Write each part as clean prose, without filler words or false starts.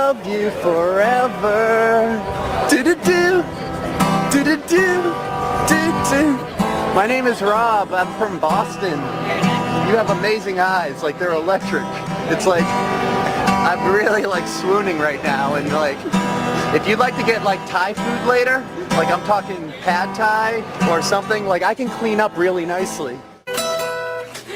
love you forever. Do-do-do, do-do-do, do-do. My name is Rob. I'm from Boston. You have amazing eyes, like they're electric. It's like, I'm really like swooning right now, and like, if you'd like to get like Thai food later, like I'm talking pad Thai or something, like I can clean up really nicely.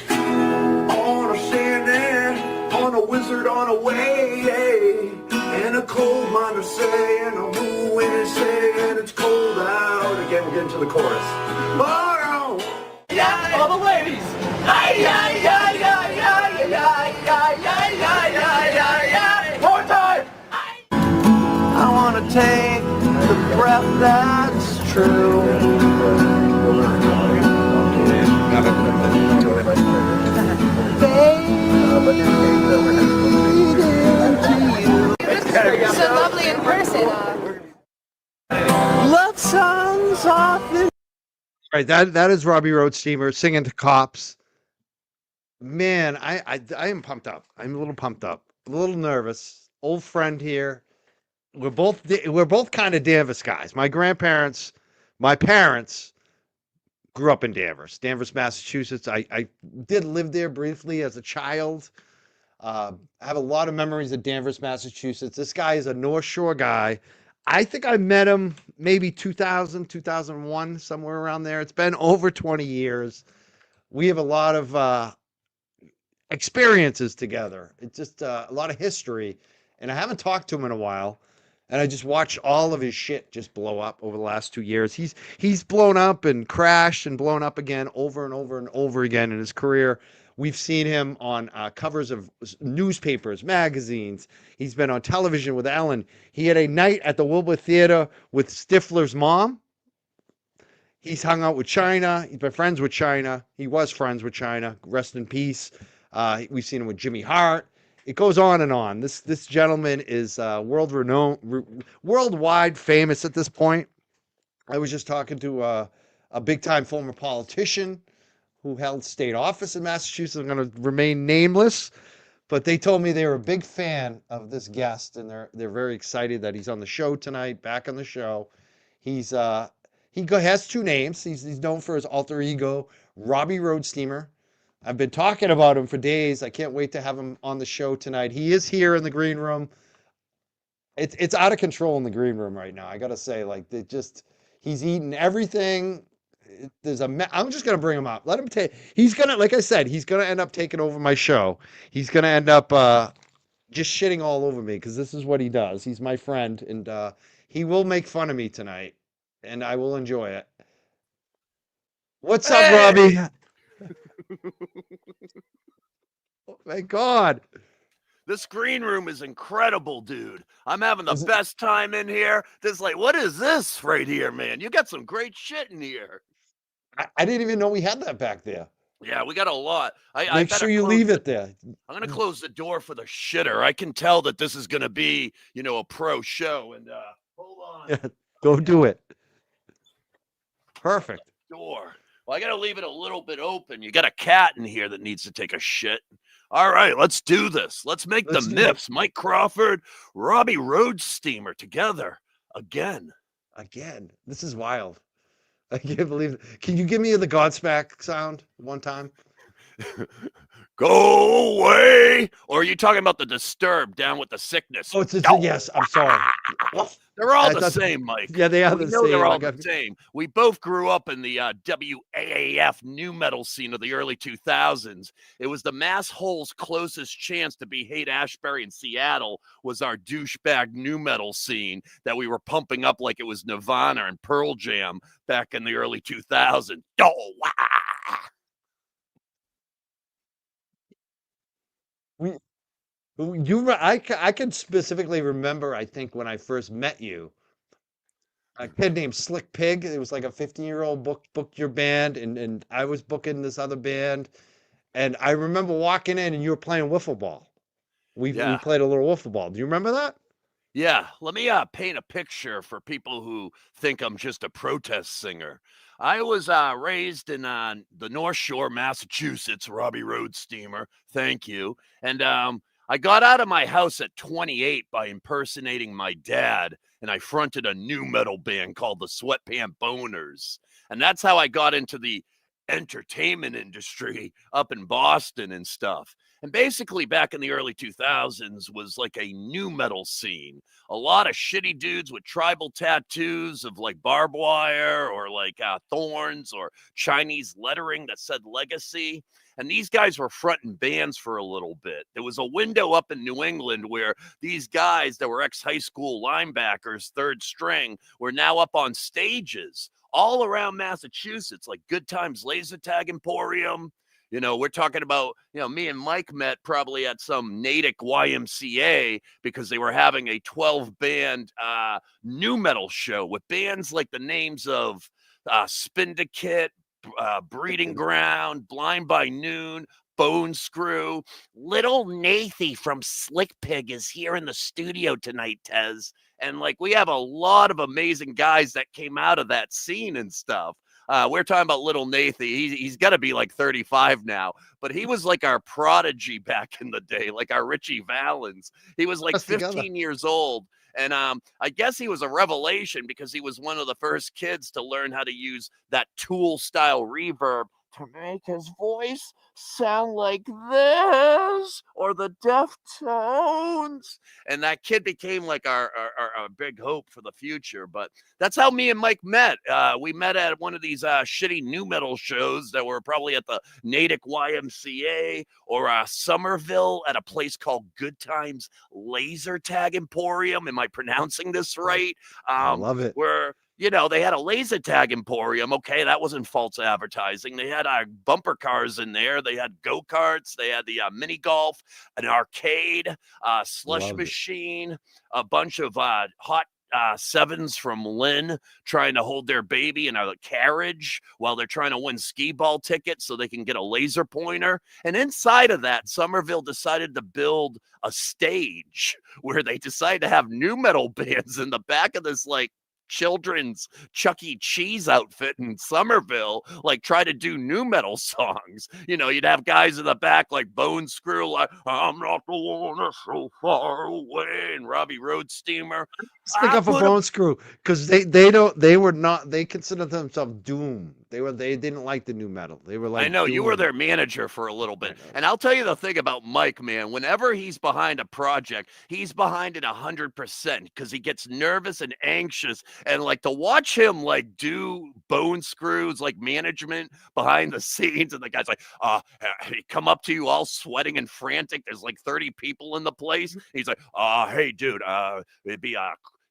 On a standing, on a wizard on a way, and a coal miner saying, a woo and saying it's cold out. Again, we're getting to the chorus. Oh, Yeah, all the ladies. Ay, ay, ay, ay, ay, ay, ay, ay, ay, ay, ay, ay. More time. I want to take the breath that's true. So lovely in person. Love songs often. Right, that is Robbie Roadsteamer singing to cops. Man, I am pumped up. I'm a little pumped up, a little nervous. Old friend here. We're both kind of Danvers guys. My parents grew up in Danvers, Massachusetts. I did live there briefly as a child. I have a lot of memories of Danvers, Massachusetts. This guy is a Northshore guy. I think I met him maybe 2000, 2001, somewhere around there. It's been over 20 years. We have a lot of experiences together. It's just a lot of history. And I haven't talked to him in a while. And I just watched all of his shit just blow up over the last 2 years. He's blown up and crashed and blown up again over and over and over again in his career. We've seen him on covers of newspapers, magazines. He's been on television with Ellen. He had a night at the Wilbur Theater with Stifler's mom. He's hung out with Chyna. He's been friends with Chyna. He was friends with Chyna. Rest in peace. We've seen him with Jimmy Hart. It goes on and on. This gentleman is worldwide famous at this point. I was just talking to a big-time former politician who held state office in Massachusetts. I'm going to remain nameless, but they told me they were a big fan of this guest, and they're very excited that he's on the show tonight, back on the show. He has two names. He's known for his alter ego, Robbie Roadsteamer. I've been talking about him for days. I can't wait to have him on the show tonight. He is here in the green room. It's out of control in the green room right now. I got to say, like, he's eating everything. I'm just going to bring him up. Let him take, like I said, he's going to end up taking over my show. He's going to end up just shitting all over me because this is what he does. He's my friend, and he will make fun of me tonight, and I will enjoy it. What's up, Robbie? Oh my God. This green room is incredible, dude. I'm having the best time in here. What is this right here, man? You got some great shit in here. I didn't even know we had that back there. Yeah, we got a lot. Make sure you leave it there. I'm going to close the door for the shitter. I can tell that this is going to be, a pro show. And hold on. Yeah, go do it. Perfect. Door. Well, I got to leave it a little bit open. You got a cat in here that needs to take a shit. All right, let's do this. Let's make the Nips, Mike Crawford, Robbie Roadsteamer together again. This is wild. I can't believe it. Can you give me the Godsmack sound one time? Go away. Or are you talking about the Disturbed, Down with the Sickness? Oh, yes, I'm sorry. They're all the same, Mike. Yeah, they are the same. They're all the same. We both grew up in the WAAF new metal scene of the early 2000s. It was the mass hole's closest chance to be Haight-Ashbury in Seattle was our douchebag new metal scene that we were pumping up like it was Nirvana and Pearl Jam back in the early 2000s. Oh, wow. I can specifically remember, I think, when I first met you, a kid named Slick Pig. It was like a 15-year-old booked your band, and I was booking this other band. And I remember walking in, and you were playing wiffle ball. We played a little wiffle ball. Do you remember that? Yeah, let me paint a picture for people who think I'm just a protest singer. I was raised in the North Shore, Massachusetts, Robbie Roadsteamer. Thank you. And I got out of my house at 28 by impersonating my dad, and I fronted a new metal band called the Sweatpant Boners. And that's how I got into the entertainment industry up in Boston and stuff. And basically back in the early 2000s was like a new metal scene. A lot of shitty dudes with tribal tattoos of like barbed wire or like thorns or Chinese lettering that said legacy. And these guys were fronting bands for a little bit. There was a window up in New England where these guys that were ex-high school linebackers, third string, were now up on stages all around Massachusetts, like Good Times Laser Tag Emporium. You know, we're talking about, you know, me and Mike met probably at some Natick YMCA because they were having a 12-band new metal show with bands like the names of Spindicate, Breeding Ground, Blind by Noon, Bone Screw. Little Nathy from Slick Pig is here in the studio tonight, Tez. And like, we have a lot of amazing guys that came out of that scene and stuff. We're talking about Little Nathy. He's got to be like 35 now, but he was like our prodigy back in the day, like our Richie Valens. He was like 15 years old. And I guess he was a revelation because he was one of the first kids to learn how to use that Tool style reverb to make his voice sound like this or the Deftones. And that kid became like our big hope for the future. But that's how me and Mike met. We met at one of these shitty new metal shows that were probably at the Natick YMCA or Somerville at a place called Good Times Laser Tag Emporium. Am I pronouncing this right? I love it. Where, you know, they had a laser tag emporium. Okay, that wasn't false advertising. They had bumper cars in there. They had go-karts. They had the mini golf, an arcade, slush machine, a bunch of hot sevens from Lynn trying to hold their baby in a carriage while they're trying to win skee ball tickets so they can get a laser pointer. And inside of that, Somerville decided to build a stage where they decided to have new metal bands in the back of this like children's Chuck E. Cheese outfit in Somerville, like try to do new metal songs. You know, you'd have guys in the back like Bone Screw, like I'm not the one that's so far away, and Robbie Roadsteamer. Speak up for Bone Screw because they consider themselves doom. They didn't like the new metal. They were like, I know doom. You were their manager for a little bit, and I'll tell you the thing about Mike, man. Whenever he's behind a project, he's behind it 100% because he gets nervous and anxious. And like to watch him like do Bone Screws like management behind the scenes, and the guy's like, he come up to you all sweating and frantic. There's like 30 people in the place. He's like, hey, dude, it'd be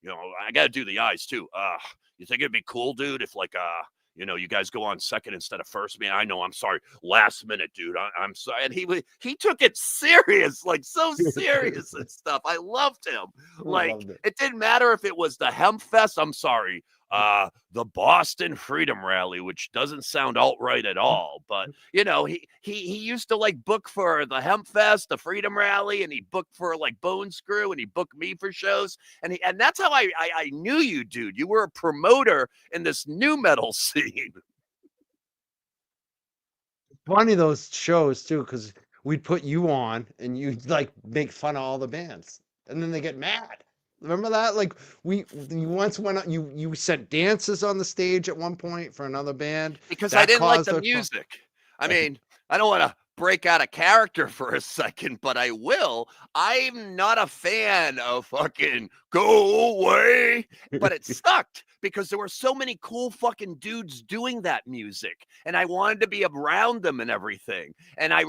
you know, I got to do the eyes too. You think it'd be cool, dude, if like you know, you guys go on second instead of first. Man, I know. I'm sorry. Last minute, dude. I'm sorry. And he took it serious, like so serious and stuff. I loved him. Like it didn't matter if it was the Hemp Fest. I'm sorry. The Boston Freedom Rally, which doesn't sound alt-right at all, but you know, he used to like book for the Hemp Fest, the Freedom Rally, and he booked for like Bone Screw, and he booked me for shows, and that's how I knew you, dude. You were a promoter in this new metal scene. Funny those shows too, because we'd put you on and you'd like make fun of all the bands, and then they get mad. Remember that? Like you once went out, you set dances on the stage at one point for another band because I didn't like the music. I mean, I don't want to break out of character for a second, but I will. I'm not a fan of fucking Go Away, but it sucked because there were so many cool fucking dudes doing that music, and I wanted to be around them and everything. And I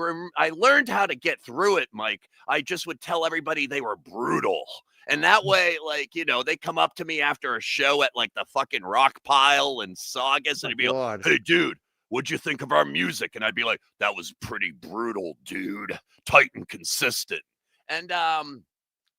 learned how to get through it, Mike. I just would tell everybody they were brutal. And that way, like, you know, they come up to me after a show at like the fucking Rock Pile and Saugus, and they'd be like, hey, dude, what'd you think of our music? And I'd be like, that was pretty brutal, dude. Tight and consistent. And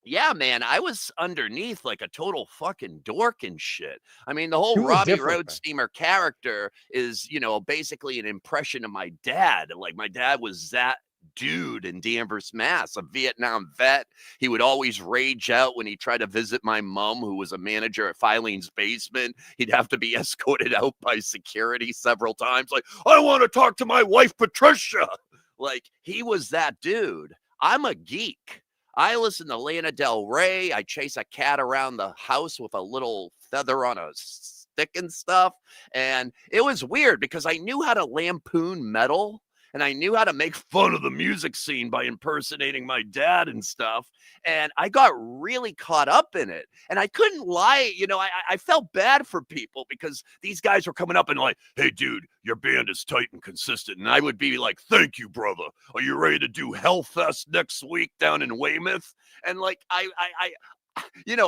yeah, man, I was underneath like a total fucking dork and shit. I mean, the whole Robbie Roadsteamer character is, you know, basically an impression of my dad. Like my dad was that dude in Danvers, Mass, a Vietnam vet. He would always rage out when he tried to visit my mom, who was a manager at Filene's Basement. He'd have to be escorted out by security several times. Like, I want to talk to my wife, Patricia. Like, he was that dude. I'm a geek. I listen to Lana Del Rey. I chase a cat around the house with a little feather on a stick and stuff. And it was weird because I knew how to lampoon metal and I knew how to make fun of the music scene by impersonating my dad and stuff. And I got really caught up in it. And I couldn't lie. I felt bad for people because these guys were coming up and like, hey, dude, your band is tight and consistent. And I would be like, thank you, brother. Are you ready to do Hemp Fest next week down in Weymouth? And like,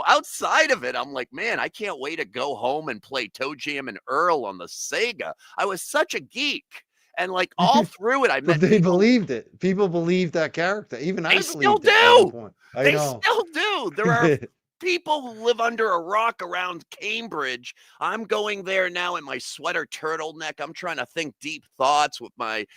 outside of it, I'm like, man, I can't wait to go home and play Toe Jam and Earl on the Sega. I was such a geek. And like all through it, I met But they people. believed it. People believed that character. Even I They still believed it at one do. point. They still do. There are people who live under a rock around Cambridge. I'm going there now in my sweater turtleneck. I'm trying to think deep thoughts with my,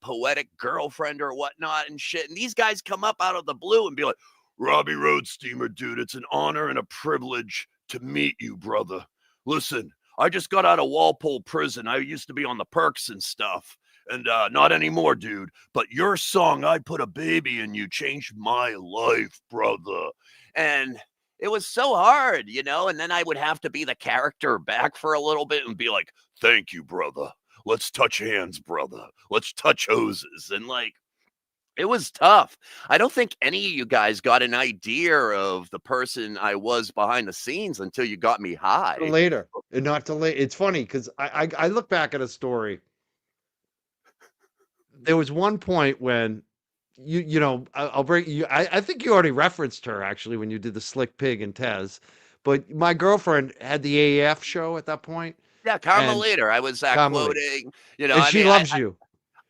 poetic girlfriend or whatnot and shit. And these guys come up out of the blue and be like, Robbie Roadsteamer, dude, it's an honor and a privilege to meet you, brother. Listen, I just got out of Walpole prison. I used to be on the perks and stuff. And not anymore, dude. But your song, I Put a Baby in You, changed my life, brother. And it was so hard, and then I would have to be the character back for a little bit and be like, thank you, brother. Let's touch hands, brother. Let's touch hoses. And like, it was tough. I don't think any of you guys got an idea of the person I was behind the scenes until you got me high. Later. And not till late. It's funny because I look back at a story. There was one point when I'll bring you. I think you already referenced her actually when you did the Slick Pig and Tez, but my girlfriend had the AAF show at that point. Yeah, Carmelita. I was quoting, and she loves you.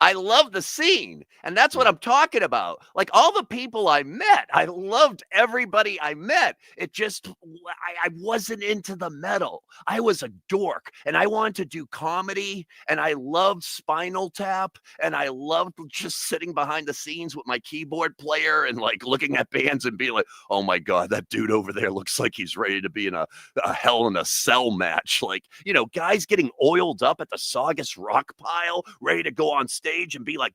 I love the scene. And that's what I'm talking about. Like all the people I met, I loved everybody I met. It just, I wasn't into the metal. I was a dork and I wanted to do comedy and I loved Spinal Tap and I loved just sitting behind the scenes with my keyboard player and like looking at bands and being like, oh my God, that dude over there looks like he's ready to be in a Hell in a Cell match. Like, guys getting oiled up at the Saugus Rock pile, ready to go on stage and be like,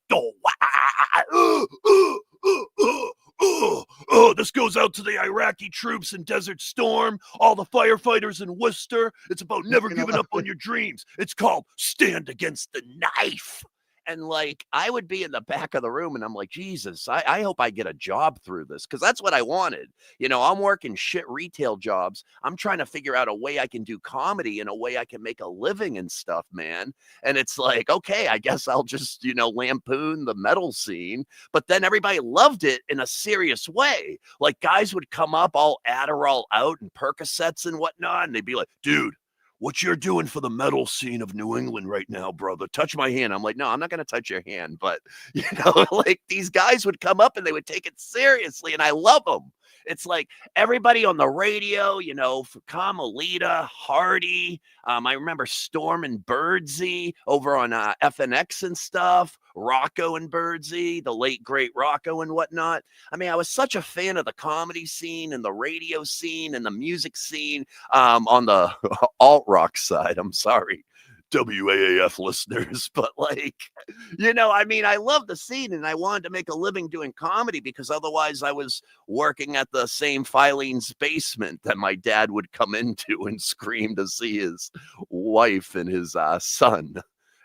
this goes out to the Iraqi troops in Desert Storm, all the firefighters in Worcester. It's about never giving up on your dreams. It's called Stand Against the Knife. And like, I would be in the back of the room and I'm like, Jesus, I hope I get a job through this. Cause that's what I wanted. I'm working shit retail jobs. I'm trying to figure out a way I can do comedy in a way I can make a living and stuff, man. And it's like, okay, I guess I'll just, lampoon the metal scene. But then everybody loved it in a serious way. Like guys would come up all Adderall out and Percocets and whatnot. And they'd be like, dude, what you're doing for the metal scene of New England right now, brother, touch my hand. I'm like, no, I'm not going to touch your hand. But, like these guys would come up and they would take it seriously. And I love them. It's like everybody on the radio, for Carmelita, Hardy. I remember Storm and Birdsey over on FNX and stuff. Rocco and Birdsey, the late, great Rocco and whatnot. I mean, I was such a fan of the comedy scene and the radio scene and the music scene on the alt-rock side. I'm sorry, WAAF listeners, but like, I love the scene and I wanted to make a living doing comedy because otherwise I was working at the same Filene's basement that my dad would come into and scream to see his wife and his son.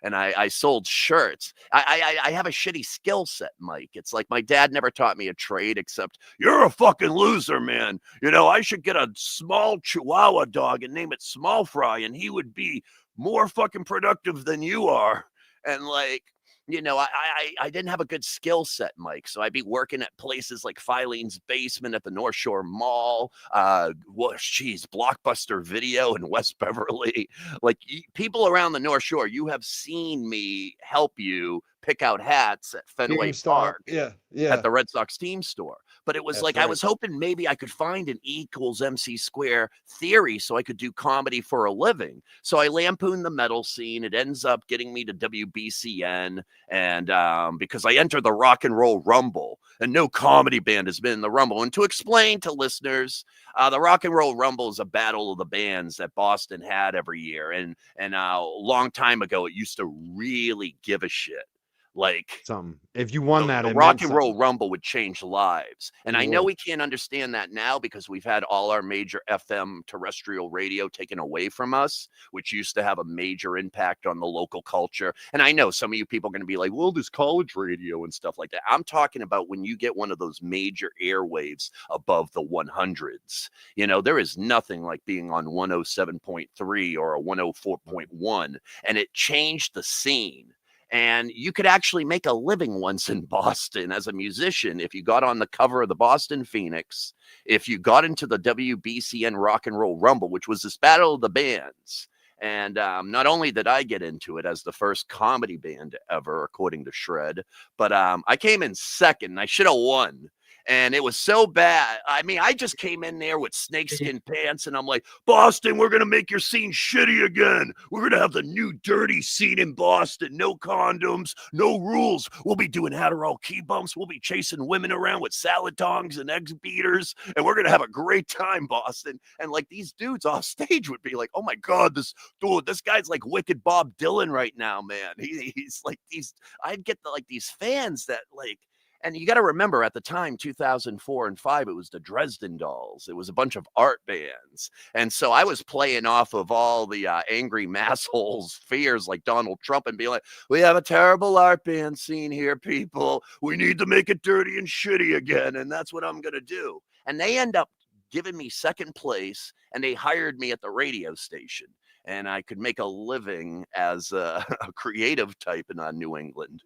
And I sold shirts. I have a shitty skill set, Mike. It's like my dad never taught me a trade except you're a fucking loser, man. I should get a small Chihuahua dog and name it Small Fry and he would be more fucking productive than you are. And like, I didn't have a good skill set, Mike. So I'd be working at places like Filene's basement at the Northshore Mall. Blockbuster Video in West Beverly. Like people around the North Shore, you have seen me help you pick out hats at Fenway Park. Yeah. At the Red Sox team store. But it was That's like, right. I was hoping maybe I could find an E = MC square theory so I could do comedy for a living. So I lampooned the metal scene. It ends up getting me to WBCN. And because I entered the Rock and Roll Rumble and no comedy band has been in the Rumble. And to explain to listeners, the Rock and Roll Rumble is a battle of the bands that Boston had every year. And a long time ago, it used to really give a shit. Like, Something. If you won that, the it Rock meant and something. Roll Rumble would change lives. And It I know would. we can't understand that now because we've had all our major FM terrestrial radio taken away from us, which used to have a major impact on the local culture. And I know some of you people are going to be like, well, there's college radio and stuff like that. I'm talking about when you get one of those major airwaves above the 100s. You know, there is nothing like being on 107.3 or a 104.1, and it changed the scene. And you could actually make a living once in Boston as a musician if you got on the cover of the Boston Phoenix, if you got into the WBCN Rock and Roll Rumble, which was this battle of the bands. And not only did I get into it as the first comedy band ever, according to Shred, but I came in second and I should have won. And it was so bad. I mean, I just came in there with snakeskin pants and I'm like, Boston, we're going to make your scene shitty again. We're going to have the new dirty scene in Boston. No condoms, no rules. We'll be doing Adderall key bumps. We'll be chasing women around with salad tongs and egg beaters. And we're going to have a great time, Boston. And like these dudes off stage would be like, oh my God, this guy's like wicked Bob Dylan right now, man. He's like I'd get these fans that like, and you got to remember at the time, 2004 and 5, it was the Dresden Dolls. It was a bunch of art bands. And so I was playing off of all the angry massholes' fears like Donald Trump and being like, we have a terrible art band scene here, people. We need to make it dirty and shitty again. And that's what I'm going to do. And they end up giving me second place and they hired me at the radio station. And I could make a living as a creative type in New England.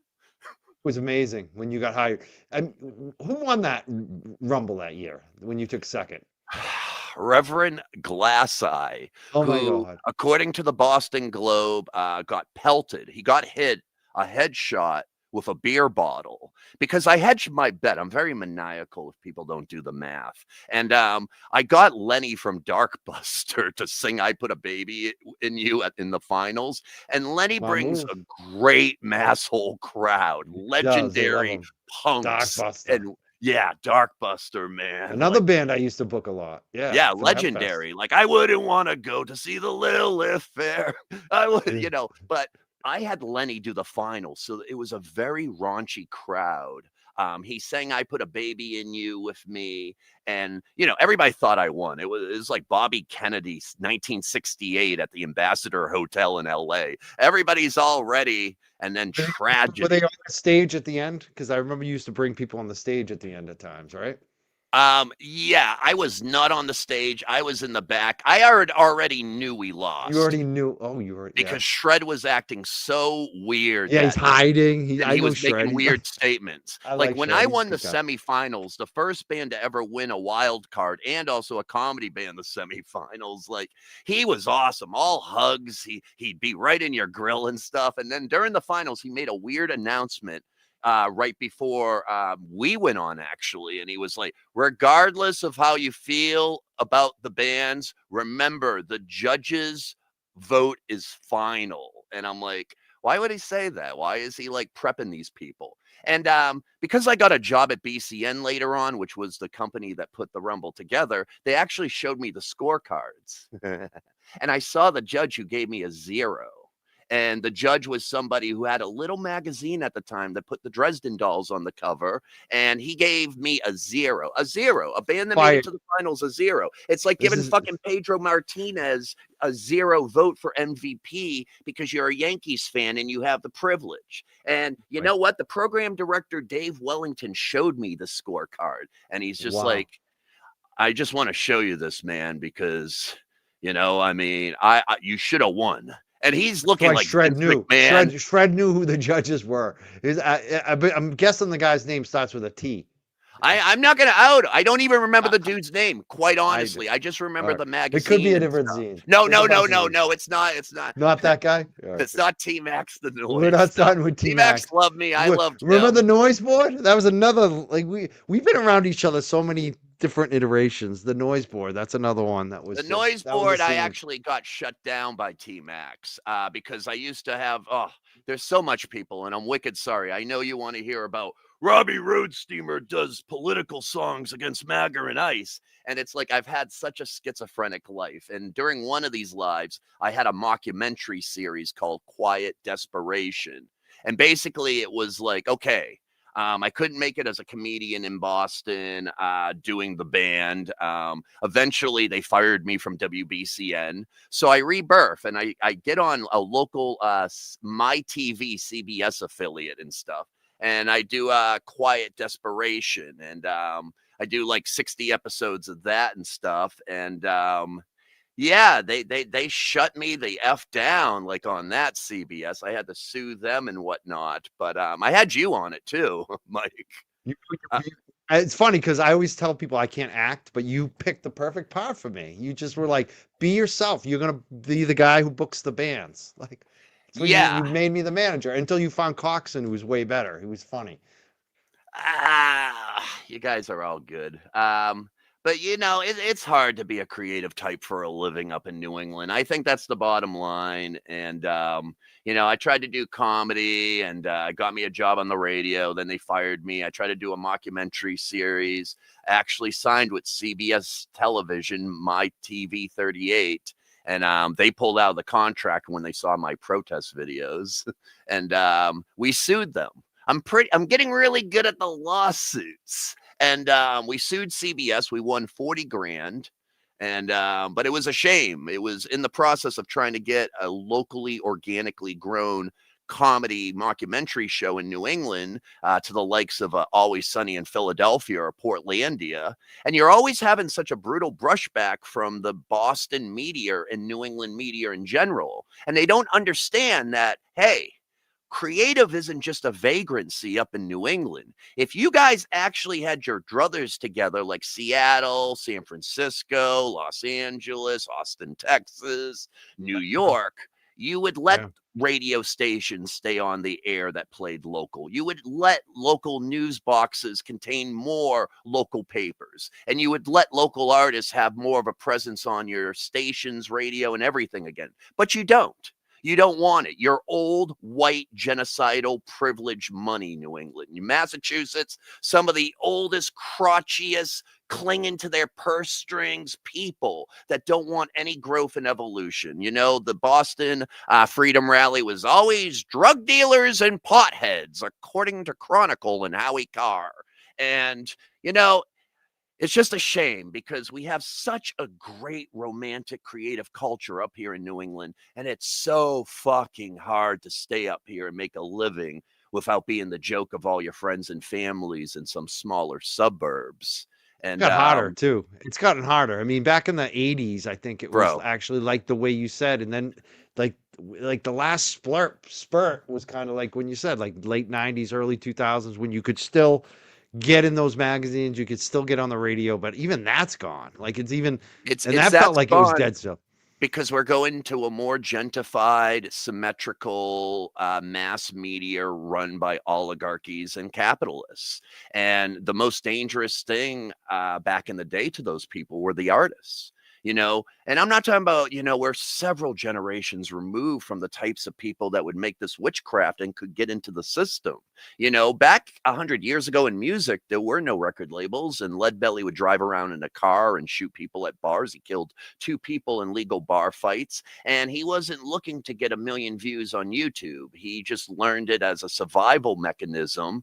Was amazing when you got hired. And who won that Rumble that year when you took second? Reverend Glasseye, Oh my who, God. according to the Boston Globe, got pelted. He got hit a headshot with a beer bottle because I hedged my bet. I'm very maniacal if people don't do the math. And I got Lenny from Darkbuster to sing I Put a Baby in You in the finals. And Lenny brings a great masshole crowd, legendary punks. Darkbuster. And yeah, Darkbuster, man. Another band I used to book a lot. Yeah. Yeah, for the Hemp Fest. legendary. Like I wouldn't want to go to see the Lilith Fair. I would, you know, but I had Lenny do the finals, so it was a very raunchy crowd. He sang I Put a Baby in You with me, and you know, everybody thought I won. It was like Bobby Kennedy's 1968 at the Ambassador Hotel in LA. Everybody's all ready, and then tragedy. Were they on the stage at the end? Because I remember you used to bring people on the stage at the end at times, right? Yeah, I was not on the stage. I was in the back. I already knew we lost. You already knew. Oh, you were because Shred was acting so weird. Yeah, he's hiding. He was making weird statements. Like when Shred. I won the semifinals, the first band to ever win a wild card and also a comedy band the semifinals, like he was awesome. All hugs. He'd be right in your grill and stuff. And then during the finals, he made a weird announcement right before we went on, actually. And he was like, regardless of how you feel about the bands, remember the judges' vote is final. And I'm like, why would he say that? Why is he like prepping these people? And because I got a job at BCN later on, which was the company that put the Rumble together, they actually showed me the scorecards. And I saw the judge who gave me a 0. And the judge was somebody who had a little magazine at the time that put the Dresden Dolls on the cover. And he gave me a 0. A band that made it to the finals, a 0. It's like giving fucking Pedro Martinez a 0 vote for MVP because you're a Yankees fan and you have the privilege. And you know what? The program director, Dave Wellington, showed me the scorecard. And he's just like, I just want to show you this, man, because, you know, I mean, you should have won. And he's looking like Shred knew. McMahon. Shred knew who the judges were. I'm guessing the guy's name starts with a T. I'm not going to out. I don't even remember the dude's name, quite honestly. I just remember the magazine. It could be a different zine. No, it's not. It's not. Not that guy? It's not T-Max the Noise. We're not starting with T-Max. T-Max loved me. I loved him. Remember the Noise Board? That was another, like, we've been around each other so many different iterations. The Noise Board, that's another one that was. The Noise Board, I actually got shut down by T-Max because I used to have, there's so much people, and I'm wicked sorry. I know you want to hear about Robbie Roadsteamer does political songs against MAGA and ICE. And it's like, I've had such a schizophrenic life. And during one of these lives, I had a mockumentary series called Quiet Desperation. And basically it was like, okay, I couldn't make it as a comedian in Boston doing the band. Eventually, they fired me from WBCN. So I rebirth and I get on a local My TV CBS affiliate and stuff. And I do Quiet Desperation. And I do like 60 episodes of that and stuff. And yeah, they shut me the F down, like, on that CBS. I had to sue them and whatnot, but, I had you on it too, Mike. You, Uh, it's funny because I always tell people I can't act, but you picked the perfect part for me. You just were like, be yourself. You're gonna be the guy who books the bands. Like, so you yeah. made me the manager until you found Coxon, who was way better. He was funny. You guys are all good. But it's hard to be a creative type for a living up in New England. I think that's the bottom line. And I tried to do comedy, and got me a job on the radio. Then they fired me. I tried to do a mockumentary series. I actually signed with CBS Television, My TV 38. And they pulled out of the contract when they saw my protest videos, and we sued them. I'm getting really good at the lawsuits. And we sued CBS. We won 40 grand. And but it was a shame. It was in the process of trying to get a locally organically grown comedy mockumentary show in New England to the likes of Always Sunny in Philadelphia or Portlandia. And you're always having such a brutal brushback from the Boston media and New England media in general. And they don't understand that, hey, creative isn't just a vagrancy up in New England. If you guys actually had your druthers together, like Seattle, San Francisco, Los Angeles, Austin, Texas, New York, you would let radio stations stay on the air that played local. You would let local news boxes contain more local papers, and you would let local artists have more of a presence on your stations, radio, and everything again. But you don't. You don't want it. You're old, white, genocidal, privileged money, New England. Massachusetts, some of the oldest, crotchiest, clinging to their purse strings people that don't want any growth and evolution. The Boston Freedom Rally was always drug dealers and potheads, according to Chronicle and Howie Carr. And, it's just a shame because we have such a great romantic creative culture up here in New England, and it's so fucking hard to stay up here and make a living without being the joke of all your friends and families in some smaller suburbs. And It got harder too. It's gotten harder. I mean, back in the 80s, I think it was actually like the way you said, and then like the last spurt was kind of like when you said, like late 90s, early 2000s, when you could still get in those magazines, you could still get on the radio, but even that's gone. Like that felt like it was dead still. Because we're going to a more gentrified, symmetrical mass media run by oligarchies and capitalists. And the most dangerous thing back in the day to those people were the artists. And I'm not talking about, we're several generations removed from the types of people that would make this witchcraft and could get into the system. Back 100 years ago in music, there were no record labels, and Leadbelly would drive around in a car and shoot people at bars. He killed 2 people in legal bar fights, and he wasn't looking to get 1 million views on YouTube. He just learned it as a survival mechanism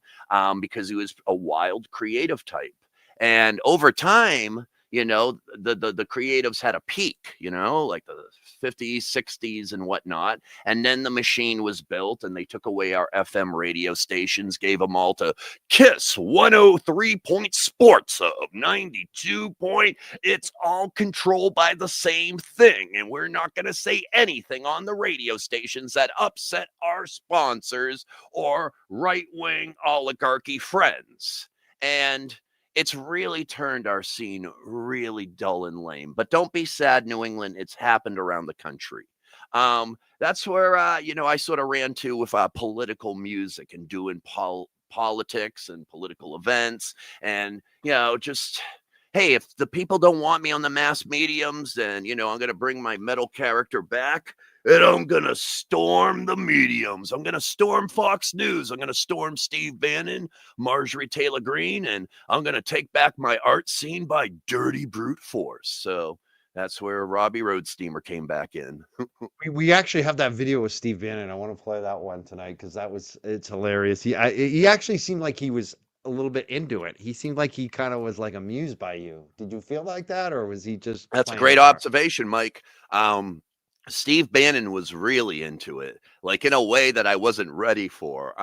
because he was a wild creative type. And over time, the creatives had a peak, like the 50s, 60s and whatnot. And then the machine was built and they took away our FM radio stations, gave them all to KISS 103 point Sports Hub 92 point. It's all controlled by the same thing. And we're not going to say anything on the radio stations that upset our sponsors or right-wing oligarchy friends. And it's really turned our scene really dull and lame. But don't be sad, New England. It's happened around the country. That's where, I sort of ran to with political music and doing politics and political events. And, just, hey, if the people don't want me on the mass mediums, then, I'm going to bring my metal character back. And I'm going to storm the mediums. I'm going to storm Fox News. I'm going to storm Steve Bannon, Marjorie Taylor Greene, and I'm going to take back my art scene by dirty brute force. So That's where Robbie Roadsteamer came back in. We actually have that video with Steve Bannon. I want to play that one tonight because it's hilarious. He actually seemed like he was a little bit into it. He seemed like he kind of was like amused by you. Did you feel like that, or was he just That's a playing great the part? observation, Mike. Steve Bannon was really into it, like in a way that I wasn't ready for.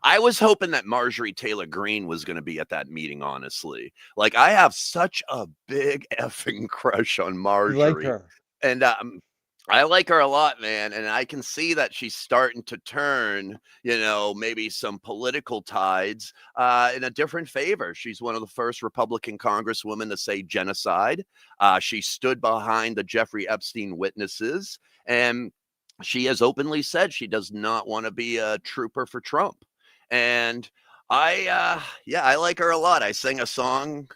I was hoping that Marjorie Taylor Greene was going to be at that meeting, honestly. Like, I have such a big effing crush on You like Marjorie. her? And I like her a lot, man. And I can see that she's starting to turn, maybe some political tides in a different favor. She's one of the first Republican congresswomen to say genocide. She stood behind the Jeffrey Epstein witnesses. And she has openly said she does not want to be a trooper for Trump. And I like her a lot. I sang a song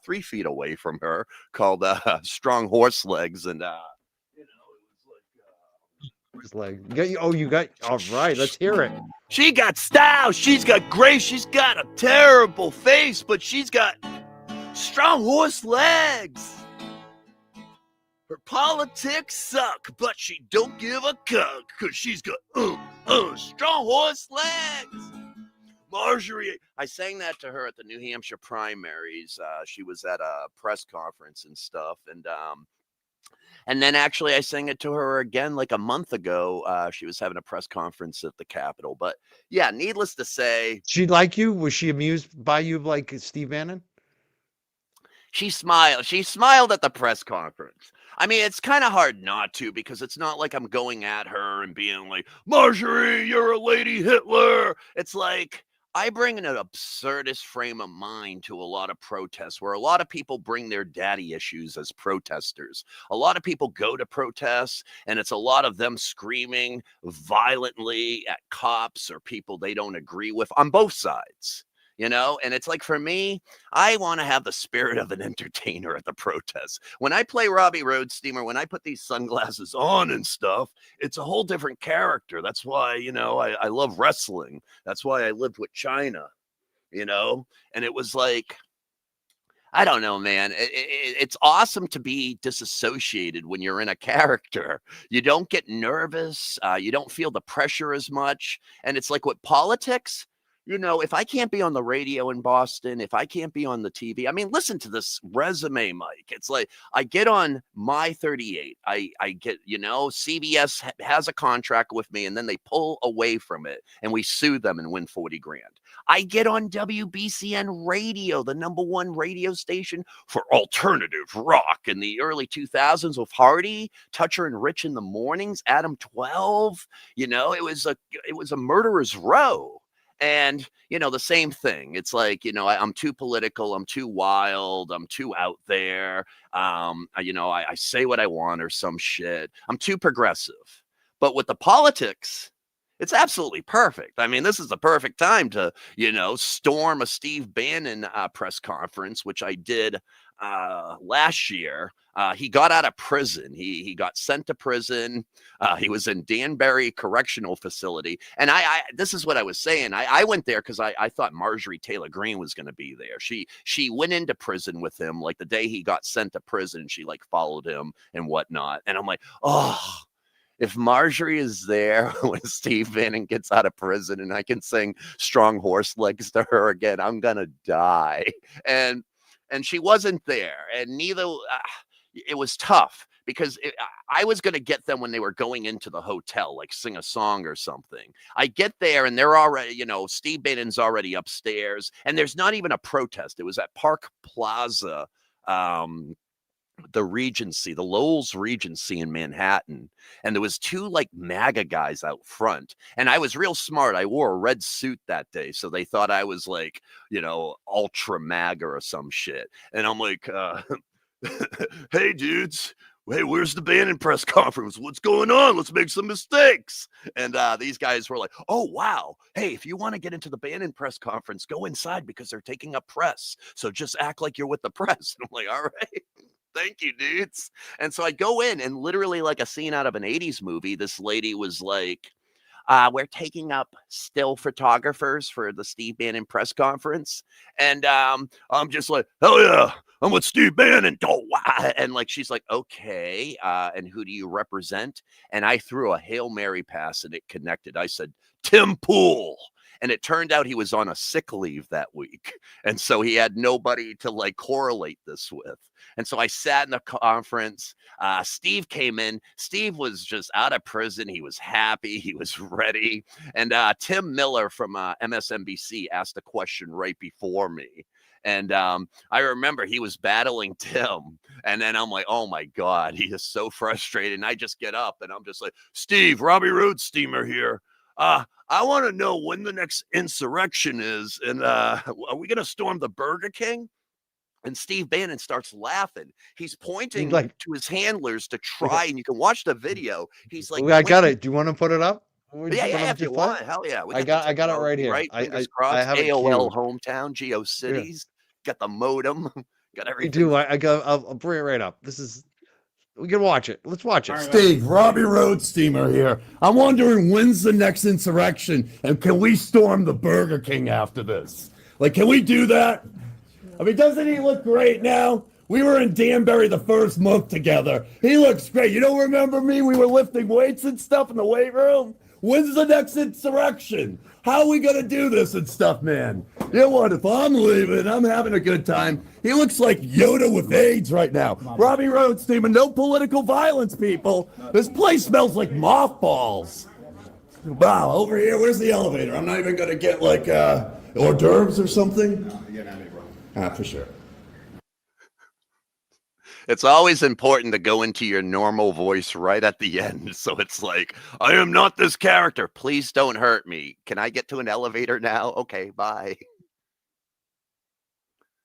3 feet away from her called Strong Horse Legs. And, It's like, you got, all right, let's hear it. she got style. She's got grace. She's got a terrible face, but she's got strong horse legs. Her politics suck, but she don't give a cuck because she's got strong horse legs. Marjorie, I sang that to her at the New Hampshire primaries. She was at a press conference and stuff, and then actually I sang it to her again like a month ago. She was having a press conference at the Capitol. But yeah, needless to say, She like you? Was she amused by you like Steve Bannon? she smiled. She smiled at the press conference. I mean, it's kind of hard not to because it's not like I'm going at her and being like, Marjorie, you're a lady Hitler. It's like I bring an absurdist frame of mind to a lot of protests where a lot of people bring their daddy issues as protesters. A lot of people go to protests and it's a lot of them screaming violently at cops or people they don't agree with on both sides. And it's like, for me, I want to have the spirit of an entertainer at the protest. When I play Robbie Roadsteamer, when I put these sunglasses on and stuff, it's a whole different character. That's why, I love wrestling. That's why I lived with Chyna, and it was like, I don't know, man. It's awesome to be disassociated when you're in a character. You don't get nervous. You don't feel the pressure as much. And it's like with politics, if I can't be on the radio in Boston, if I can't be on the TV, I mean, listen to this resume, Mike. It's like I get on My 38. I get, CBS has a contract with me and then they pull away from it and we sue them and win 40 grand. I get on WBCN radio, the #1 radio station for alternative rock in the early 2000s with Hardy, Toucher and Rich in the mornings, Adam 12. It was a murderer's row. And, the same thing. It's like, I'm too political. I'm too wild. I'm too out there. I say what I want or some shit. I'm too progressive. But with the politics, it's absolutely perfect. I mean, this is the perfect time to, storm a Steve Bannon press conference, which I did last year. He got out of prison. He got sent to prison. He was in Danbury Correctional Facility. And I this is what I was saying. I went there because I thought Marjorie Taylor Greene was going to be there. She went into prison with him like the day he got sent to prison. She like followed him and whatnot. And I'm like, oh, if Marjorie is there when Steve Bannon gets out of prison and I can sing Strong Horse Legs to her again, I'm going to die. And she wasn't there. And neither, it was tough because I was going to get them when they were going into the hotel, like sing a song or something. I get there and they're already, Steve Bannon's already upstairs and there's not even a protest. It was at Park Plaza, the Regency, the Lowell's Regency in Manhattan. And there was 2 like MAGA guys out front. And I was real smart. I wore a red suit that day. So they thought I was like, ultra MAGA or some shit. And I'm like, hey dudes, hey, where's the Bannon press conference? What's going on? Let's make some mistakes. And these guys were like, oh, wow. Hey, if you want to get into the Bannon press conference, go inside because they're taking up press. So just act like you're with the press. And I'm like, all right. Thank you, dudes. And so I go in and literally like a scene out of an 80s movie, this lady was like, we're taking up still photographers for the Steve Bannon press conference. And I'm just like, hell yeah, I'm with Steve Bannon. And like, she's like, okay. And who do you represent? And I threw a Hail Mary pass and it connected. I said, Tim Pool. And it turned out he was on a sick leave that week. And so he had nobody to like correlate this with. And so I sat in the conference. Steve came in. Steve was just out of prison. He was happy. He was ready. And Tim Miller from MSNBC asked a question right before me. And I remember he was battling Tim. And then I'm like, oh, my God, he is so frustrated. And I just get up and I'm just like, Steve, Robbie Roadsteamer here. I want to know when the next insurrection is. And are we going to storm the Burger King? And Steve Bannon starts laughing. He's pointing like to his handlers to try, and you can watch the video. He's like, I got it. Do you want to put it up? Yeah, if you want. Hell yeah. I got it right here. Right? Fingers I crossed. have it AOL queued. hometown, GeoCities. Got the modem. Got everything. I do. I'll bring it right up. We can watch it. Let's watch it. Steve, Robbie Roadsteamer here. I'm wondering when's the next insurrection, and can we storm the Burger King after this? Like, can we do that? I mean, doesn't he look great now? We were in Danbury the first month together. He looks great. You don't remember me? We were lifting weights and stuff in the weight room. When's the next insurrection? How are we going to do this and stuff, man? You know what? If I'm leaving, I'm having a good time. He looks like Yoda with AIDS right now. Robbie Roadsteamer, no political violence, people. This place smells like mothballs. Wow, over here, where's the elevator? I'm not even going to get like hors d'oeuvres or something. For sure. It's always important to go into your normal voice right at the end. So it's like, I am not this character. Please don't hurt me. Can I get to an elevator now? Okay, bye.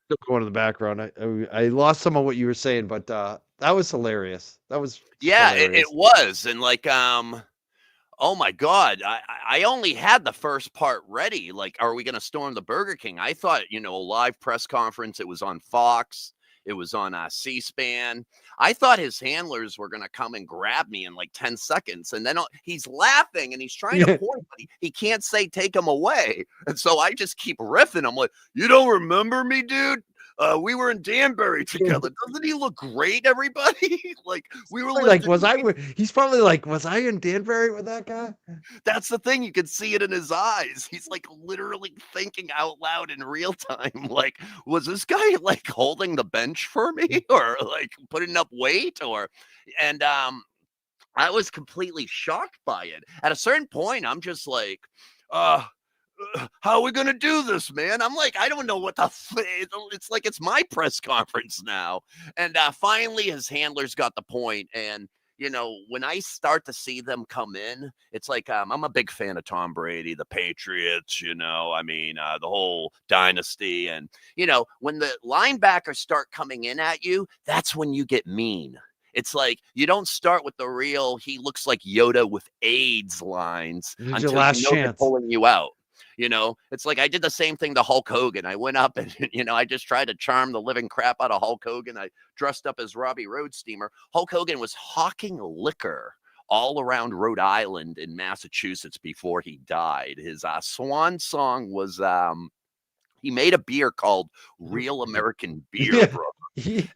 Still going in the background. I lost some of what you were saying, but that was hilarious. That was it was. And like, oh my God, I only had the first part ready. Like, are we going to storm the Burger King? I thought, a live press conference. It was on Fox. It was on C-SPAN. I thought his handlers were going to come and grab me in like 10 seconds. And then he's laughing and he's trying to point, but he can't say, take him away. And so I just keep riffing. I'm like, you don't remember me, dude? We were in Danbury together. Doesn't he look great, everybody? Like, we were like, he's probably like, was I in Danbury with that guy? That's the thing. You can see it in his eyes. He's like literally thinking out loud in real time. Like, was this guy like holding the bench for me or like putting up weight and I was completely shocked by it. At a certain point, I'm just like, how are we going to do this, man? I'm like, I don't know what it's like. It's my press conference now. And finally, his handlers got the point. And, when I start to see them come in, it's like, I'm a big fan of Tom Brady, the Patriots, the whole dynasty. And, when the linebackers start coming in at you, that's when you get mean. It's like you don't start with the real, he looks like Yoda with AIDS lines until they're pulling you out. It's like I did the same thing to Hulk Hogan. I went up and, I just tried to charm the living crap out of Hulk Hogan. I dressed up as Robbie Roadsteamer. Hulk Hogan was hawking liquor all around Rhode Island in Massachusetts before he died. His swan song was he made a beer called Real American Beer, bro.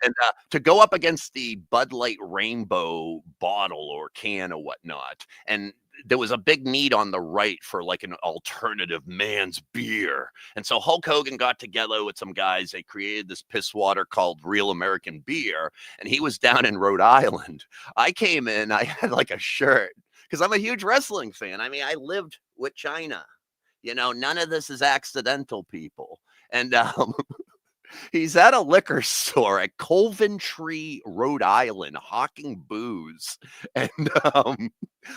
And to go up against the Bud Light Rainbow bottle or can or whatnot. And there was a big need on the right for like an alternative man's beer. And so Hulk Hogan got together with some guys. They created this piss water called Real American Beer. And he was down in Rhode Island. I came in, I had like a shirt because I'm a huge wrestling fan. I mean, I lived with Chyna. None of this is accidental, people. And he's at a liquor store at Coventry, Rhode Island, hawking booze. And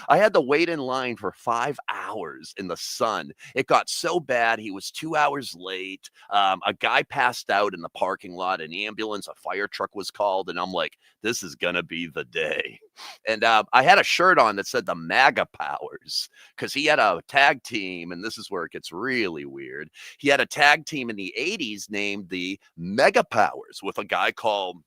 I had to wait in line for 5 hours in the sun. It got so bad. He was 2 hours late. A guy passed out in the parking lot. An ambulance, a fire truck was called. And I'm like, this is going to be the day. And I had a shirt on that said the MAGA Powers because he had a tag team. And this is where it gets really weird. He had a tag team in the 80s named the Mega Powers with a guy called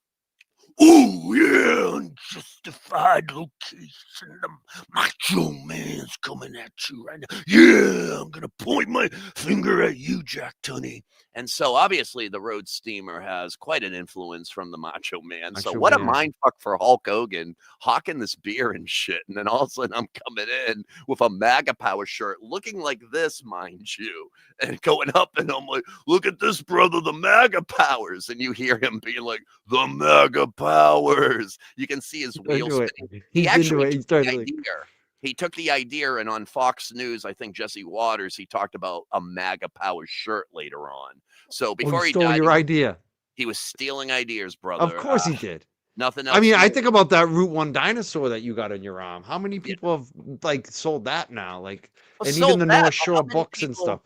Oh yeah, unjustified location. The macho man's coming at you right now. Yeah, I'm gonna point my finger at you, Jack Tunney. And so obviously the Roadsteamer has quite an influence from the Macho Man. So Macho what a Man. mind fuck for Hulk Hogan hawking this beer and shit. And then all of a sudden I'm coming in with a MAGA Power shirt looking like this, mind you, and going up and I'm like, look at this, brother, the MAGA Powers. And you hear him being like, the MAGA Powers. You can see his wheels Into it. spinning. He's He into actually it. He took started the like, idea. He took the idea, and on Fox News, I think Jesse Waters, he talked about a MAGA Power shirt later on. So oh, before he he stole died, your idea. he was stealing ideas, brother. Of course he did. Nothing else. I mean, to I do. think about that Route 1 dinosaur that you got in your arm. How many Yeah. people have like sold that now? Like, Well, and so even the bad, North but Shore books and stuff.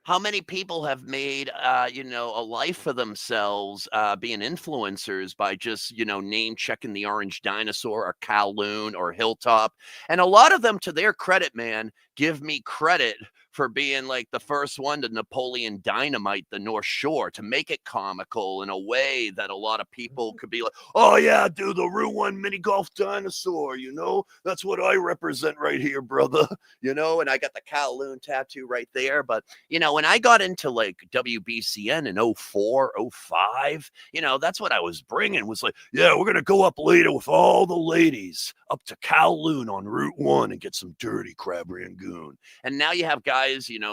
how many people have made a life for themselves being influencers by just name checking the orange dinosaur or Kowloon or Hilltop? And a lot of them, to their credit, man, give me credit for being like the first one to Napoleon Dynamite the North Shore, to make it comical in a way that a lot of people could be like, oh yeah, dude, the Route 1 mini golf dinosaur, that's what I represent right here, brother. And I got the Kowloon tattoo right there. But when I got into like WBCN in 04, 05, that's what I was bringing, was like, yeah, we're going to go up later with all the ladies up to Kowloon on Route 1 and get some dirty crab rangoon. And now you have guys,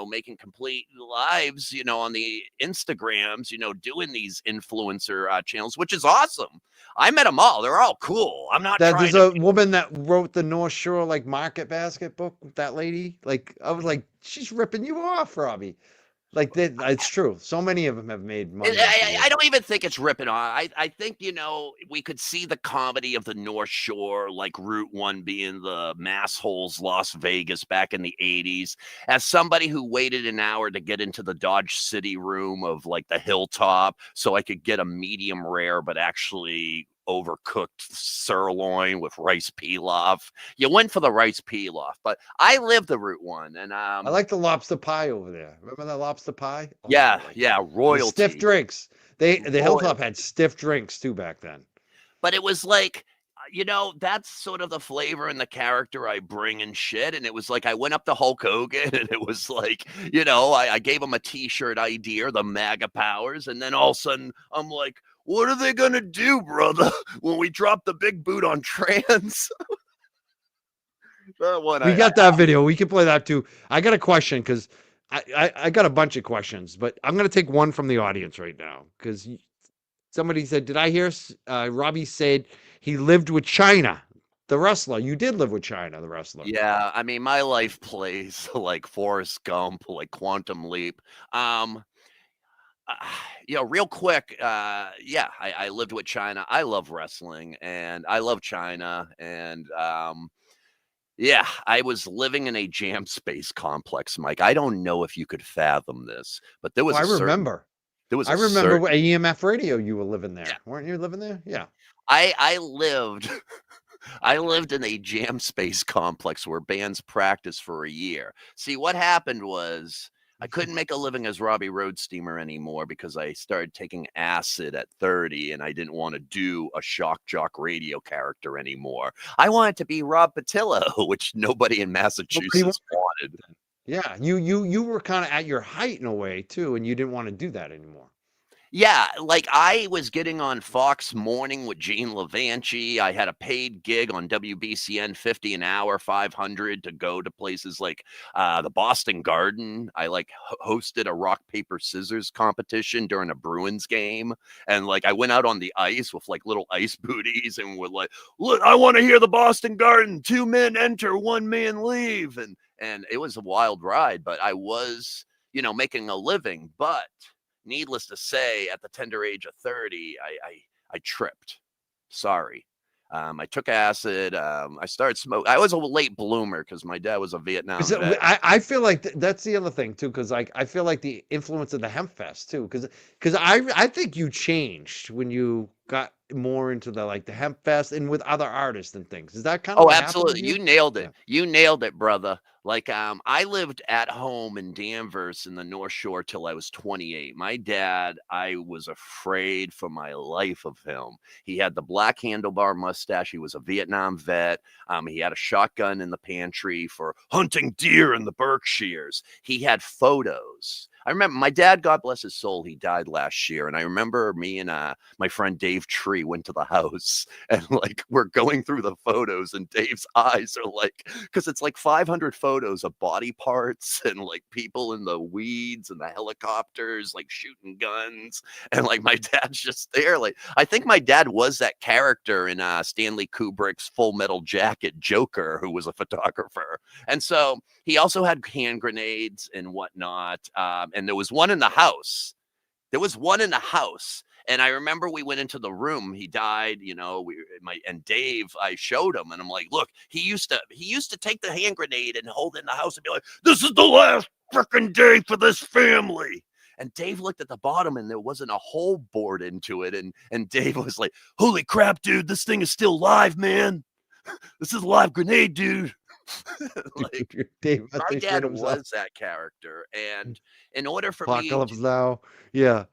making complete lives, on the Instagrams, doing these influencer channels, which is awesome. I met them all. They're all cool. I'm not trying There's to... a woman that wrote the North Shore like market basket book. That lady, like, I was like, she's ripping you off, Robbie. Like that, it's true. So many of them have made money. I don't even think it's ripping on. I think, we could see the comedy of the North Shore, like Route 1 being the mass holes Las Vegas back in the 80s. As somebody who waited an hour to get into the Dodge City room of like the Hilltop so I could get a medium rare, but actually overcooked sirloin with rice pilaf. You went for the rice pilaf, but I live the Route 1, and I like the lobster pie over there. Remember that lobster pie? Oh, yeah, like yeah, the royalty. stiff drinks. The Hilltop had stiff drinks too back then. But it was like, that's sort of the flavor and the character I bring and shit. And it was like I went up to Hulk Hogan, and it was like, I gave him a T-shirt idea, the MAGA Powers, and then all of a sudden I'm like, what are they gonna do, brother, when we drop the big boot on trans? We got that video. We can play that too. I got a question because I got a bunch of questions, but I'm going to take one from the audience right now because somebody said, did I hear Robbie said he lived with Chyna, the wrestler? You did live with Chyna, the wrestler. Yeah, I mean, my life plays like Forrest Gump, like Quantum Leap. Real quick, I lived with Chyna. I love wrestling, and I love Chyna, and yeah, I was living in a jam space complex, Mike. I don't know if you could fathom this, but there was I remember EMF radio. You were living there, weren't you? Living there? Yeah. I lived I lived in a jam space complex where bands practiced for a year. See, what happened was I couldn't make a living as Robbie Roadsteamer anymore because I started taking acid at 30, and I didn't want to do a shock jock radio character anymore. I wanted to be Rob Potylo, which nobody in Massachusetts wanted. Yeah, you were kind of at your height in a way too, and you didn't want to do that anymore. Yeah, like I was getting on Fox Morning with Gene Levanchi. I had a paid gig on WBCN, 50 an hour, 500 to go to places like the Boston Garden. I hosted a rock, paper, scissors competition during a Bruins game. And I went out on the ice with little ice booties and would look, I want to hear the Boston Garden. 2 men enter, 1 man leave. And it was a wild ride, but I was, making a living. But needless to say, at the tender age of 30, I tripped. Sorry. I took acid. I started smoking. I was a late bloomer because my dad was a Vietnam vet. I feel like that's the other thing too, because I feel like the influence of the Hemp Fest too, because I think you changed when you got more into the Hemp Fest and with other artists and things. Is that kind of Oh, absolutely. You nailed it. Yeah. You nailed it, brother. Like, I lived at home in Danvers in the North Shore till I was 28. My dad, I was afraid for my life of him. He had the black handlebar mustache. He was a Vietnam vet. He had a shotgun in the pantry for hunting deer in the Berkshires. He had photos. I remember my dad, God bless his soul, he died last year. And I remember me and my friend Dave Tree went to the house and like we're going through the photos and Dave's eyes are like, because it's like 500 photos of body parts and like people in the weeds and the helicopters, like shooting guns. And like my dad's just there. Like, I think my dad was that character in Stanley Kubrick's Full Metal Jacket, Joker, who was a photographer. And so he also had hand grenades and whatnot. And there was one in the house. And I remember we went into the room. He died, you know. And Dave, I showed him, and I'm like, look, he used to take the hand grenade and hold it in the house and be like, this is the last freaking day for this family. And Dave looked at the bottom, and there wasn't a hole bored into it. And Dave was like, holy crap, dude, this thing is still live, man. This is a live grenade, dude. Like, Dave, our dad was that character, and in order for Apocalypse Now, yeah.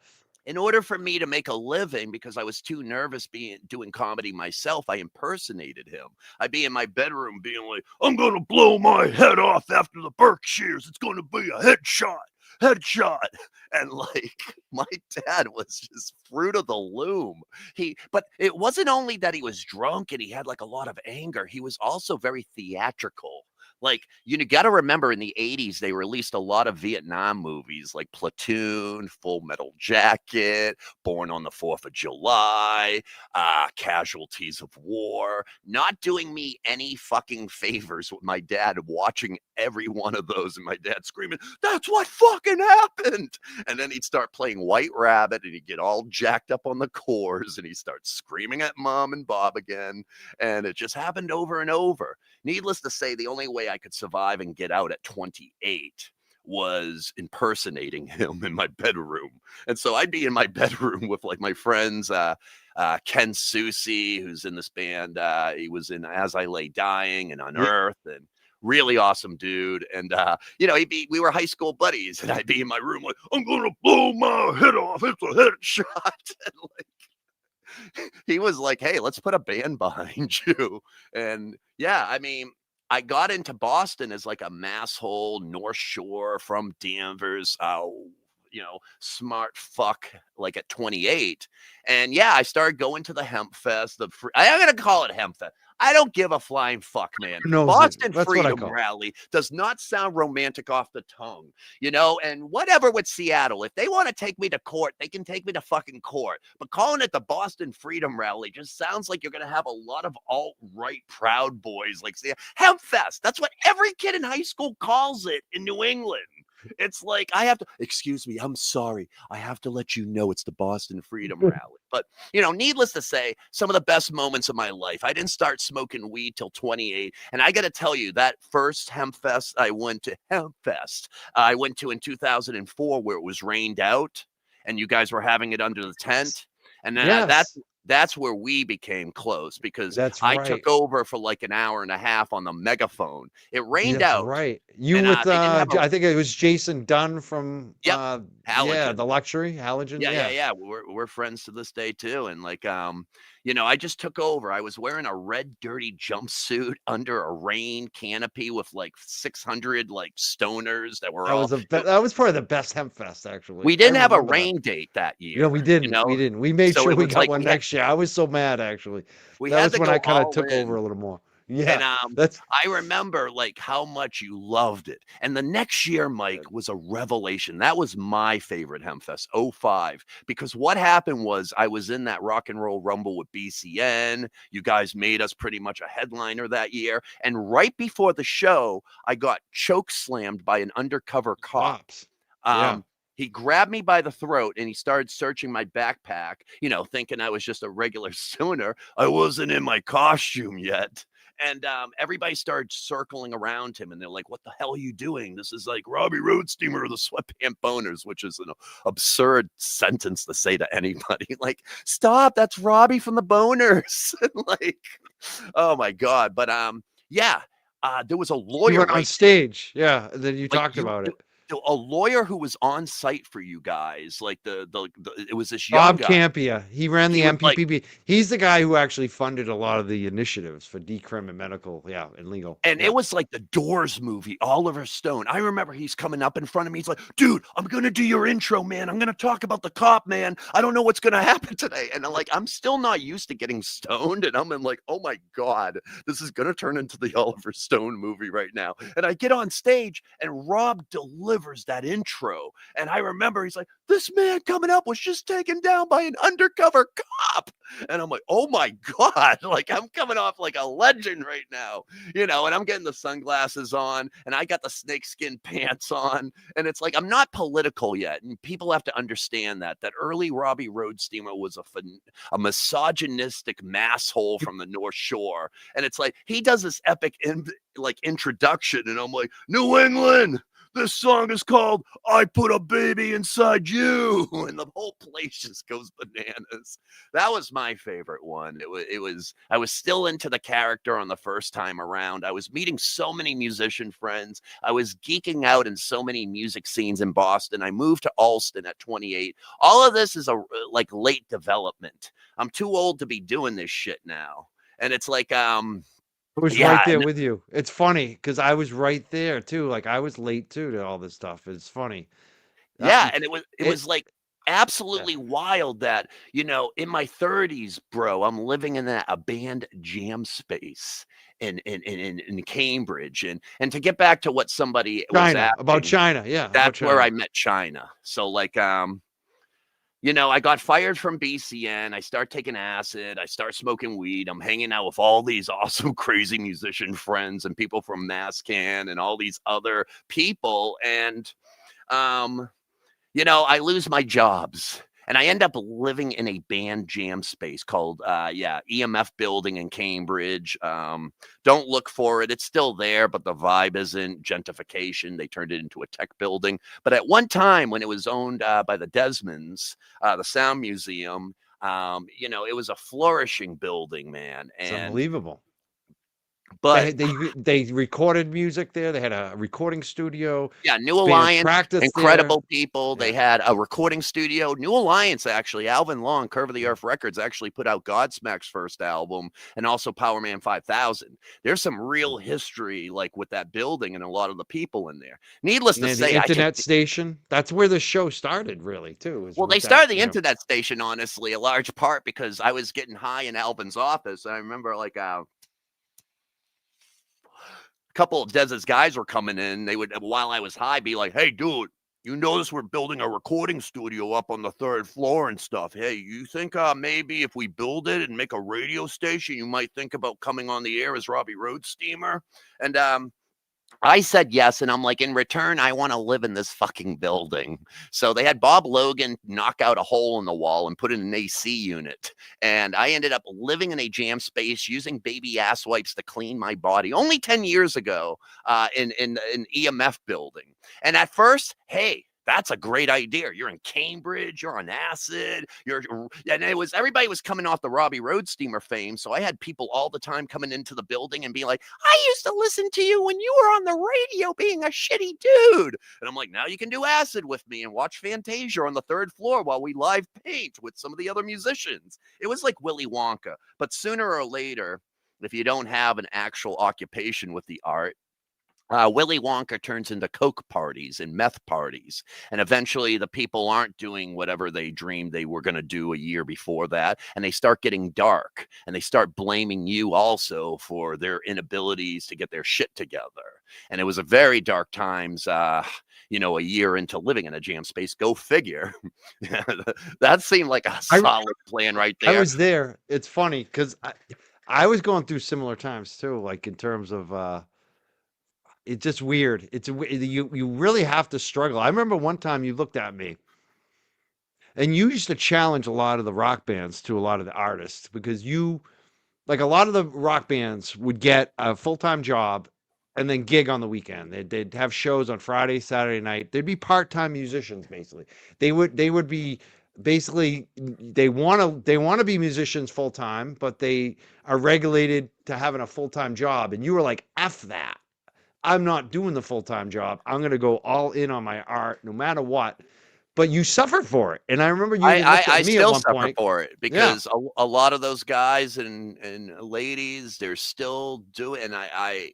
In order for me to make a living, because I was too nervous doing comedy myself, I impersonated him. I'd be in my bedroom being like, I'm going to blow my head off after the Berkshires. It's going to be a headshot. And like, my dad was just fruit of the loom. But it wasn't only that he was drunk and he had like a lot of anger. He was also very theatrical. Like, you got to remember in the 80s, they released a lot of Vietnam movies like Platoon, Full Metal Jacket, Born on the 4th of July, Casualties of War. Not doing me any fucking favors with my dad watching every one of those and my dad screaming, that's what fucking happened. And then he'd start playing White Rabbit and he'd get all jacked up on the chorus and he'd start screaming at Mom and Bob again. And it just happened over and over. Needless to say, the only way I could survive and get out at 28 was impersonating him in my bedroom. And so I'd be in my bedroom with like my friends, Ken Susi, who's in this band. He was in As I Lay Dying and Unearthed, and really awesome dude. And, we were high school buddies, and I'd be in my room like, I'm going to blow my head off. It's a headshot. And like, he was like, hey, let's put a band behind you. And yeah, I mean, I got into Boston as like a masshole, North Shore from Danvers, smart fuck, like at 28. And yeah, I started going to the Hemp Fest. I'm going to call it Hemp Fest. I don't give a flying fuck, man. Boston Freedom Rally does not sound romantic off the tongue, and whatever with Seattle. If they want to take me to court, they can take me to fucking court. But calling it the Boston Freedom Rally just sounds like you're going to have a lot of alt-right Proud Boys. Like Hemp Fest. That's what every kid in high school calls it in New England. It's like, excuse me, I'm sorry. I have to let you know it's the Boston Freedom Rally. But, needless to say, some of the best moments of my life. I didn't start smoking weed till 28. And I got to tell you, that first Hemp Fest I went to in 2004, where it was rained out and you guys were having it under the tent. And then that's where we became close, because I took over for like an hour and a half on the megaphone. It rained out. Right. You and, with I think it was Jason Dunn from the Luxury Halogen. Yeah. We're friends to this day too. And like I just took over. I was wearing a red dirty jumpsuit under a rain canopy with like 600 like stoners that were that was probably the best Hemp Fest, actually. We didn't have a rain date that year. Yeah, we didn't. We didn't. We made sure we got one next year. I was so mad, actually. That was when I kind of took over a little more. Yeah, and I remember like how much you loved it. And the next year, Mike, was a revelation. That was my favorite Hemp Fest, 05, because what happened was I was in that Rock and Roll Rumble with BCN. You guys made us pretty much a headliner that year. And right before the show, I got choke slammed by an undercover cop. He grabbed me by the throat and he started searching my backpack, thinking I was just a regular stoner. I wasn't in my costume yet. And everybody started circling around him, and they're like, what the hell are you doing? This is like Robbie Roadsteamer of the Sweatpant Boners, which is an absurd sentence to say to anybody. Like, stop, that's Robbie from the Boners. Like, oh my God. But there was a You lawyer went on right stage, yeah, and then you like talked about it. a lawyer who was on site for you guys, like it was this young Bob guy. Campia, he ran the He would like MPPB. He's the guy who actually funded a lot of the initiatives for decrim and medical, yeah, and legal. And Yeah. it was like the Doors movie, Oliver Stone. I remember he's coming up in front of me. He's like, dude, I'm going to do your intro, man. I'm going to talk about the cop, man. I don't know what's going to happen today. And I'm like, I'm still not used to getting stoned. And I'm in like, oh my God, this is going to turn into the Oliver Stone movie right now. And I get on stage and Rob delivers that intro. And I remember he's like, this man coming up was just taken down by an undercover cop. And I'm like, oh my God, like I'm coming off like a legend right now, you know, and I'm getting the sunglasses on and I got the snakeskin pants on. And it's like, I'm not political yet. And people have to understand that early Robbie Roadsteamer was a misogynistic masshole from the North Shore. And it's like, he does this epic introduction. And I'm like, New England, this song is called I Put a Baby Inside You. And the whole place just goes bananas. That was my favorite one. I was still into the character on the first time around. I was meeting so many musician friends. I was geeking out in so many music scenes in Boston. I moved to Alston at 28. All of this is like late development. I'm too old to be doing this shit now. And it's like, I was right there with you. It's funny because I was right there too. Like I was late too to all this stuff. It's funny. Yeah, and it was like absolutely wild that, you know, in my 30s, bro, I'm living in a band jam space in Cambridge. And to get back to what somebody was Chyna, about asking, Chyna, yeah. that's where I met Chyna. So like you know, I got fired from BCN. I start taking acid. I start smoking weed. I'm hanging out with all these awesome, crazy musician friends and people from Mascan and all these other people. And, you know, I lose my jobs and I end up living in a band jam space called, EMF building in Cambridge. Don't look for it. It's still there, but the vibe isn't. Gentrification. They turned it into a tech building. But at one time when it was owned by the Desmonds, the Sound Museum, you know, it was a flourishing building, man. It's And unbelievable. but they recorded music there. They had a recording studio. yeah, New Alliance, incredible there. people. Yeah. They had a recording studio. New Alliance, actually, Alvin Long, Curve of the Earth Records, actually put out Godsmack's first album and also Power Man 5000. There's some real history, like with that building and a lot of the people in there. Needless to say, the internet station. That's where the show started, really, too. Well, they started the internet station, honestly, a large part because I was getting high in Alvin's office. I remember, like, couple of Dez's guys were coming in. They would, while I was high, be like, hey, dude, you notice we're building a recording studio up on the 3rd floor and stuff. Hey, you think maybe if we build it and make a radio station, you might think about coming on the air as Robbie Roadsteamer? And I said yes, and I'm like, in return, I want to live in this fucking building. So they had Bob Logan knock out a hole in the wall and put in an AC unit. And I ended up living in a jam space using baby ass wipes to clean my body only 10 years ago in an EMF building. And at first, hey, that's a great idea. You're in Cambridge, you're on acid, and everybody was coming off the Robbie Roadsteamer fame. So I had people all the time coming into the building and being like, I used to listen to you when you were on the radio being a shitty dude. And I'm like, now you can do acid with me and watch Fantasia on the 3rd floor while we live paint with some of the other musicians. It was like Willy Wonka. But sooner or later, if you don't have an actual occupation with the art, Willy Wonka turns into coke parties and meth parties. And eventually the people aren't doing whatever they dreamed they were going to do a year before that. And they start getting dark and they start blaming you also for their inabilities to get their shit together. And it was a very dark times, you know, a year into living in a jam space. Go figure. That seemed like a solid plan right there. I was there. It's funny because I was going through similar times too, like in terms of it's just weird. You really have to struggle. I remember one time you looked at me and you used to challenge a lot of the rock bands to a lot of the artists because like a lot of the rock bands would get a full-time job and then gig on the weekend. They'd have shows on Friday, Saturday night. They'd be part-time musicians basically. They would be basically they want to be musicians full time, but they are regulated to having a full time job. And you were like, F that. I'm not doing the full time job. I'm going to go all in on my art no matter what. But you suffered for it. And I remember you even looked at I me at still one suffer point. for it Yeah. because a lot of those guys and ladies, they're still doing, and I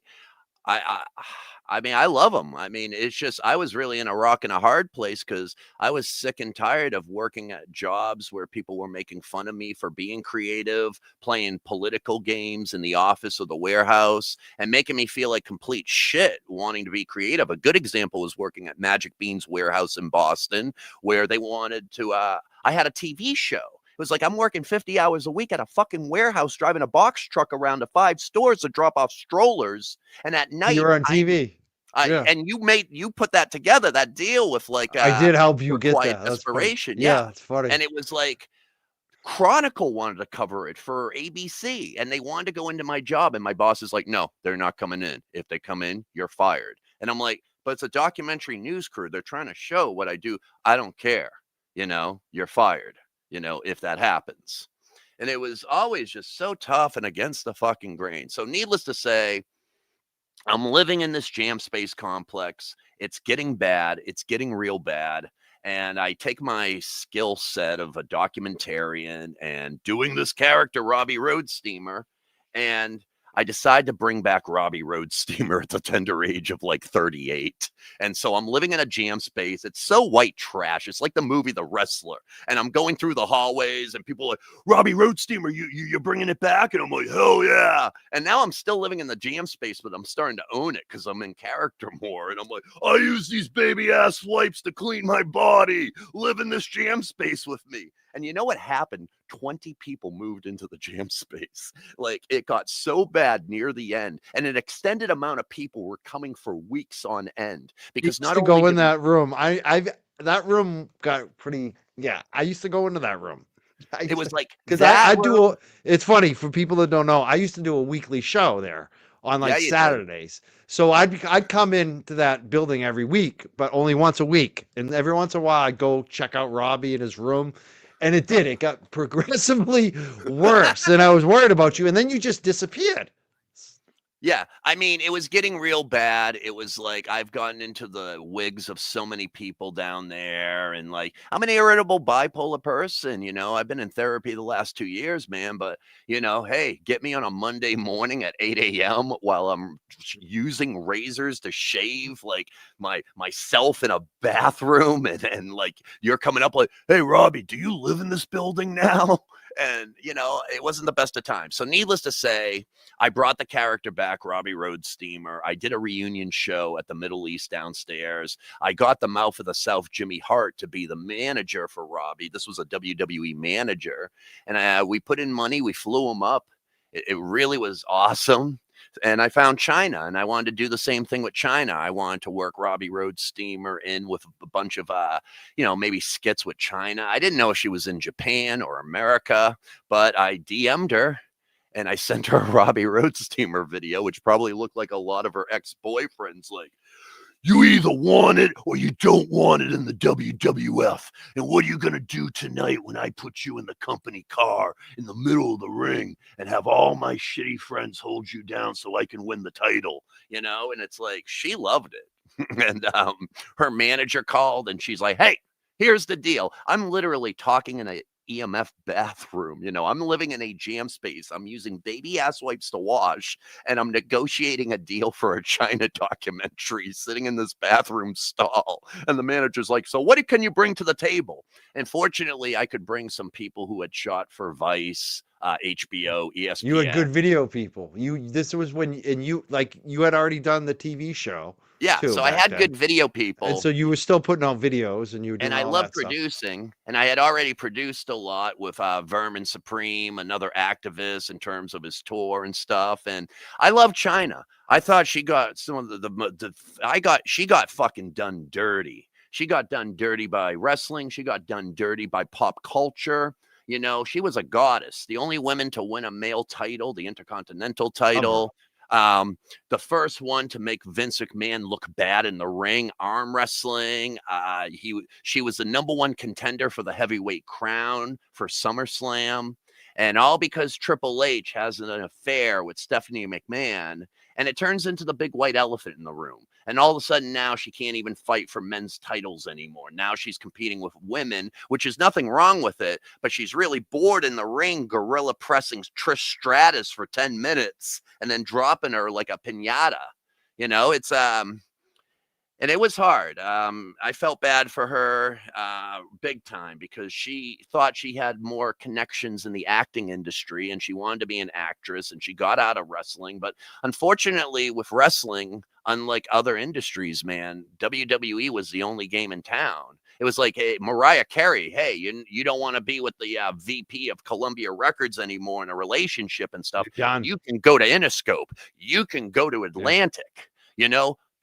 I mean, I love them. I mean, it's just I was really in a rock and a hard place because I was sick and tired of working at jobs where people were making fun of me for being creative, playing political games in the office or the warehouse, and making me feel like complete shit wanting to be creative. A good example was working at Magic Bean's warehouse in Boston, where they wanted to. I had a TV show. It was like I'm working 50 hours a week at a fucking warehouse, driving a box truck around to 5 stores to drop off strollers. And at night, You were on TV. Yeah. and you put that together, that deal with like I did help you Your get Quiet that. That's funny. Desperation. Yeah, it's funny. And it was like Chronicle wanted to cover it for ABC, and they wanted to go into my job, and my boss is like, no, they're not coming in. If they come in, you're fired. And I'm like, but it's a documentary news crew. They're trying to show what I do. I don't care. You're fired. If that happens. And it was always just so tough and against the fucking grain. So needless to say, I'm living in this jam space complex. It's getting bad. It's getting real bad. And I take my skill set of a documentarian and doing this character, Robbie Roadsteamer, and I decide to bring back Robbie Roadsteamer at the tender age of like 38. And so I'm living in a jam space. It's so white trash. It's like the movie The Wrestler. And I'm going through the hallways and people are like, Robbie Roadsteamer, you're bringing it back? And I'm like, hell yeah. And now I'm still living in the jam space, but I'm starting to own it because I'm in character more. And I'm like, I use these baby ass wipes to clean my body. Live in this jam space with me. And you know what happened? 20 people moved into the jam space. Like it got so bad near the end, and an extended amount of people were coming for weeks on end because not to only go in did that room. That room got pretty. Yeah, I used to go into that room. it was like because that I room- do. It's funny for people that don't know. I used to do a weekly show there on like Yeah, you did. Saturdays. So I'd come into that building every week, but only once a week. And every once in a while, I'd go check out Robbie in his room. And it got progressively worse. And I was worried about you. And then you just disappeared. Yeah, I mean, it was getting real bad. It was like I've gotten into the wigs of so many people down there, and like I'm an irritable bipolar person. I've been in therapy the last 2 years, man. But hey, get me on a Monday morning at 8 a.m. while I'm using razors to shave like myself in a bathroom, and like you're coming up like, hey, Robbie, do you live in this building now? And it wasn't the best of times. So needless to say, I brought the character back, Robbie Roadsteamer. I did a reunion show at the Middle East downstairs. I got the Mouth of the South, Jimmy Hart, to be the manager for Robbie. This was a WWE manager. And we put in money. We flew him up. It really was awesome. And I found Chyna, and I wanted to do the same thing with Chyna. I wanted to work Robbie Roadsteamer in with a bunch of, maybe skits with Chyna. I didn't know if she was in Japan or America, but I DM'd her. And I sent her a Robbie Roadsteamer video, which probably looked like a lot of her ex-boyfriends. Like, you either want it or you don't want it in the WWF. And what are you going to do tonight when I put you in the company car in the middle of the ring and have all my shitty friends hold you down so I can win the title? And it's like, she loved it. And her manager called and she's like, hey, here's the deal. I'm literally talking in a EMF bathroom. I'm living in a jam space. I'm using baby ass wipes to wash, and I'm negotiating a deal for a Chyna documentary sitting in this bathroom stall. And the manager's like, so what can you bring to the table? And fortunately, I could bring some people who had shot for Vice, HBO, ESPN. You had good video people. This was when, and you had already done the TV show. Yeah, so I had good video people. And so you were still putting out videos, and you were doing all that stuff. And I love producing, and I had already produced a lot with Vermin Supreme, another activist in terms of his tour and stuff. And I love Chyna. I thought she got some of she got fucking done dirty. She got done dirty by wrestling. She got done dirty by pop culture. She was a goddess. The only women to win a male title, the Intercontinental title. The first one to make Vince McMahon look bad in the ring, arm wrestling. She was the #1 contender for the heavyweight crown for SummerSlam. And all because Triple H has an affair with Stephanie McMahon, and it turns into the big white elephant in the room. And all of a sudden now she can't even fight for men's titles anymore. Now she's competing with women, which is nothing wrong with it, but she's really bored in the ring, gorilla pressing Trish Stratus for 10 minutes and then dropping her like a piñata. It's and it was hard. I felt bad for her big time because she thought she had more connections in the acting industry and she wanted to be an actress and she got out of wrestling. But unfortunately, with wrestling, unlike other industries, man, WWE was the only game in town. It was like, hey, Mariah Carey, hey, you don't want to be with the VP of Columbia Records anymore in a relationship and stuff. You can go to Interscope. You can go to Atlantic.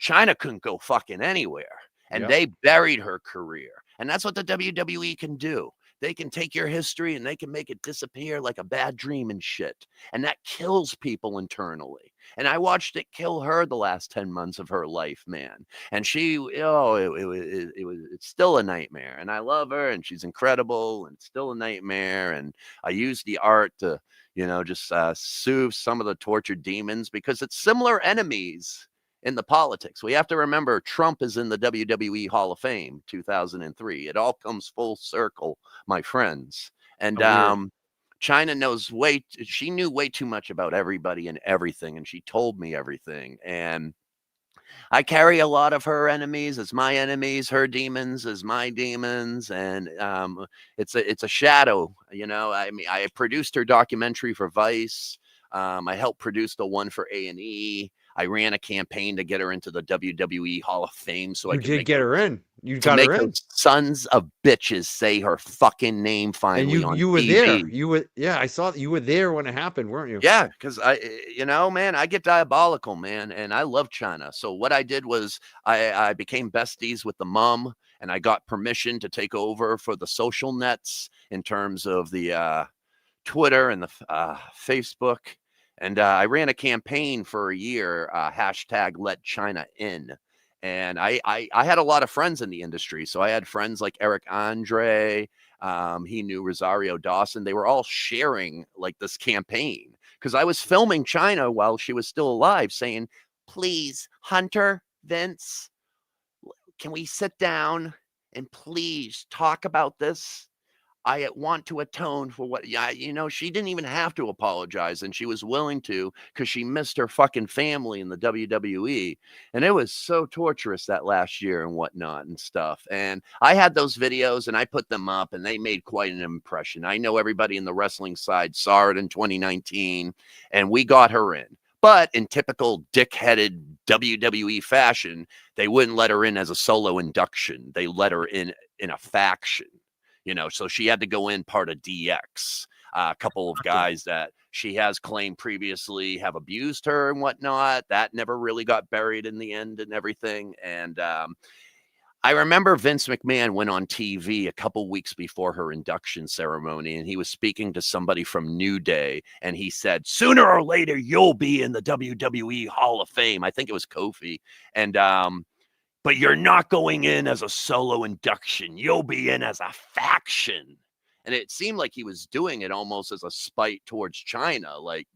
Chyna couldn't go fucking anywhere, and they buried her career. And that's what the WWE can do. They can take your history and they can make it disappear like a bad dream and shit. And that kills people internally. And I watched it kill her the last 10 months of her life, man. And it's still a nightmare. And I love her and she's incredible and it's still a nightmare. And I use the art to, just soothe some of the tortured demons because it's similar enemies in the politics. We have to remember Trump is in the WWE Hall of Fame 2003. It all comes full circle, my friends. And Chyna she knew way too much about everybody and everything, and she told me everything. And I carry a lot of her enemies as my enemies, her demons as my demons, and it's a shadow. I produced her documentary for Vice. I helped produce the one for A&E. I ran a campaign to get her into the WWE Hall of Fame. So I could get her in. You got her in. Those sons of bitches say her fucking name finally on TV. You were there. I saw that you were there when it happened, weren't you? Yeah, because man, I get diabolical, man, and I love Chyna. So what I did was I became besties with the mom, and I got permission to take over for the social nets in terms of the Twitter and the Facebook. And I ran a campaign for a year, hashtag Let Chyna In. And I had a lot of friends in the industry. So I had friends like Eric Andre. He knew Rosario Dawson. They were all sharing like this campaign because I was filming Chyna while she was still alive saying, please, Hunter, Vince, can we sit down and please talk about this? I want to atone for what, she didn't even have to apologize, and she was willing to because she missed her fucking family in the WWE. And it was so torturous that last year and whatnot and stuff. And I had those videos and I put them up and they made quite an impression. I know everybody in the wrestling side saw it in 2019 and we got her in. But in typical dick-headed WWE fashion, they wouldn't let her in as a solo induction. They let her in a faction. So she had to go in part of DX. A couple of guys that she has claimed previously have abused her and whatnot. That never really got buried in the end and everything. And I remember Vince McMahon went on TV a couple weeks before her induction ceremony, and he was speaking to somebody from New Day, and he said, sooner or later, you'll be in the WWE Hall of Fame. I think it was Kofi. And but you're not going in as a solo induction. You'll be in as a faction. And it seemed like he was doing it almost as a spite towards Chyna. Like,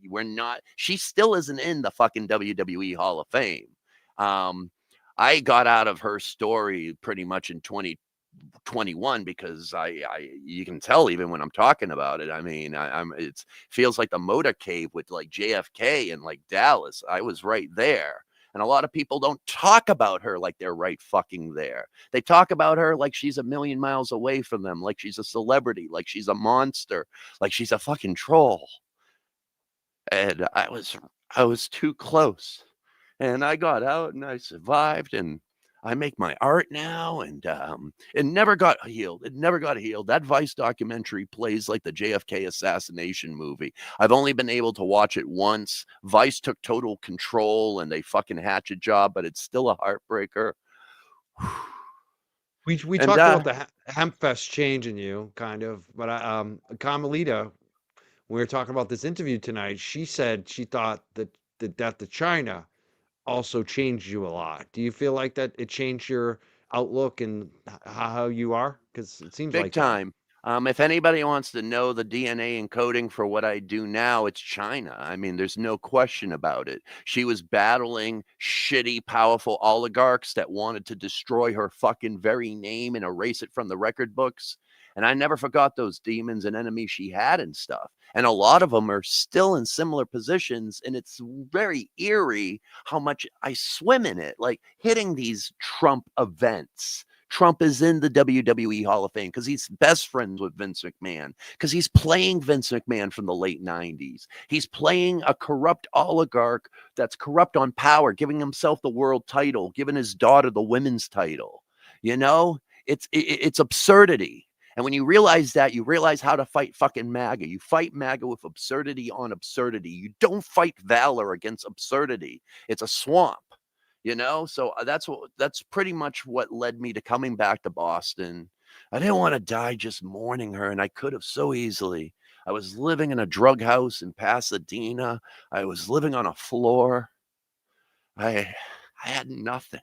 she still isn't in the fucking WWE Hall of Fame. I got out of her story pretty much in 2021 because you can tell even when I'm talking about it. I mean, it feels like the motorcade with like JFK and like Dallas. I was right there. And a lot of people don't talk about her like they're right fucking there. They talk about her like she's a million miles away from them, like she's a celebrity, like she's a monster, like she's a fucking troll. And I was too close. And I got out and I survived and I make my art now, and it never got healed. It never got healed. That Vice documentary plays like the JFK assassination movie. I've only been able to watch it once. Vice took total control and they fucking hatchet job, but it's still a heartbreaker. We talked about the Hemp Fest changing you, kind of, but Carmelita, we were talking about this interview tonight. She said she thought that the death of Chyna also changed you a lot. Do you feel like that it changed your outlook and how you are? Because it seems Big like that. time. If anybody wants to know the DNA encoding for what I do now, it's Chyna. I mean, there's no question about it. She was battling shitty, powerful oligarchs that wanted to destroy her fucking very name and erase it from the record books. And I never forgot those demons and enemies she had and stuff. And a lot of them are still in similar positions. And it's very eerie how much I swim in it, like hitting these Trump events. Trump is in the WWE Hall of Fame because he's best friends with Vince McMahon, because he's playing Vince McMahon from the late 90s. He's playing a corrupt oligarch that's corrupt on power, giving himself the world title, giving his daughter the women's title. You know, it's absurdity. And when you realize that, you realize how to fight fucking MAGA. You fight MAGA with absurdity on absurdity. You don't fight valor against absurdity. It's a swamp. You know, so that's pretty much what led me to coming back to Boston. I didn't want to die just mourning her, and I could have so easily. I was living in a drug house in Pasadena. I was living on a floor. I had nothing.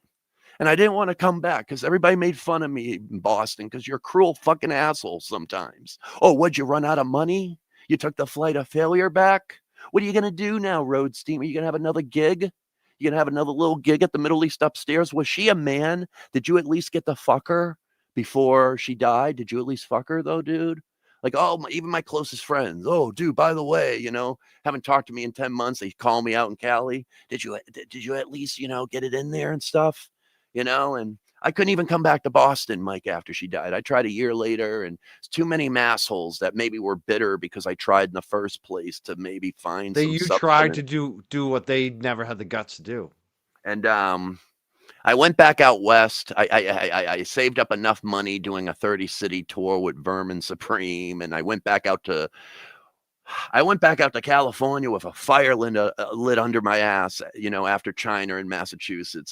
And I didn't want to come back because everybody made fun of me in Boston because you're cruel fucking assholes sometimes. Oh, what'd you run out of money? You took the flight of failure back? What are you going to do now, Roadsteamer? You going to have another gig? You gonna have another little gig at the Middle East upstairs? Was she a man? Did you at least get to fuck her before she died? Did you at least fuck her though, dude? Like, oh, even my closest friends. Oh, dude, by the way, haven't talked to me in 10 months. They call me out in Cali. Did you at least, get it in there and stuff? And I couldn't even come back to Boston, Mike, after she died. I tried a year later, and it's too many massholes that maybe were bitter because I tried in the first place to maybe find some You substance. tried to do what they never had the guts to do. And I went back out west. I saved up enough money doing a 30-city tour with Vermin Supreme, and I went back out to California with a fire lit under my ass, after Chyna in Massachusetts.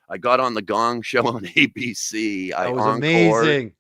I got on the Gong Show on ABC. That was amazing.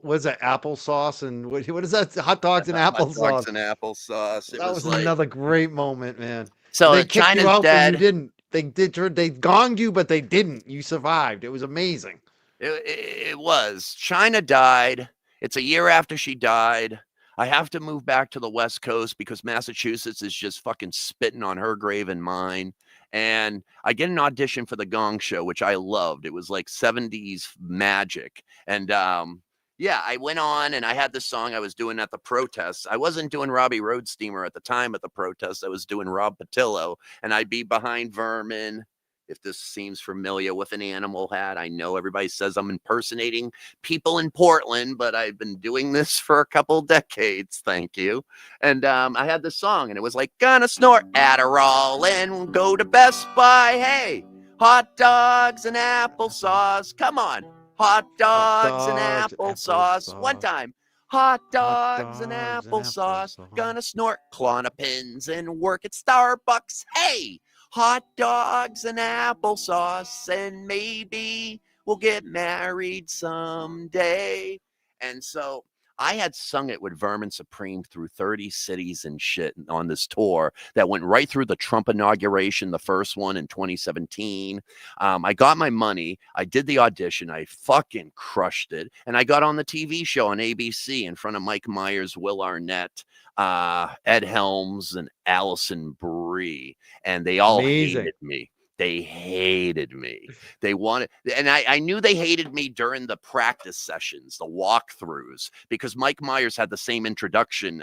Was it applesauce and what is that? Hot dogs and applesauce. Hot dogs and applesauce. That was another great moment, man. So they kicked you out, dead. But you didn't. They gonged you, but they didn't. You survived. It was amazing. It was. Chyna died. It's a year after she died. I have to move back to the West Coast because Massachusetts is just fucking spitting on her grave and mine. And I get an audition for the Gong Show, which I loved. It was like 70s magic. And I went on and I had this song I was doing at the protests. I wasn't doing Robbie Roadsteamer at the time at the protests. I was doing Rob Potylo, and I'd be behind Vermin. If this seems familiar, with an animal hat. I know everybody says I'm impersonating people in Portland, but I've been doing this for a couple decades. Thank you. And I had this song, and it was like, gonna snort Adderall and go to Best Buy. Hey, hot dogs and applesauce. Come on. Hot dogs and applesauce. One time. Hot dogs and applesauce. Gonna snort Klonopins and work at Starbucks. Hey, hot dogs and applesauce, and maybe we'll get married someday. And so I had sung it with Vermin Supreme through 30 cities and shit on this tour that went right through the Trump inauguration, the first one in 2017. I got my money. I did the audition. I fucking crushed it. And I got on the TV show on ABC in front of Mike Myers, Will Arnett, Ed Helms, and Allison Brie. And they all hated me. They hated me. They wanted, and I knew they hated me during the practice sessions, the walkthroughs, because Mike Myers had the same introduction.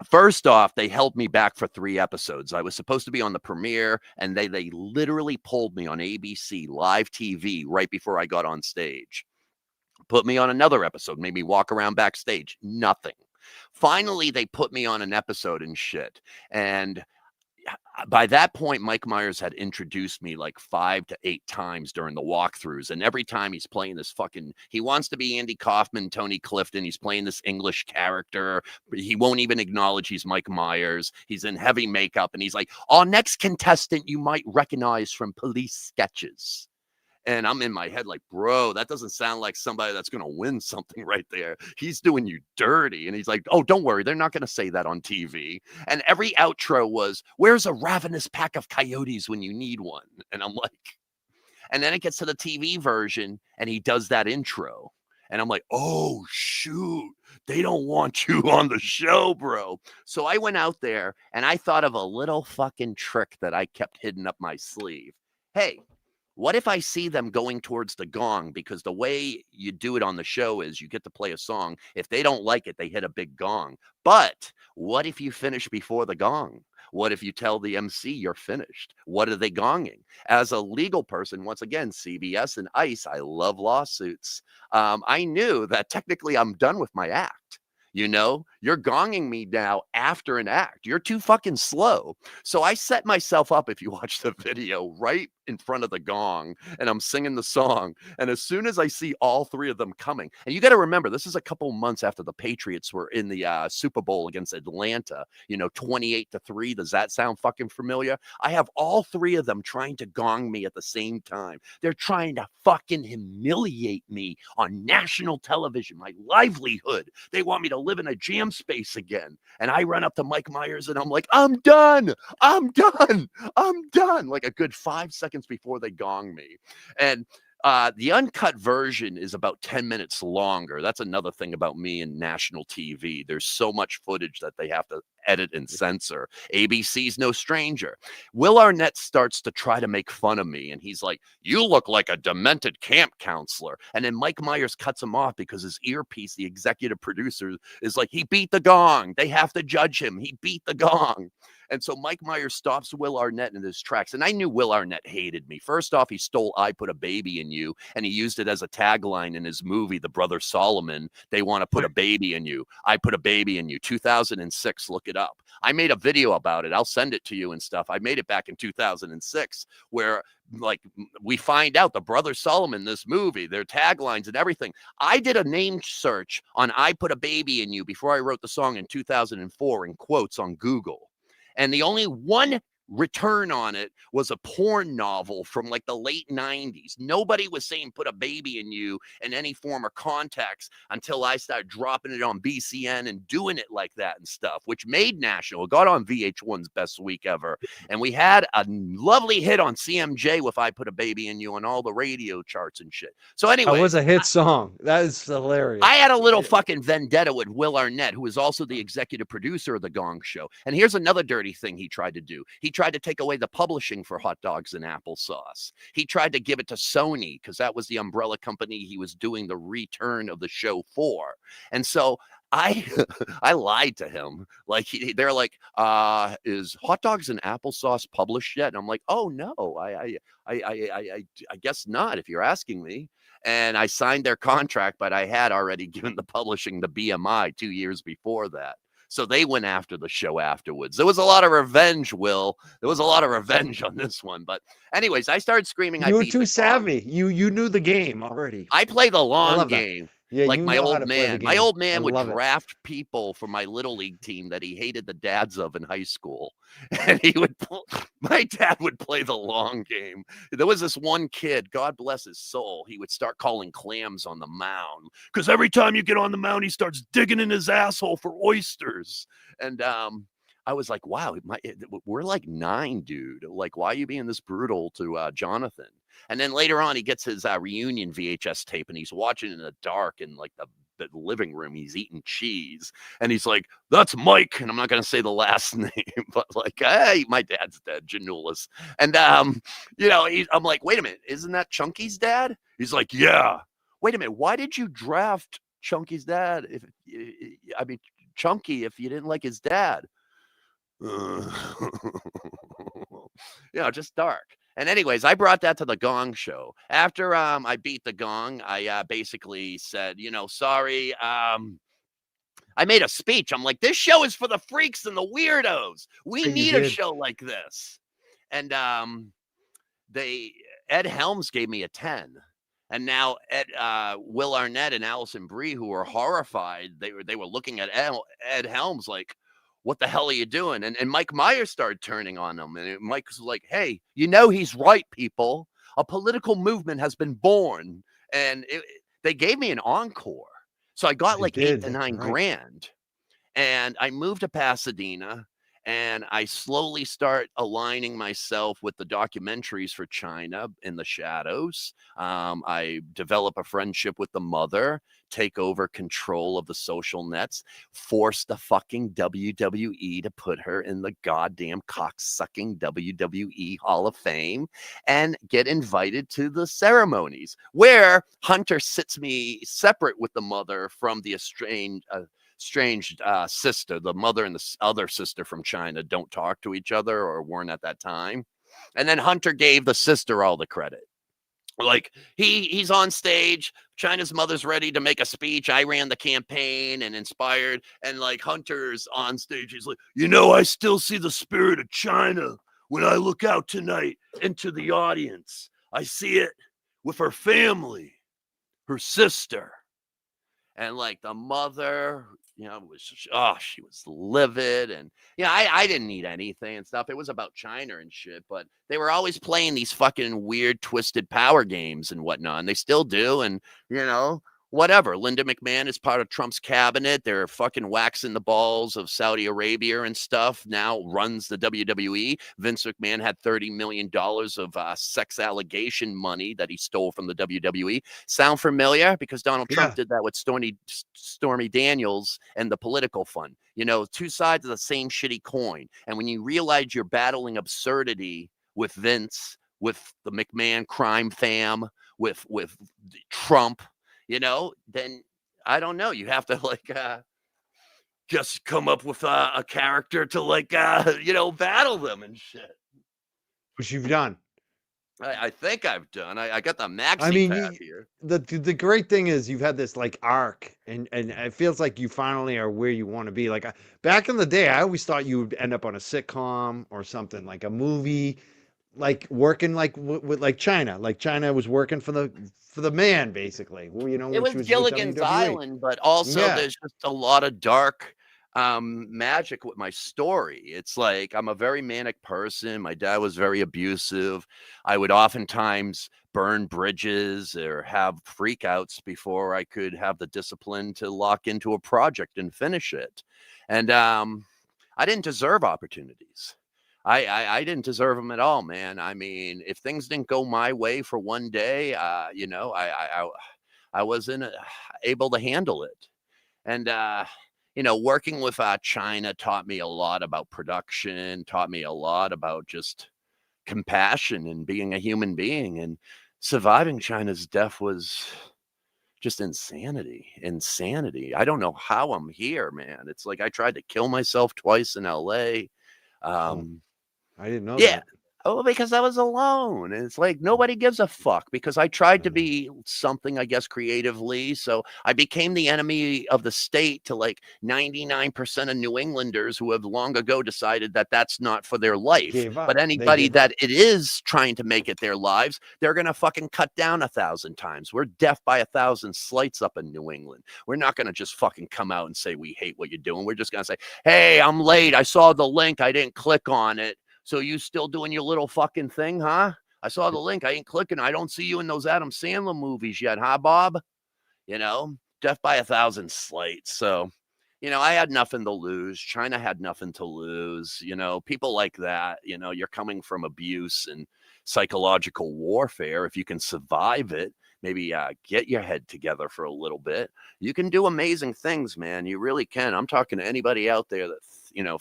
First off, they held me back for 3 episodes. I was supposed to be on the premiere, and they literally pulled me on ABC live TV right before I got on stage. Put me on another episode, made me walk around backstage. Nothing. Finally, they put me on an episode and shit. And by that point, Mike Myers had introduced me like 5 to 8 times during the walkthroughs. And every time he's playing this he wants to be Andy Kaufman, Tony Clifton. He's playing this English character. He won't even acknowledge he's Mike Myers. He's in heavy makeup. And he's like, our next contestant you might recognize from Police Sketches. And I'm in my head like, bro, that doesn't sound like somebody that's going to win something right there. He's doing you dirty. And he's like, oh, don't worry. They're not going to say that on TV. And every outro was, where's a ravenous pack of coyotes when you need one? And I'm like, and then it gets to the TV version and he does that intro. And I'm like, oh, shoot, they don't want you on the show, bro. So I went out there and I thought of a little fucking trick that I kept hidden up my sleeve. Hey, what if I see them going towards the gong? Because the way you do it on the show is you get to play a song. If they don't like it, they hit a big gong. But what if you finish before the gong? What if you tell the MC you're finished? What are they gonging? As a legal person, once again, CBS and ICE, I love lawsuits. I knew that technically I'm done with my act. You know, you're gonging me now after an act. You're too fucking slow. So I set myself up, if you watch the video, right in front of the gong, and I'm singing the song. And as soon as I see all three of them coming, and you got to remember, this is a couple months after the Patriots were in the Super Bowl against Atlanta, 28-3. Does that sound fucking familiar? I have all three of them trying to gong me at the same time. They're trying to fucking humiliate me on national television, my livelihood. They want me to live in a jam space again. And I run up to Mike Myers and I'm like, I'm done. Like a good 5 seconds before they gong me. And the uncut version is about 10 minutes longer. That's another thing about me and national TV. There's so much footage that they have to edit and censor. ABC's no stranger. Will Arnett starts to try to make fun of me, and he's like, you look like a demented camp counselor. And then Mike Myers cuts him off because his earpiece, the executive producer, is like, he beat the gong. They have to judge him. He beat the gong. And so Mike Myers stops Will Arnett in his tracks. And I knew Will Arnett hated me. First off, he stole I Put a Baby in You, and he used it as a tagline in his movie, The Brother Solomon. They want to put a baby in you. I Put a Baby in You. 2006, look it up. I made a video about it. I'll send it to you and stuff. I made it back in 2006 where like we find out the Brother Solomon, this movie, their taglines and everything. I did a name search on I Put a Baby in You before I wrote the song in 2004 in quotes on Google. And the only one return on it was a porn novel from like the late 90s. Nobody was saying put a baby in you in any form or context until I started dropping it on BCN and doing it like that and stuff, which made national. It got on VH1's Best Week Ever. And we had a lovely hit on CMJ with I Put a Baby in You on all the radio charts and shit. So anyway. That was a hit song. That is hilarious. I had a little fucking vendetta with Will Arnett, who is also the executive producer of The Gong Show. And here's another dirty thing he tried to do. He tried to take away the publishing for Hot Dogs and Applesauce. He tried to give it to Sony because that was the umbrella company he was doing the return of the show for. And so I lied to him. Like they're like, is Hot Dogs and Applesauce published yet? And I'm like, oh no, I guess not if you're asking me. And I signed their contract, but I had already given the publishing the BMI 2 years before that. So they went after the show afterwards. There was a lot of revenge, Will. There was a lot of revenge on this one. But anyways, I started screaming. You were too savvy. You knew the game already. I play the long game. Yeah, like my old man. My old man would draft people for my little league team that he hated the dads of in high school. And my dad would play the long game. There was this one kid, God bless his soul, he would start calling clams on the mound. Because every time you get on the mound, he starts digging in his asshole for oysters. And I was like, wow, we're like 9, dude. Like, why are you being this brutal to Jonathan? And then later on, he gets his reunion VHS tape and he's watching in the dark in like the living room. He's eating cheese and he's like, that's Mike. And I'm not going to say the last name, but like, hey, my dad's dead, Janulis. And, I'm like, wait a minute, isn't that Chunky's dad? He's like, yeah. Wait a minute, why did you draft Chunky's dad? Chunky, if you didn't like his dad. Just dark. And anyways, I brought that to the Gong Show. After I beat the gong, I basically said, sorry. I made a speech. I'm like, this show is for the freaks and the weirdos. We need a show like this. And Ed Helms gave me a 10. And now Will Arnett and Allison Brie, who were horrified, they were looking at Ed Helms like, what the hell are you doing? And Mike Myers started turning on him. And Mike was like, hey, he's right, people. A political movement has been born. And they gave me an encore. So I got They like did, 8 to 9 right. grand. And I moved to Pasadena, and I slowly start aligning myself with the documentaries for Chyna in the shadows. I develop a friendship with the mother, take over control of the social nets, force the fucking WWE to put her in the goddamn cocksucking WWE Hall of Fame, and get invited to the ceremonies where Hunter sits me separate with the mother from the estranged sister. The mother and the other sister from Chyna don't talk to each other, or weren't at that time. And then Hunter gave the sister all the credit. Like he's on stage, Chyna's mother's ready to make a speech. I ran the campaign and inspired, and like Hunter's on stage, he's like, I still see the spirit of Chyna when I look out tonight into the audience. I see it with her family, her sister. And like the mother, she was livid. And I didn't need anything and stuff. It was about China and shit, but they were always playing these fucking weird twisted power games and whatnot, and they still do. And whatever. Linda McMahon is part of Trump's cabinet. They're fucking waxing the balls of Saudi Arabia and stuff. Now runs the WWE. Vince McMahon had $30 million of sex allegation money that he stole from the WWE. Sound familiar? Because Donald Trump did that with Stormy Daniels and the political fund. Two sides of the same shitty coin. And when you realize you're battling absurdity with Vince, with the McMahon crime fam, with Trump, then I don't know. You have to just come up with a character to battle them and shit. Which you've done. I think I've done. I got the maxi pad here. The great thing is you've had this arc, and it feels like you finally are where you want to be. Like back in the day, I always thought you would end up on a sitcom or something, like a movie, like working with Chyna. Like Chyna was working for the man, basically. It was Gilligan's Island, but also there's just a lot of dark magic with my story. It's like I'm a very manic person. My dad was very abusive. I would oftentimes burn bridges or have freakouts before I could have the discipline to lock into a project and finish it. And I didn't deserve opportunities. I didn't deserve them at all, man. I mean, if things didn't go my way for one day, I wasn't able to handle it. And working with Chyna taught me a lot about production, taught me a lot about just compassion and being a human being. And surviving Chyna's death was just insanity. I don't know how I'm here, man. It's like I tried to kill myself twice in LA. I didn't know that. Oh, because I was alone. And it's like nobody gives a fuck, because I tried to be something, I guess, creatively. So I became the enemy of the state to 99% of New Englanders who have long ago decided that that's not for their life. But anybody that it is trying to make it their lives, they're going to fucking cut down 1,000 times. We're deaf by 1,000 slights up in New England. We're not going to just fucking come out and say we hate what you're doing. We're just going to say, hey, I'm late. I saw the link. I didn't click on it. So you still doing your little fucking thing, huh? I saw the link. I ain't clicking. I don't see you in those Adam Sandler movies yet, huh, Bob? Death by 1,000 slights. So, I had nothing to lose. Chyna had nothing to lose. People like that, you're coming from abuse and psychological warfare. If you can survive it, maybe get your head together for a little bit, you can do amazing things, man. You really can. I'm talking to anybody out there that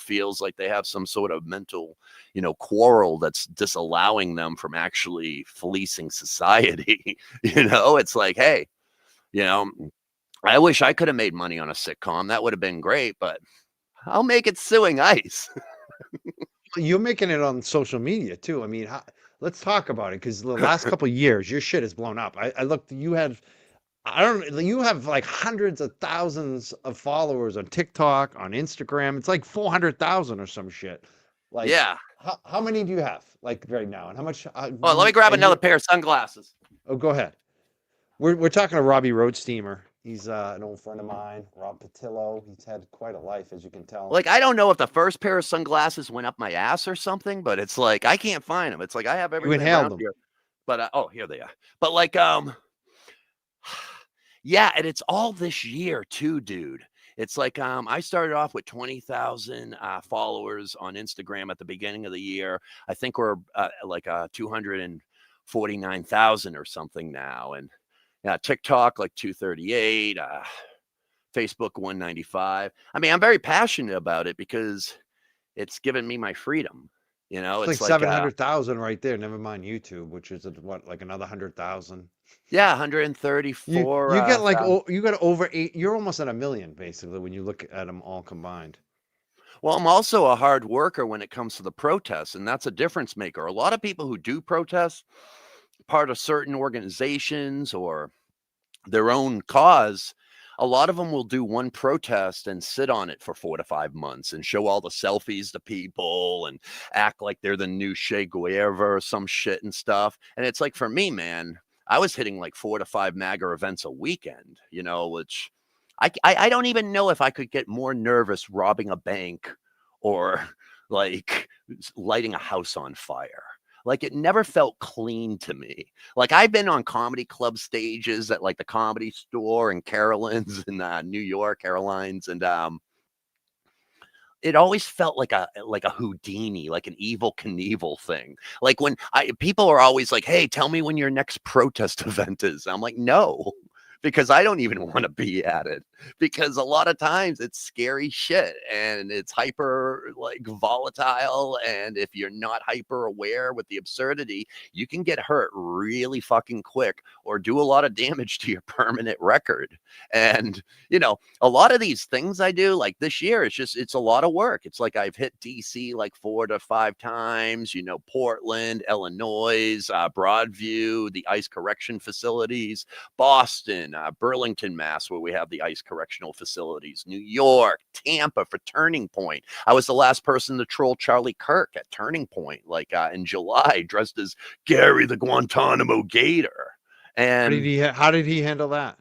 feels like they have some sort of mental quarrel that's disallowing them from actually fleecing society. It's like, hey, I wish I could have made money on a sitcom. That would have been great, but I'll make it suing ICE. You're making it on social media too. I mean, let's talk about it, because the last couple of years, your shit has blown up. I looked. You have hundreds of thousands of followers on TikTok, on Instagram. It's like 400,000 or some shit. How many do you have right now? And how much? Well, let me grab another pair of sunglasses. Oh, go ahead. We're talking to Robbie Roadsteamer. He's an old friend of mine, Rob Potylo. He's had quite a life, as you can tell. I don't know if the first pair of sunglasses went up my ass or something, but it's like I can't find them. It's like I have everything around here. But oh, here they are. But like yeah, and it's all this year too, dude. It's like I started off with 20,000 followers on Instagram at the beginning of the year. I think we're like 249,000 or something now, and TikTok like 238, Facebook 195. I mean, I'm very passionate about it because it's given me my freedom. You know, It's like it's like 700,000 right there. Never mind YouTube, which is what, like another 100,000. yeah, You 134. you get like you got over 8. You're almost at a million basically when you look at them all combined. Well, I'm also a hard worker when it comes to the protests, and that's a difference maker. A lot of people who do protests, part of certain organizations or their own cause, a lot of them will do one protest and sit on it for 4 to 5 months and show all the selfies to people and act like they're the new Che Guevara or some shit and stuff. And it's like, for me, man, I was hitting like 4 to 5 MAGA events a weekend, you know, which I don't even know if I could get more nervous robbing a bank or like lighting a house on fire. Like, it never felt clean to me. Like, I've been on comedy club stages at like the Comedy Store and Caroline's in New York, Caroline's, and it always felt like a Houdini, like an evil Knievel thing. Like when people are always like, "Hey, tell me when your next protest event is." I'm like, "No." Because I don't even want to be at it, because a lot of times it's scary shit and it's hyper like volatile. And if you're not hyper aware with the absurdity, you can get hurt really fucking quick or do a lot of damage to your permanent record. And, you know, a lot of these things I do, like this year, it's a lot of work. It's like I've hit DC like 4 to 5 times, you know, Portland, Illinois, Broadview, the ICE correction facilities, Boston, Burlington, Mass, where we have the ICE correctional facilities, New York, Tampa for Turning Point. I was the last person to troll Charlie Kirk at Turning Point, like in July, dressed as Gary the Guantanamo Gator. And How did he handle that?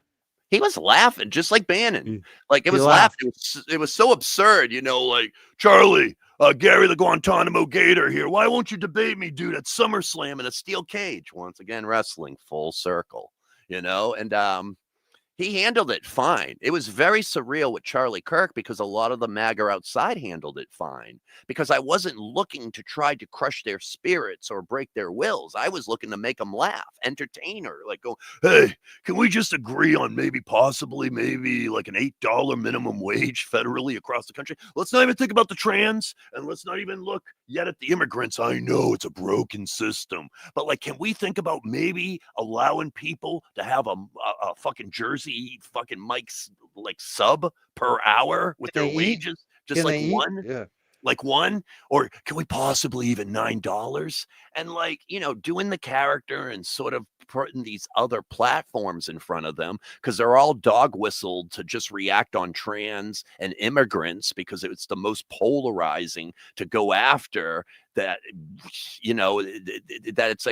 he was laughing just like Bannon. Like it He was laughed. laughing. It was so absurd, you know, like, Charlie, Gary the Guantanamo Gator here. Why won't you debate me, dude, at SummerSlam in a steel cage? Once again, wrestling full circle, you know, and he handled it fine. It was very surreal with Charlie Kirk because a lot of the MAGA outside handled it fine, because I wasn't looking to try to crush their spirits or break their wills. I was looking to make them laugh, entertain her, like go, "Hey, can we just agree on maybe like an $8 minimum wage federally across the country? Let's not even think about the trans, and let's not even look yet at the immigrants. I know it's a broken system, but like, can we think about maybe allowing people to have a fucking jersey fucking Mike's like sub per hour with their wages, just like one?" Yeah. Like one, or can we possibly even $9? And like, you know, doing the character and sort of putting these other platforms in front of them, because they're all dog whistled to just react on trans and immigrants because it's the most polarizing to go after. That, you know, that it's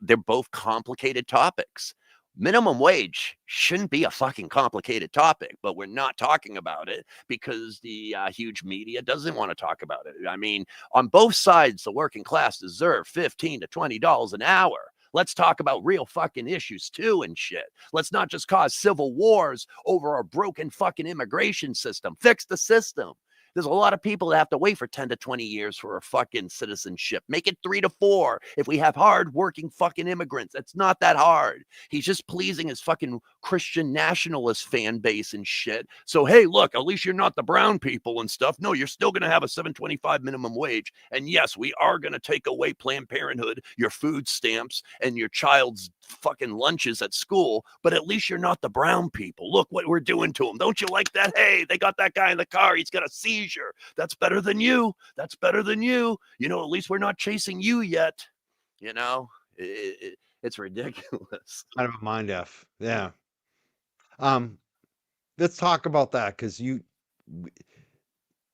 they're both complicated topics. Minimum wage shouldn't be a fucking complicated topic, but we're not talking about it because the huge media doesn't want to talk about it. I mean, on both sides, the working class deserve $15 to $20 an hour. Let's talk about real fucking issues too and shit. Let's not just cause civil wars over a broken fucking immigration system. Fix the system. There's a lot of people that have to wait for 10 to 20 years for a fucking citizenship. Make it 3 to 4 if we have hard-working fucking immigrants. It's not that hard. He's just pleasing his fucking Christian nationalist fan base and shit. So, hey, look, at least you're not the brown people and stuff. No, you're still going to have a $7.25 minimum wage. And yes, we are going to take away Planned Parenthood, your food stamps, and your child's fucking lunches at school, but at least you're not the brown people. Look what we're doing to them. Don't you like that? Hey, they got that guy in the car. He's got a seizure. That's better than you. That's better than you. You know, at least we're not chasing you yet. You know, it's ridiculous. Kind of a mind F. Yeah. Let's talk about that, because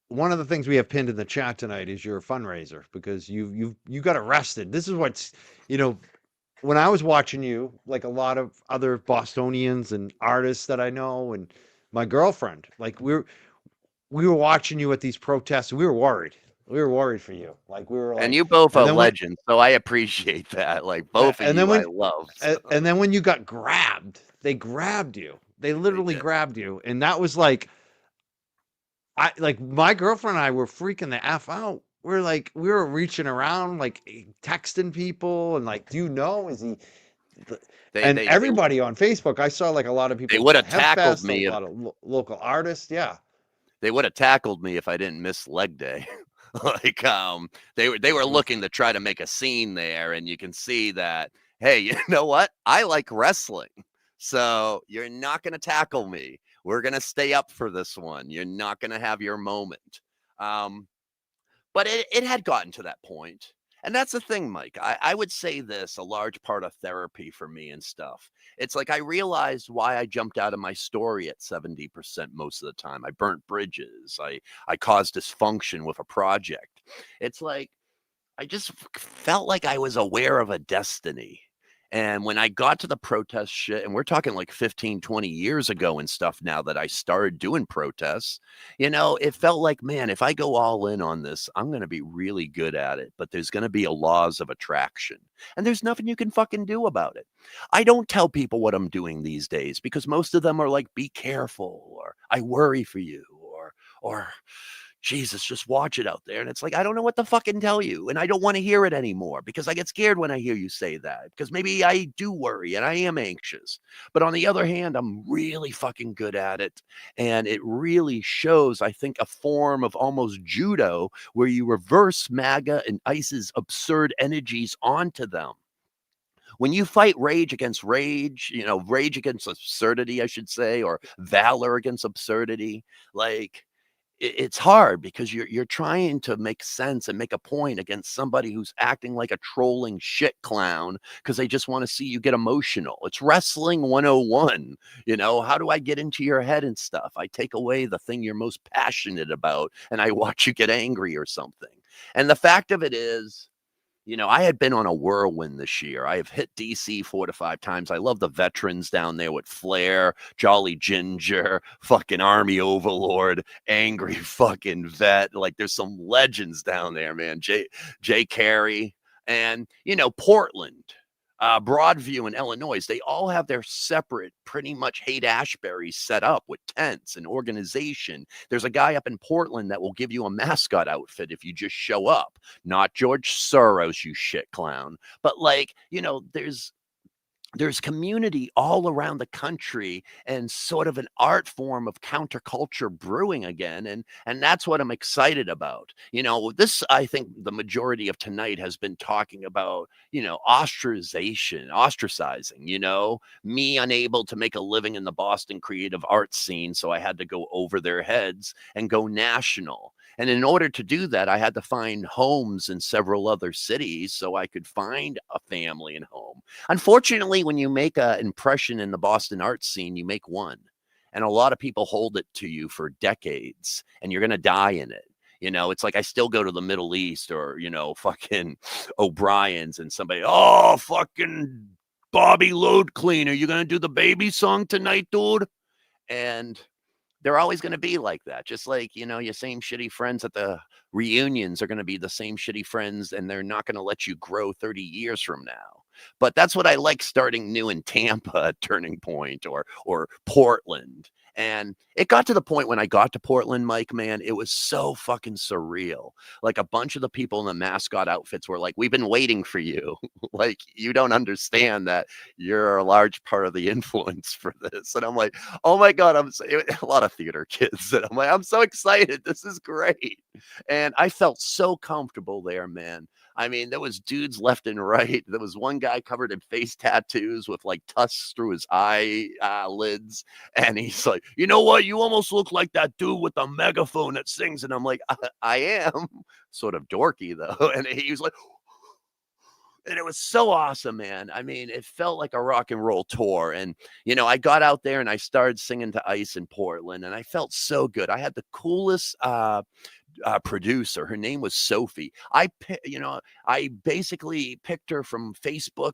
one of the things we have pinned in the chat tonight is your fundraiser, because you got arrested. This is what's, you know, when I was watching you, like a lot of other Bostonians and artists that I know, and my girlfriend, like we were watching you at these protests, and we were worried. We were worried for you. Like we were And like, you both and are then when, legends, so I appreciate that. Like both of and then you, I when, love. and then when you got grabbed, they grabbed you. They They literally did. grabbed you, and that was like, I like my girlfriend and I were freaking the f out. We're like, we were reaching around, like texting people, and like, do you know? Is he? They And they they everybody on Facebook, I saw like a lot of they people would from have Hemp tackled Fest, a me if lot of local artists. Yeah. they would have tackled me if I didn't miss leg day. Like they were looking to try to make a scene there, and you can see that, hey, you know what? I like wrestling. So you're not gonna tackle me. We're gonna stay up for this one. You're not gonna have your moment. Um, but it had gotten to that point. And that's the thing, Mike. I would say this, a large part of therapy for me and stuff. It's like I realized why I jumped out of my story at 70% most of the time. I burnt bridges. I caused dysfunction with a project. It's like I just felt like I was aware of a destiny. And when I got to the protest shit, and we're talking like 15, 20 years ago and stuff now that I started doing protests, it felt like, man, if I go all in on this, I'm going to be really good at it. But there's going to be a laws of attraction. And there's nothing you can fucking do about it. I don't tell people what I'm doing these days because most of them are like, be careful, or I worry for you, or Jesus, just watch it out there. And it's like, I don't know what to fucking tell you. And I don't want to hear it anymore because I get scared when I hear you say that because maybe I do worry and I am anxious. But on the other hand, I'm really fucking good at it. And it really shows, I think, a form of almost judo where you reverse MAGA and ICE's absurd energies onto them. When you fight rage against rage, rage against absurdity, I should say, or valor against absurdity, like, it's hard because you're trying to make sense and make a point against somebody who's acting like a trolling shit clown because they just want to see you get emotional. It's wrestling 101. How do I get into your head and stuff? I take away the thing you're most passionate about and I watch you get angry or something. And the fact of it is, I had been on a whirlwind this year. I have hit DC 4 to 5 times. I love the veterans down there with Flair, Jolly Ginger, fucking Army Overlord, Angry fucking Vet. Like there's some legends down there, man. Jay Carey and, Portland. Broadview in Illinois, they all have their separate, pretty much Haight-Ashbury set up with tents and organization. There's a guy up in Portland that will give you a mascot outfit if you just show up. Not George Soros, you shit clown. But there's community all around the country and sort of an art form of counterculture brewing again. And that's what I'm excited about. This, I think the majority of tonight has been talking about, ostracizing, me unable to make a living in the Boston creative arts scene. So I had to go over their heads and go national. And in order to do that, I had to find homes in several other cities so I could find a family and home. Unfortunately, when you make an impression in the Boston art scene, you make one. And a lot of people hold it to you for decades, and you're going to die in it. It's like I still go to the Middle East or, fucking O'Brien's and somebody, oh, fucking Bobby Load Cleaner, you going to do the baby song tonight, dude? And they're always going to be like that. Just like, your same shitty friends at the reunions are going to be the same shitty friends, and they're not going to let you grow 30 years from now. But that's what I like starting new in Tampa, Turning Point, or Portland. And it got to the point when I got to Portland, Mike, man, it was so fucking surreal. Like a bunch of the people in the mascot outfits were like, we've been waiting for you. Like, you don't understand that you're a large part of the influence for this. And I'm like, oh my God, a lot of theater kids. And I'm like, I'm so excited. This is great. And I felt so comfortable there, man. I mean, there was dudes left and right. There was one guy covered in face tattoos with like tusks through his eyelids. And he's like, you know what? You almost look like that dude with the megaphone that sings. And I'm like, I am. Sort of dorky, though. And he was like, and it was so awesome, man. I mean, it felt like a rock and roll tour. And, I got out there and I started singing to Ice in Portland. And I felt so good. I had the coolest producer. Her name was Sophie. I basically picked her from Facebook,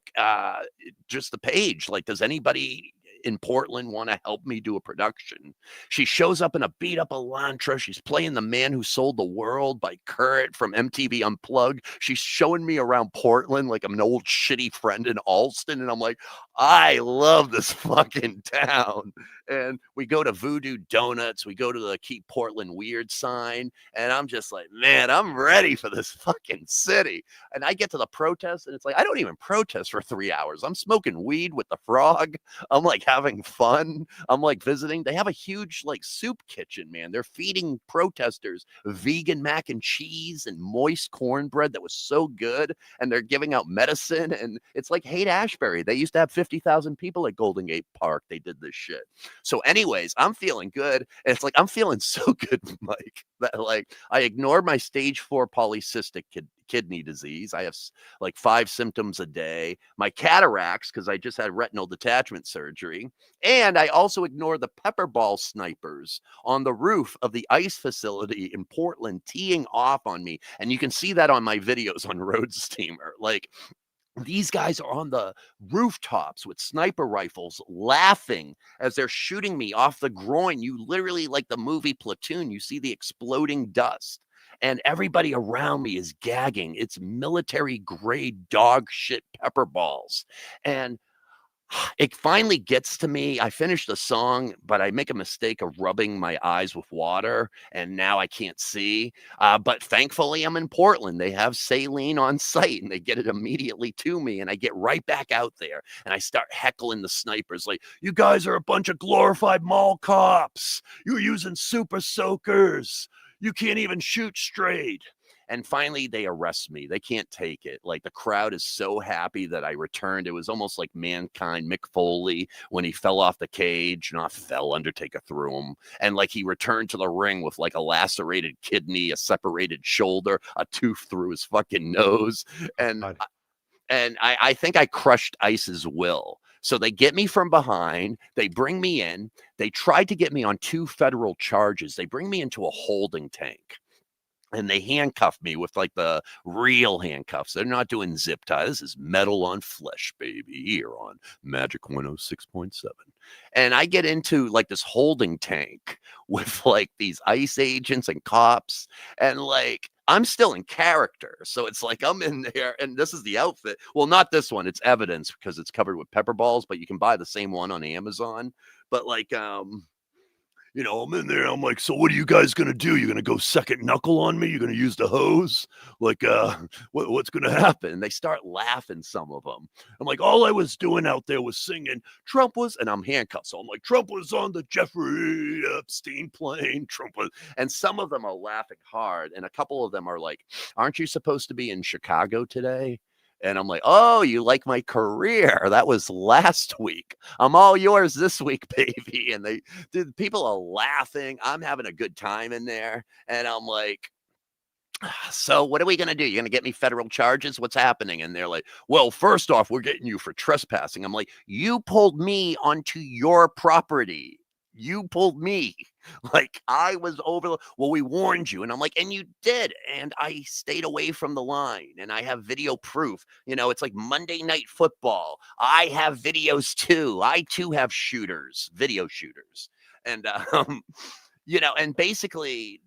just the page. Like, does anybody in Portland want to help me do a production. She shows up in a beat up Elantra. She's playing The Man Who Sold the World by Kurt from MTV Unplugged. She's showing me around Portland like I'm an old shitty friend in Alston. And I'm like, I love this fucking town. And we go to Voodoo Donuts. We go to the Keep Portland Weird sign. And I'm just like, man, I'm ready for this fucking city. And I get to the protest and it's like, I don't even protest for 3 hours. I'm smoking weed with the frog. I'm like having fun. I'm like visiting. They have a huge like soup kitchen, man. They're feeding protesters vegan mac and cheese and moist cornbread that was so good. And they're giving out medicine. And it's like Haight-Ashbury. They used to have 50,000 people at Golden Gate Park. They did this shit. So anyways, I'm feeling good. And it's like, I'm feeling so good, Mike, that like I ignored my stage 4 polycystic kidney disease. I have like 5 symptoms a day. My cataracts, because I just had retinal detachment surgery. And I also ignored the pepper ball snipers on the roof of the ice facility in Portland teeing off on me. And you can see that on my videos on Roadsteamer. Like, these guys are on the rooftops with sniper rifles laughing as they're shooting me off the groin. You literally, like the movie Platoon, you see the exploding dust. And everybody around me is gagging. It's military grade dog shit pepper balls. And it finally gets to me. I finish the song, but I make a mistake of rubbing my eyes with water, and now I can't see. But thankfully, I'm in Portland. They have saline on site, and they get it immediately to me, and I get right back out there, and I start heckling the snipers like, you guys are a bunch of glorified mall cops. You're using super soakers. You can't even shoot straight. And finally, they arrest me. They can't take it. Like, the crowd is so happy that I returned. It was almost like Mankind, Mick Foley, when he fell off the cage. Not fell, Undertaker threw him. And like he returned to the ring with like a lacerated kidney, a separated shoulder, a tooth through his fucking nose. And I think I crushed Ice's will. So they get me from behind. They bring me in. They tried to get me on 2 federal charges. They bring me into a holding tank. And they handcuff me with like the real handcuffs. They're not doing zip tie. This is metal on flesh, baby, here on Magic 106.7. And I get into like this holding tank with like these ICE agents and cops. And like, I'm still in character. So it's like I'm in there and this is the outfit. Well, not this one. It's Evidence because it's covered with pepper balls, but you can buy the same one on Amazon. But like, you know, I'm in there. I'm like, so what are you guys going to do? You're going to go second knuckle on me? You're going to use the hose? Like, what's going to happen? And they start laughing, some of them. I'm like, all I was doing out there was singing Trump was, and I'm handcuffed. So I'm like, Trump was on the Jeffrey Epstein plane. Trump was, and some of them are laughing hard. And a couple of them are like, aren't you supposed to be in Chicago today? And I'm like, oh, you like my career? That was last week. I'm all yours this week, baby. And people are laughing. I'm having a good time in there. And I'm like, so what are we going to do? You're going to get me federal charges? What's happening? And they're like, well, first off, we're getting you for trespassing. I'm like, you pulled me onto your property. You pulled me. Like, I was over. Well, we warned you. And I'm like, and you did. And I stayed away from the line. And I have video proof. You know, it's like Monday Night Football. I have videos too. I too have shooters, video shooters. And, you know, and basically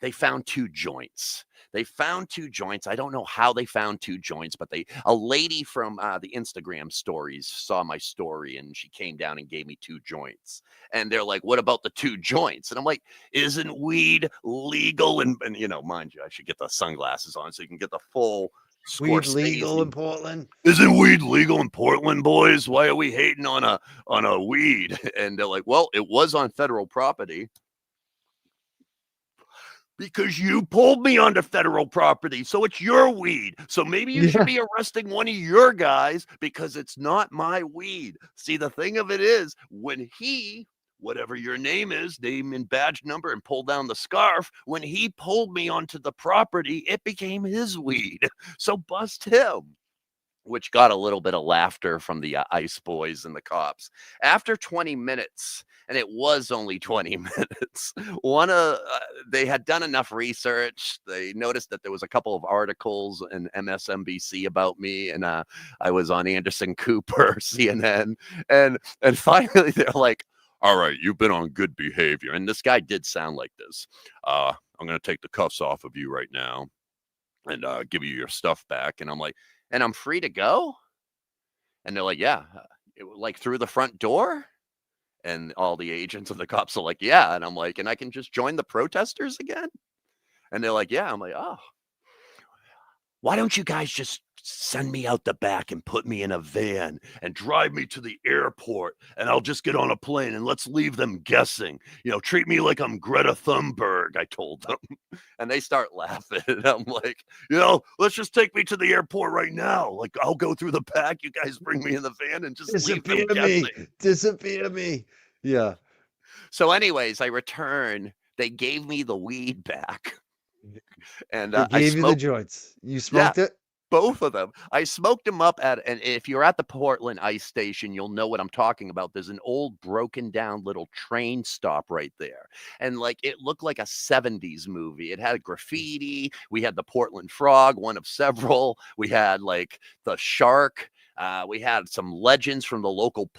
they found 2 joints. They found 2 joints. I don't know how they found 2 joints, but a lady from the Instagram stories saw my story and she came down and gave me 2 joints. And they're like, what about the 2 joints? And I'm like, isn't weed legal? And you know, mind you, I should get the sunglasses on so you can get the full Weed legal in Portland? Isn't weed legal in Portland, boys? Why are we hating on a weed? And they're like, well, it was on federal property. Because you pulled me onto federal property, so it's your weed. So maybe you should be arresting one of your guys because it's not my weed. See, the thing of it is, when he, whatever your name is, name and badge number, and pull down the scarf, when he pulled me onto the property, it became his weed. So bust him. which got a little bit of laughter from the ICE boys and the cops. After 20 minutes, and it was only 20 minutes, they had done enough research. They noticed that there was a couple of articles in MSNBC about me, and I was on Anderson Cooper, CNN, and finally they're like, all right, you've been on good behavior. And this guy did sound like this. I'm going to take the cuffs off of you right now and give you your stuff back. And I'm like, and I'm free to go? And they're like, yeah, like through the front door? And all the agents of the cops are like, yeah. And I'm like, and I can just join the protesters again? And they're like, yeah. I'm like, oh, why don't you guys just send me out the back and put me in a van and drive me to the airport, and I'll just get on a plane and let's leave them guessing. Treat me like I'm Greta Thunberg, I told them. And they start laughing. And I'm like, let's just take me to the airport right now. Like, I'll go through the back. You guys bring me in the van and just leave them guessing. Disappear me. Yeah. So anyways, I return. They gave me the weed back. And They gave you the joints. You smoked it? Both of them. I smoked them up and if you're at the Portland ICE station, you'll know what I'm talking about. There's an old broken down little train stop right there. And like, it looked like a 70s movie. It had graffiti. We had the Portland Frog, one of several. We had like the shark. We had some legends from the local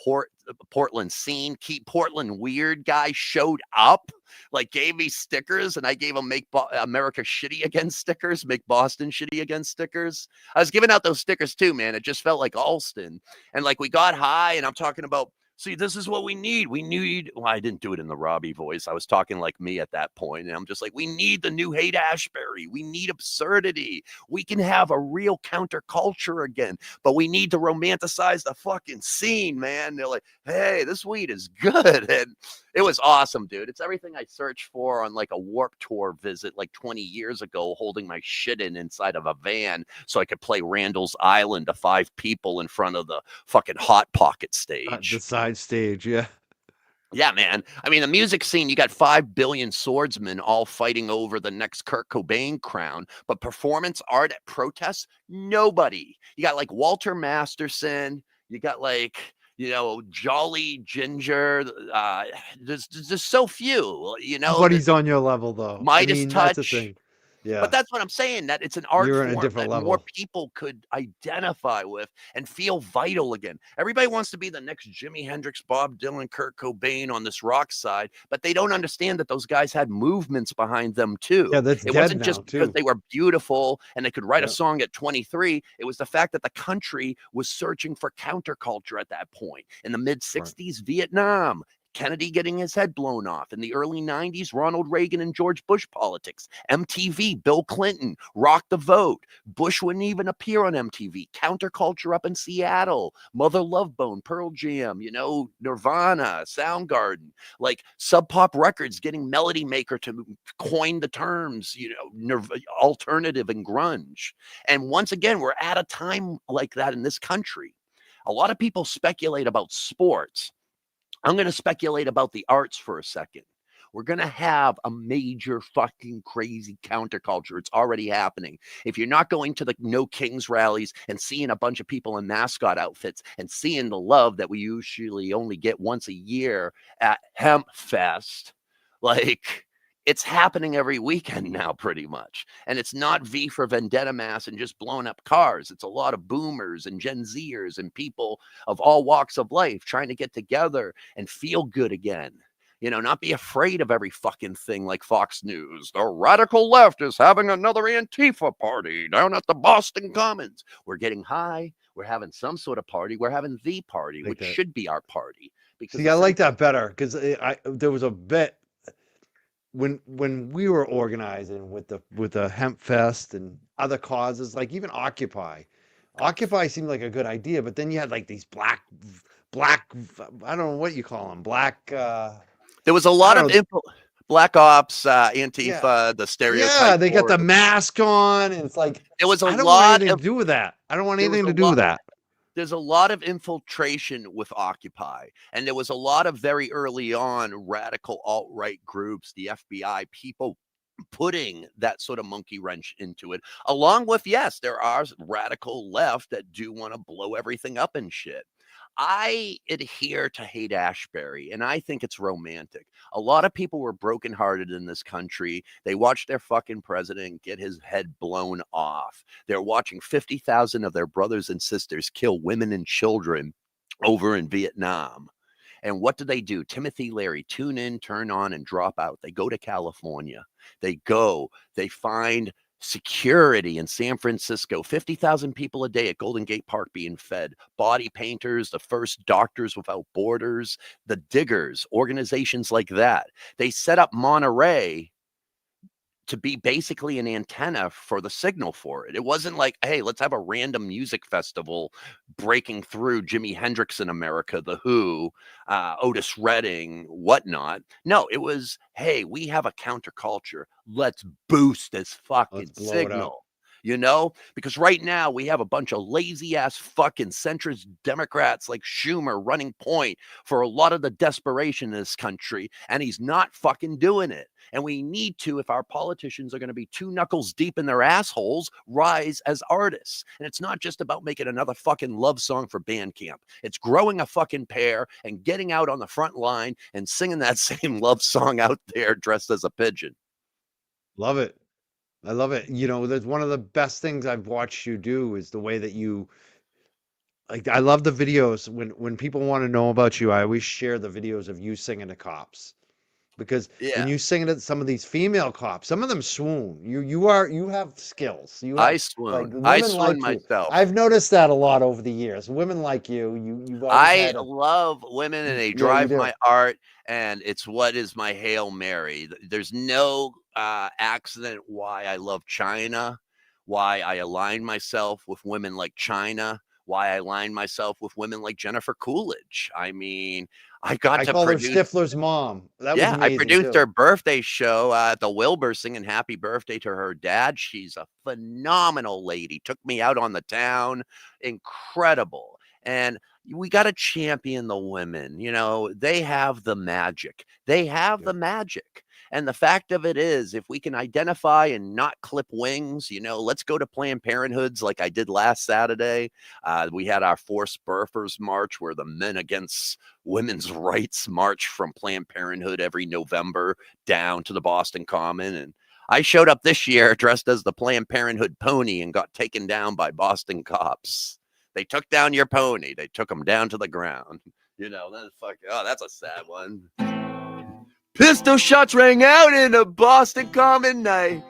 Portland scene. Keep Portland Weird guy showed up, like gave me stickers, and I gave him Make America Shitty Again stickers, Make Boston Shitty Again stickers. I was giving out those stickers too, man. It just felt like Alston. And like, we got high, and I'm talking about, see, this is what we need. Well, I didn't do it in the Robbie voice. I was talking like me at that point. And I'm just like, we need the new Haight-Ashbury. We need absurdity. We can have a real counterculture again, but we need to romanticize the fucking scene, man. They're like, hey, this weed is good. And it was awesome, dude. It's everything I searched for on like a Warped Tour visit like 20 years ago, holding my shit inside of a van so I could play Randall's Island to 5 people in front of the fucking Hot Pocket stage. The side stage, yeah. Yeah, man. I mean, the music scene, you got 5 billion swordsmen all fighting over the next Kurt Cobain crown, but performance art at protests, nobody. You got like Walter Masterson, you got like, Jolly Ginger. There's so few, Nobody's on your level, though. Midas Touch. That's the thing. Yeah. But that's what I'm saying, that it's an art You're on a form different that level. more people could identify with and feel vital again. Everybody wants to be the next Jimi Hendrix, Bob Dylan, Kurt Cobain on this rock side, but they don't understand that those guys had movements behind them too. Yeah, that's it dead wasn't now, just too. because they were beautiful and they could write a song at 23. It was the fact that the country was searching for counterculture at that point. In the mid-60s, Vietnam, Kennedy getting his head blown off. In the early 90s, Ronald Reagan and George Bush politics. MTV, Bill Clinton, Rock the Vote. Bush wouldn't even appear on MTV. Counterculture up in Seattle. Mother Love Bone, Pearl Jam, Nirvana, Soundgarden. Like Sub Pop Records getting Melody Maker to coin the terms, alternative and grunge. And once again, we're at a time like that in this country. A lot of people speculate about sports. I'm going to speculate about the arts for a second. We're going to have a major fucking crazy counterculture. It's already happening. If you're not going to the No Kings rallies and seeing a bunch of people in mascot outfits and seeing the love that we usually only get once a year at Hemp Fest, like, it's happening every weekend now, pretty much. And it's not V for Vendetta mass and just blowing up cars. It's a lot of boomers and Gen Zers and people of all walks of life trying to get together and feel good again. Not be afraid of every fucking thing like Fox News. The radical left is having another Antifa party down at the Boston Commons. We're getting high. We're having some sort of party. We're having the party, which should be our party. Because I like that better because there was a bit when we were organizing with the Hemp Fest and other causes, like even Occupy seemed like a good idea, but then you had like these black I don't know what you call them, black there was a lot of Black Ops, Antifa, the stereotype. Yeah, they got the mask on, and it's like it was I don't want anything to do with that. I don't want anything to do with that. There's a lot of infiltration with Occupy, and there was a lot of very early on radical alt-right groups, the FBI, people putting that sort of monkey wrench into it, along with, yes, there are radical left that do want to blow everything up and shit. I adhere to Haight Ashbury, and I think it's romantic. A lot of people were brokenhearted in this country. They watched their fucking president get his head blown off. They're watching 50,000 of their brothers and sisters kill women and children over in Vietnam. And what do? Timothy Leary, tune in, turn on, and drop out. They go to California. They find security in San Francisco, 50,000 people a day at Golden Gate Park being fed, body painters, the first Doctors Without Borders, the Diggers, organizations like that. They set up Monterey to be basically an antenna for the signal for it. It wasn't like, hey, let's have a random music festival breaking through Jimi Hendrix in America, The Who, Otis Redding, whatnot. No, it was, hey, we have a counterculture. Let's boost this fucking signal. Because right now we have a bunch of lazy ass fucking centrist Democrats like Schumer running point for a lot of the desperation in this country, and he's not fucking doing it. And we need to, if our politicians are going to be 2 knuckles deep in their assholes, rise as artists. And it's not just about making another fucking love song for band camp. It's growing a fucking pair and getting out on the front line and singing that same love song out there dressed as a pigeon. Love it. I love it. There's one of the best things I've watched you do is the way that you like. I love the videos when people want to know about you. I always share the videos of you singing to cops, because when you sing to some of these female cops, some of them swoon. You have skills. I swoon. I swoon myself. I've noticed that a lot over the years. Women like you. I love women, and they drive my art, and it's what is my Hail Mary. There's no accident why I love Chyna, why I align myself with women like Chyna, why I align myself with women like Jennifer Coolidge. I mean, I call her Stifler's mom. That was amazing, I produced too. her birthday show at the Wilbur, singing happy birthday to her dad. She's a phenomenal lady. Took me out on the town. Incredible. And we got to champion the women. They have the magic. The magic. And the fact of it is, if we can identify and not clip wings, let's go to Planned Parenthoods like I did last Saturday. We had our Forced Birthers March, where the Men Against Women's Rights march from Planned Parenthood every November down to the Boston Common. And I showed up this year dressed as the Planned Parenthood pony and got taken down by Boston cops. They took down your pony. They took him down to the ground. That's a sad one. Pistol shots rang out in a Boston Common night.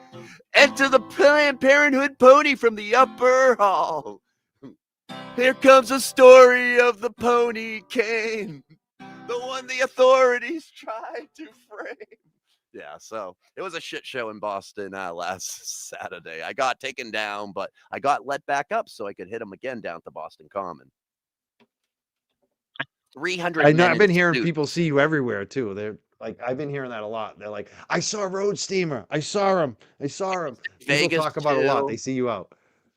Enter the Planned Parenthood pony from the upper hall. Here comes a story of the pony cane, the one the authorities tried to frame. Yeah, so it was a shit show in Boston last Saturday. I got taken down, but I got let back up so I could hit him again down at the Boston Common. 300 I know. I've been hearing people see you everywhere too. They're like, I've been hearing that a lot. They're like, I saw Roadsteamer. I saw him. Vegas people talk about it a lot. They see you out.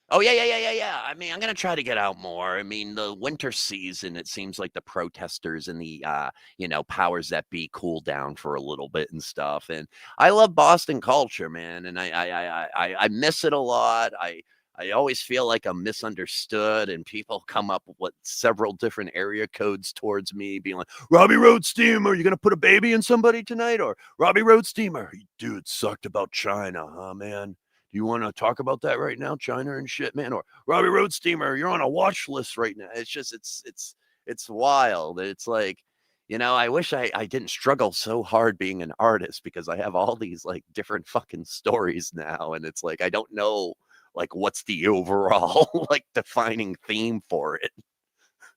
Oh, yeah. I mean, I'm going to try to get out more. I mean, the winter season, it seems like the protesters and the, powers that be cool down for a little bit and stuff. And I love Boston culture, man. And I miss it a lot. I always feel like I'm misunderstood, and people come up with several different area codes towards me, being like, Robbie Roadsteamer, you going to put a baby in somebody tonight? Or Robbie Roadsteamer, dude, sucked about Chyna, huh, man? Do you want to talk about that right now, Chyna and shit, man? Or Robbie Roadsteamer, you're on a watch list right now. It's just, it's wild. It's like, I wish I didn't struggle so hard being an artist, because I have all these like different fucking stories now. And it's like, I don't know, like, what's the overall like defining theme for it.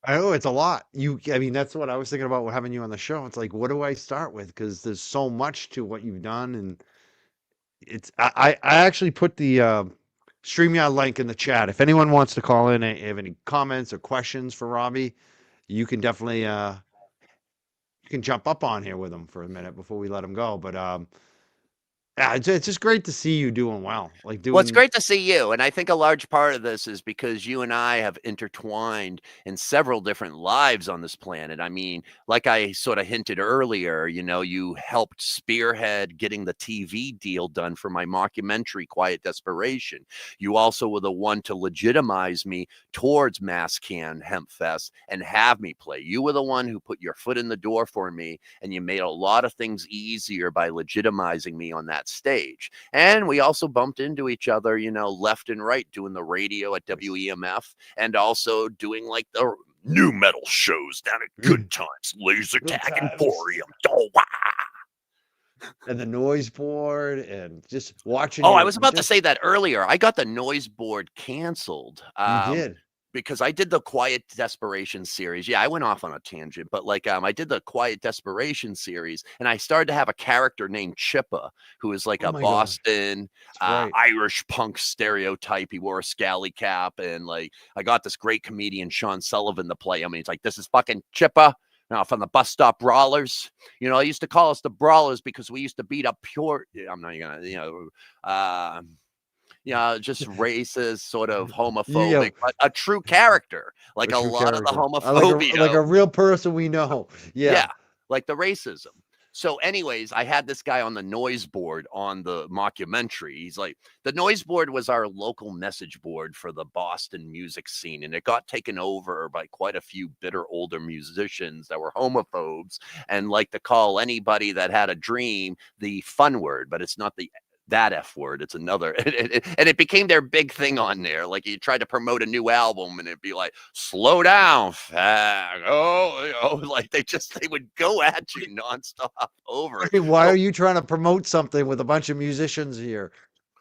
I know it's a lot. I mean, that's what I was thinking about having you on the show. It's like, what do I start with? Because there's so much to what you've done, and I actually put the StreamYard link in the chat. If anyone wants to call in, have any comments or questions for Robbie, you can definitely you can jump up on here with him for a minute before we let him go. But Yeah, it's just great to see you doing well. Like Well, it's doing great to see you, and I think a large part of this is because you and I have intertwined in several different lives on this planet. I mean, like I sort of hinted earlier, you helped spearhead getting the TV deal done for my mockumentary, Quiet Desperation. You also were the one to legitimize me towards Masscan Hemp Fest and have me play. You were the one who put your foot in the door for me, and you made a lot of things easier by legitimizing me on that stage. And we also bumped into each other, left and right, doing the radio at WEMF and also doing like the new metal shows down at Good Times, Laser Good Tag times. Emporium. Oh, wow. And the noise board and just watching Oh, I you was about to just say that earlier. I got the noise board canceled. you did. Because I did the Quiet Desperation series. Yeah, I went off on a tangent, but I did the Quiet Desperation series, and I started to have a character named Chippa, who is like Oh a my gosh. Boston That's right. Irish punk stereotype. He wore a scally cap, and I got this great comedian Sean Sullivan to play him. And he's like, "This is fucking Chippa." Now from the Bus Stop Brawlers, I used to call us the Brawlers because we used to beat up pure. I'm not gonna, just racist, sort of Yeah, homophobic, but a true character, like a a true lot of the character. homophobia. Like a real person we know. Yeah, Yeah. like the racism. So, anyways, I had this guy on the noise board on the mockumentary. He's like, the noise board was our local message board for the Boston music scene, and it got taken over by quite a few bitter older musicians that were homophobes and like to call anybody that had a dream the fun word, but it's not that F word. It's another. And it became their big thing on there. Like you tried to promote a new album and it'd be like, slow down, fag. Oh, like they would go at you nonstop over I it. mean, why So, are you trying to promote something with a bunch of musicians here?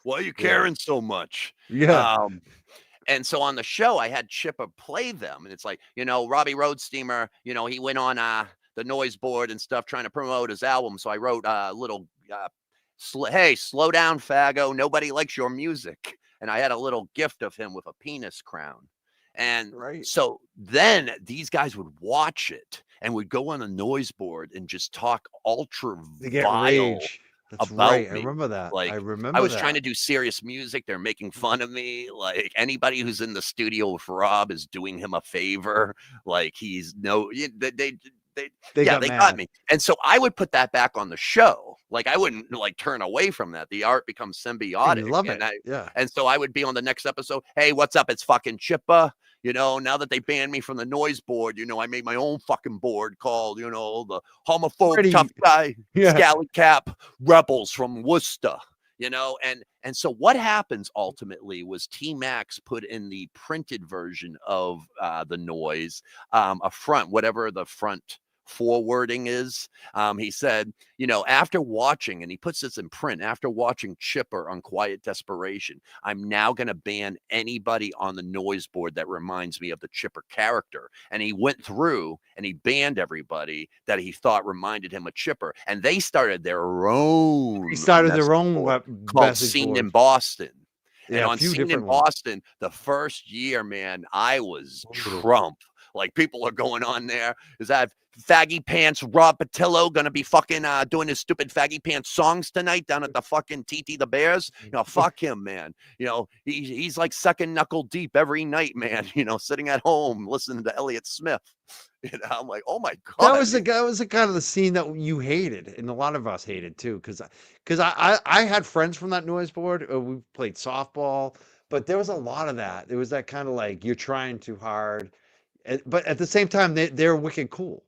why are you Yeah. caring so much? Yeah. And so on the show, I had Chipper play them. And it's like, Robbie Roadsteamer, he went on the noise board and stuff trying to promote his album. So I wrote a little hey, slow down, faggo. Nobody likes your music. And I had a little gift of him with a penis crown. And Right. so then these guys would watch it and would go on a noise board and just talk ultra They get vile rage. That's about right. I me. remember that. Like I I remember was that. trying to do serious music. They're making fun of me. Like anybody who's in the studio with Rob is doing him a favor. Like he's They yeah, got they got mad. me. And so I would put that back on the show. Like I wouldn't turn away from that. The art becomes And symbiotic. you love And it. Yeah. and so I would be on the next episode. Hey, what's up? It's fucking Chippa. Now that they banned me from the noise board, I made my own fucking board called, the homophobe Pretty tough guy, yeah. scally cap rebels from Worcester. And so what happens ultimately was T-Max put in the printed version of the noise, a front, whatever the front forwarding is. He said, after watching, and he puts this in print, after watching Chipper on Quiet Desperation, I'm now going to ban anybody on the noise board that reminds me of the Chipper character. And he went through and he banned everybody that he thought reminded him of Chipper. And they started their own. He started message their own board called message Scene board. in Boston. Yeah, And a on few Scene in different ones. Boston, the first year, man, I was Trump. Like people are going on there. Is that faggy pants Rob Potylo gonna be fucking doing his stupid faggy pants songs tonight down at the fucking TT the Bears? Fuck him, man. He's like second knuckle deep every night, man. Sitting at home listening to Elliott Smith. I'm like, oh my god. That was the kind of the scene that you hated, and a lot of us hated too, because I had friends from that noise board. We played softball, but there was a lot of that. There was that kind of like you're trying too hard, but at the same time they're wicked cool.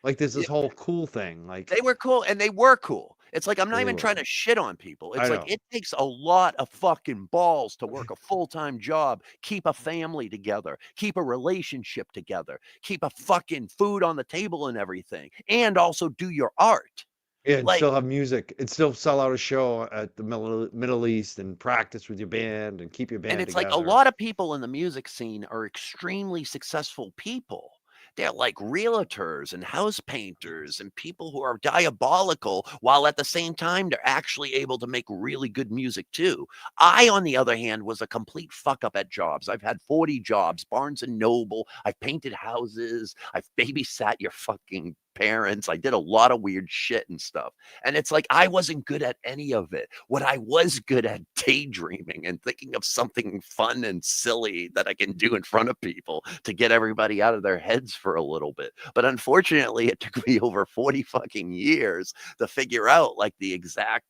Like there's this whole cool thing. Like They were cool, and they were cool. It's like I'm not They even were. trying to shit on people. I It's like know. it takes a lot of fucking balls to work a full-time job, keep a family together, keep a relationship together, keep a fucking food on the table and everything, and also do your art. Yeah, and Like, still have music, and still sell out a show at the Middle East, and practice with your band, and keep your band and it's together. like a lot of people in the music scene are extremely successful people. They're like realtors and house painters and people who are diabolical, while at the same time, they're actually able to make really good music too. I, on the other hand, was a complete fuck up at jobs. I've had 40 jobs, Barnes and Noble. I've painted houses. I've babysat your fucking parents. I did a lot of weird shit and stuff. And it's like, I wasn't good at any of it. What I was good at, daydreaming and thinking of something fun and silly that I can do in front of people to get everybody out of their heads for a little bit. But unfortunately, it took me over 40 fucking years to figure out like the exact,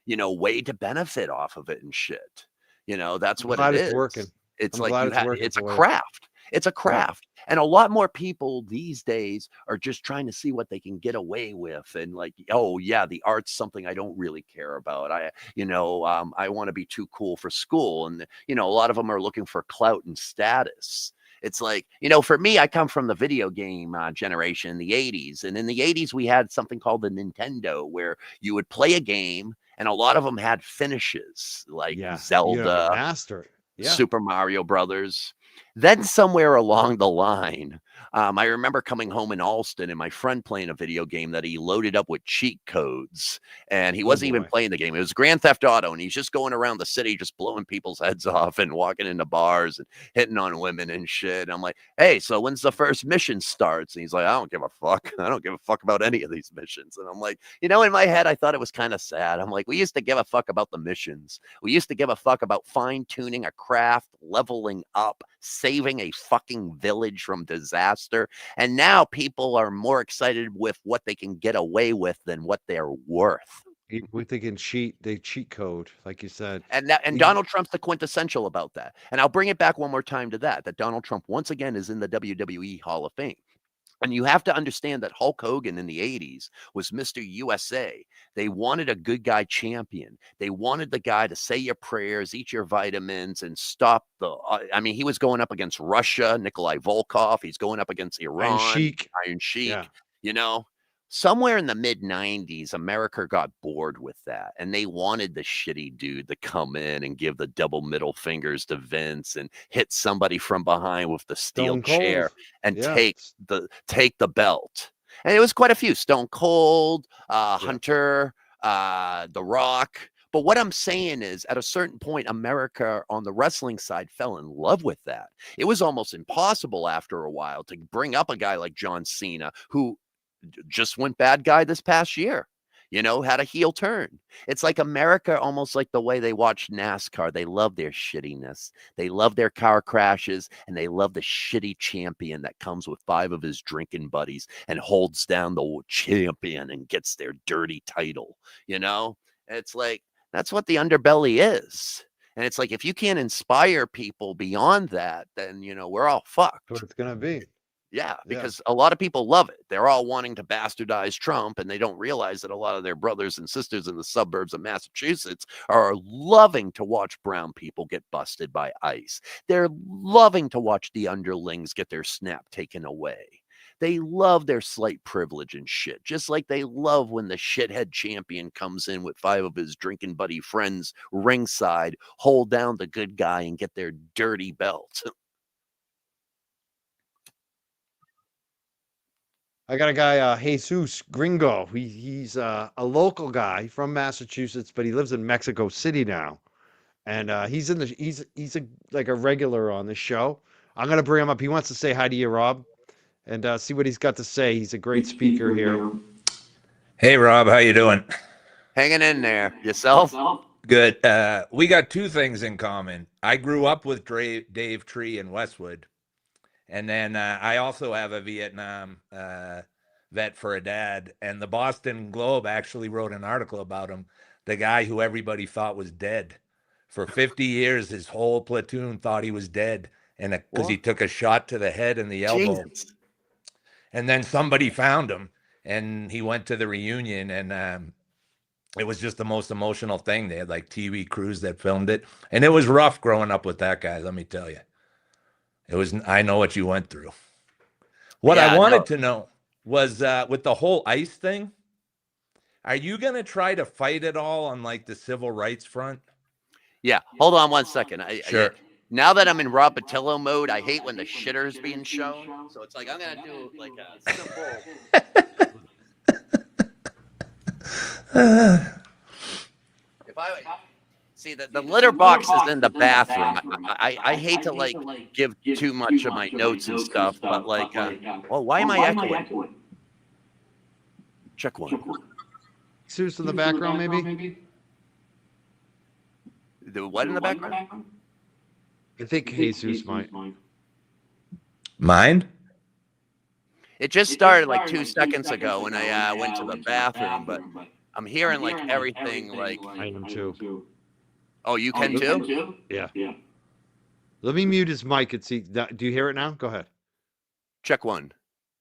way to benefit off of it and shit. That's what it is. It's working. It's I'm like glad it's working it's a for you. craft. It's a craft. And a lot more people these days are just trying to see what they can get away with. And like, oh yeah, the art's something I don't really care about. I want to be too cool for school. And, a lot of them are looking for clout and status. It's like, for me, I come from the video game generation in the 80s. And in the 80s, we had something called the Nintendo, where you would play a game and a lot of them had finishes like Zelda, master. Super Mario Brothers. Then somewhere along the line, I remember coming home in Alston and my friend playing a video game that he loaded up with cheat codes. And he wasn't even playing the game. It was Grand Theft Auto. And he's just going around the city, just blowing people's heads off and walking into bars and hitting on women and shit. And I'm like, hey, so when's the first mission starts? And he's like, I don't give a fuck. I don't give a fuck about any of these missions. And I'm like, in my head, I thought it was kind of sad. I'm like, we used to give a fuck about the missions. We used to give a fuck about fine tuning a craft, leveling up, saving a fucking village from disaster. And now people are more excited with what they can get away with than what they're worth. We're thinking cheat code, like you said. And Donald Trump's the quintessential about that. And I'll bring it back one more time to that Donald Trump once again is in the WWE Hall of Fame. And you have to understand that Hulk Hogan in the 80s was Mr. USA. They wanted a good guy champion. They wanted the guy to say your prayers, eat your vitamins, and stop he was going up against Russia, Nikolai Volkov. He's going up against Iran, Iron Sheik. Yeah. Somewhere in the mid-90s, America got bored with that. And they wanted the shitty dude to come in and give the double middle fingers to Vince and hit somebody from behind with the steel chair and take the belt. And it was quite a few. Stone Cold, Hunter, The Rock. But what I'm saying is, at a certain point, America on the wrestling side fell in love with that. It was almost impossible after a while to bring up a guy like John Cena, who just went bad guy this past year, had a heel turn. It's like America, almost like the way they watch NASCAR. They love their shittiness. They love their car crashes, and they love the shitty champion that comes with 5 of his drinking buddies and holds down the champion and gets their dirty title. It's like, that's what the underbelly is. And it's like, if you can't inspire people beyond that, then, we're all fucked. That's what it's going to be. Yeah, because a lot of people love it. They're all wanting to bastardize Trump, and they don't realize that a lot of their brothers and sisters in the suburbs of Massachusetts are loving to watch brown people get busted by ICE. They're loving to watch the underlings get their snap taken away. They love their slight privilege and shit, just like they love when the shithead champion comes in with 5 of his drinking buddy friends ringside, hold down the good guy, and get their dirty belt. I got a guy, Jesus Gringo. He's a local guy from Massachusetts, but he lives in Mexico City now, and he's like a regular on the show. I'm gonna bring him up. He wants to say hi to you, Rob, and see what he's got to say. He's a great speaker here. Hey, Rob, how you doing? Hanging in there. Yourself? Good. We got 2 things in common. I grew up with Dave Tree in Westwood. And then I also have a Vietnam vet for a dad. And the Boston Globe actually wrote an article about him, the guy who everybody thought was dead. For 50 years, his whole platoon thought he was dead, and because he took a shot to the head and the elbow. Jesus. And then somebody found him, and he went to the reunion, and it was just the most emotional thing. They had like TV crews that filmed it. And it was rough growing up with that guy, let me tell you. I know what you went through. What I wanted to know was with the whole ICE thing, are you going to try to fight it all on like the civil rights front? Yeah. Hold on one second. Sure. Now that I'm in Rob Potylo mode, I hate when the shitter's being shown. So it's like, I'm going to do like a simple. If I see that the litter box is in the bathroom, I hate to like give too much of my notes and stuff, but like, well, why am I echoing? Check one. Jesus in the background, maybe? The what in the background? I think Jesus might. Mine? It just started like 2 seconds ago when I went to the bathroom, but I'm hearing like everything like, I am too. oh, you can too? Yeah. Let me mute his mic and see. Do you hear it now? Go ahead. Check one.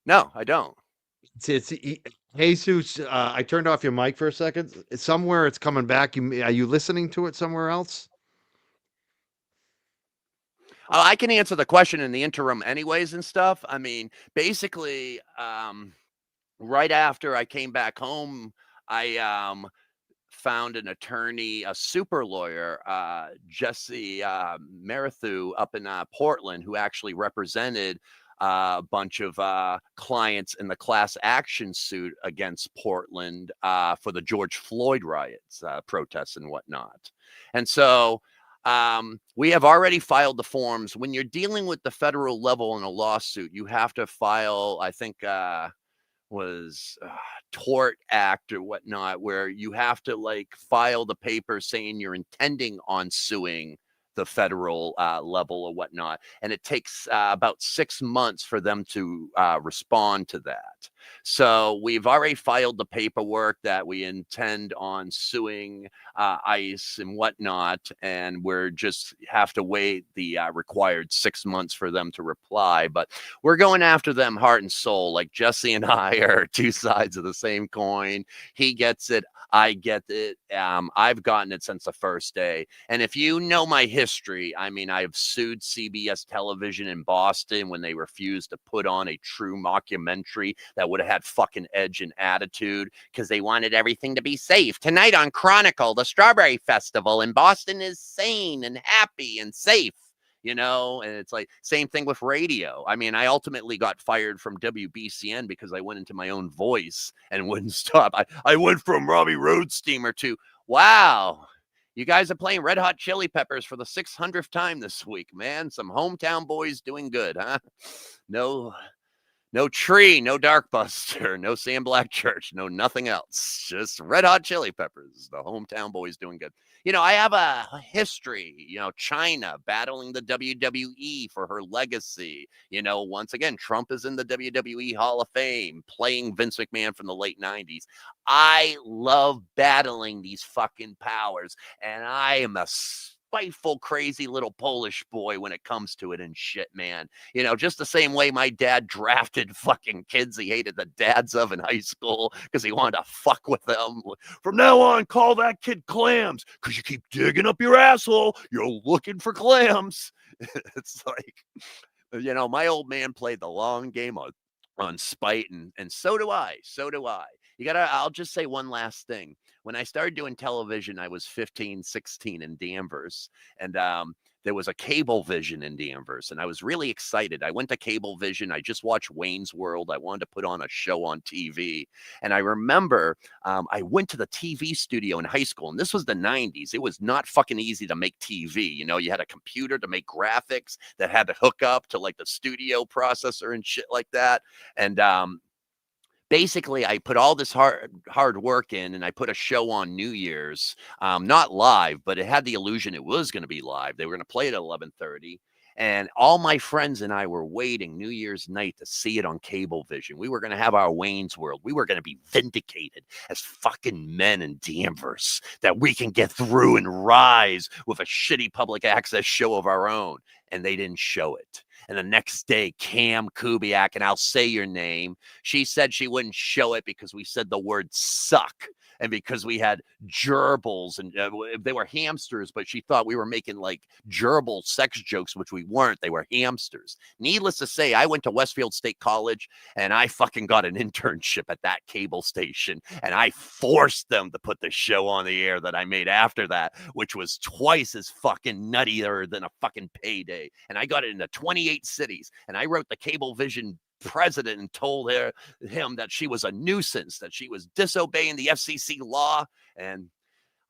No, I don't. It's Jesus. I turned off your mic for a second. Somewhere it's coming back. Are you listening to it somewhere else? I can answer the question in the interim anyways and stuff. I mean, basically, right after I came back home, I found an attorney, a super lawyer, Jesse Marathu up in Portland, who actually represented a bunch of clients in the class action suit against Portland for the George Floyd riots, protests and whatnot. And so we have already filed the forms. When you're dealing with the federal level in a lawsuit, you have to file, I think, was tort act or whatnot, where you have to like file the paper saying you're intending on suing the federal level or whatnot. And it takes about 6 months for them to respond to that. So we've already filed the paperwork that we intend on suing ICE and whatnot. And we're just have to wait the required 6 months for them to reply. But we're going after them heart and soul. Like Jesse and I are two sides of the same coin. He gets it. I get it. I've gotten it since the first day. And if you know my history, I mean, I've sued CBS television in Boston when they refused to put on a true mockumentary that would have had fucking edge and attitude because they wanted everything to be safe. Tonight on Chronicle, the Strawberry Festival in Boston is sane and happy and safe. You know, and it's like same thing with radio. I mean, I ultimately got fired from WBCN because I went into my own voice and wouldn't stop. I went from Robbie Roadsteamer to, wow, you guys are playing Red Hot Chili Peppers for the 600th time this week, man. Some hometown boys doing good, huh? No Tree, no Darkbuster, no Sam Black Church, no nothing else. Just Red Hot Chili Peppers, the hometown boys doing good. You know, I have a history, you know, Chyna battling the WWE for her legacy. You know, once again, Trump is in the WWE Hall of Fame, playing Vince McMahon from the late 90s. I love battling these fucking powers, and I am a spiteful, crazy little Polish boy when it comes to it and shit, man. You know, just the same way my dad drafted fucking kids he hated the dads of in high school because he wanted to fuck with them. From now on, call that kid Clams because you keep digging up your asshole. You're looking for clams. It's like, you know, my old man played the long game on spite, and so do I. So do I. I'll just say one last thing. When I started doing television, I was 15, 16 in Danvers, and there was a Cablevision in Danvers, and I was really excited. I went to Cablevision. I just watched Wayne's World. I wanted to put on a show on TV, and I remember I went to the TV studio in high school, and this was the 90s. It was not fucking easy to make TV. You know, you had a computer to make graphics that had to hook up to like the studio processor and shit like that, and basically, I put all this hard work in, and I put a show on New Year's, not live, but it had the illusion it was going to be live. They were going to play it at 11:30, and all my friends and I were waiting New Year's night to see it on Cablevision. We were going to have our Wayne's World. We were going to be vindicated as fucking men in Danvers, that we can get through and rise with a shitty public access show of our own, and they didn't show it. And the next day, Cam Kubiak, and I'll say your name, she said she wouldn't show it because we said the word suck. And because we had gerbils, and they were hamsters, but she thought we were making like gerbil sex jokes, which we weren't. They were hamsters. Needless to say, I went to Westfield State College, and I fucking got an internship at that cable station. And I forced them to put the show on the air that I made after that, which was twice as fucking nuttier than a fucking payday. And I got it into 28 cities. And I wrote the Cablevision president and told him that she was a nuisance, that she was disobeying the FCC law. And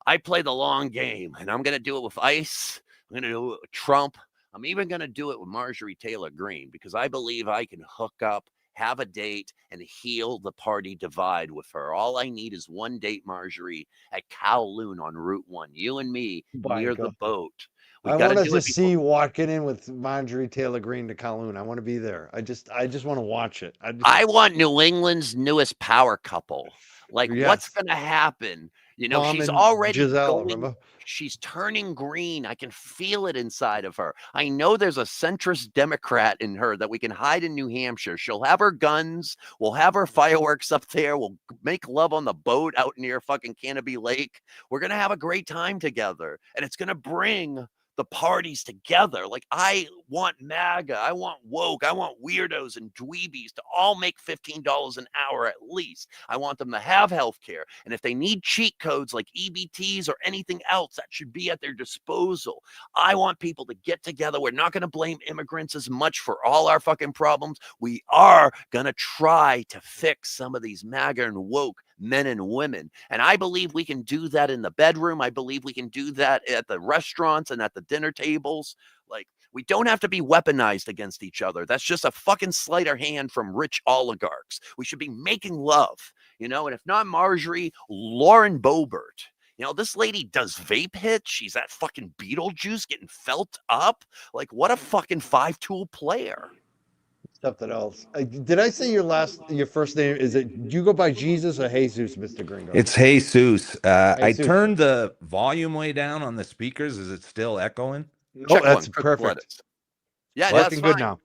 I play the long game, and I'm going to do it with ICE. I'm going to do it with Trump. I'm even going to do it with Marjorie Taylor Greene, because I believe I can hook up have a date, and heal the party divide with her. All I need is one date, Marjorie, at Kowloon on Route 1. You and me My near the God. boat. We I got to want to do it just before. see you walking in with Marjorie Taylor Greene to Kowloon. I want to be there. I just want to watch it. I want New England's newest power couple. Like, what's Yes. going to happen? You know, Tom she's and already Giselle, going, remember? she's turning green. I can feel it inside of her. I know there's a centrist Democrat in her that we can hide in New Hampshire. She'll have her guns. We'll have her fireworks up there. We'll make love on the boat out near fucking Canopy Lake. We're going to have a great time together. And it's going to bring the parties together. Like, I want MAGA, I want woke, I want weirdos and dweebies to all make $15 an hour at least. I want them to have health care. And if they need cheat codes like EBTs or anything else, that should be at their disposal. I want people to get together. We're not going to blame immigrants as much for all our fucking problems. We are going to try to fix some of these MAGA and woke men and women. And I believe we can do that in the bedroom. I believe we can do that at the restaurants and at the dinner tables. Like, we don't have to be weaponized against each other. That's just a fucking sleight of hand from rich oligarchs. We should be making love, you know, and if not Marjorie, Lauren Boebert. You know, this lady does vape hits. She's that fucking Beetlejuice getting felt up. Like, what a fucking 5-tool player. Something else. Did I say your first name? Is it, you go by Jesus or Jesus, Mr. Gringo? It's Jesus. I Jesus. turned the volume way down on the speakers. Is it still echoing? Oh, Check that's one, critical perfect. edits. Yeah, Well, that's Working fine. good now.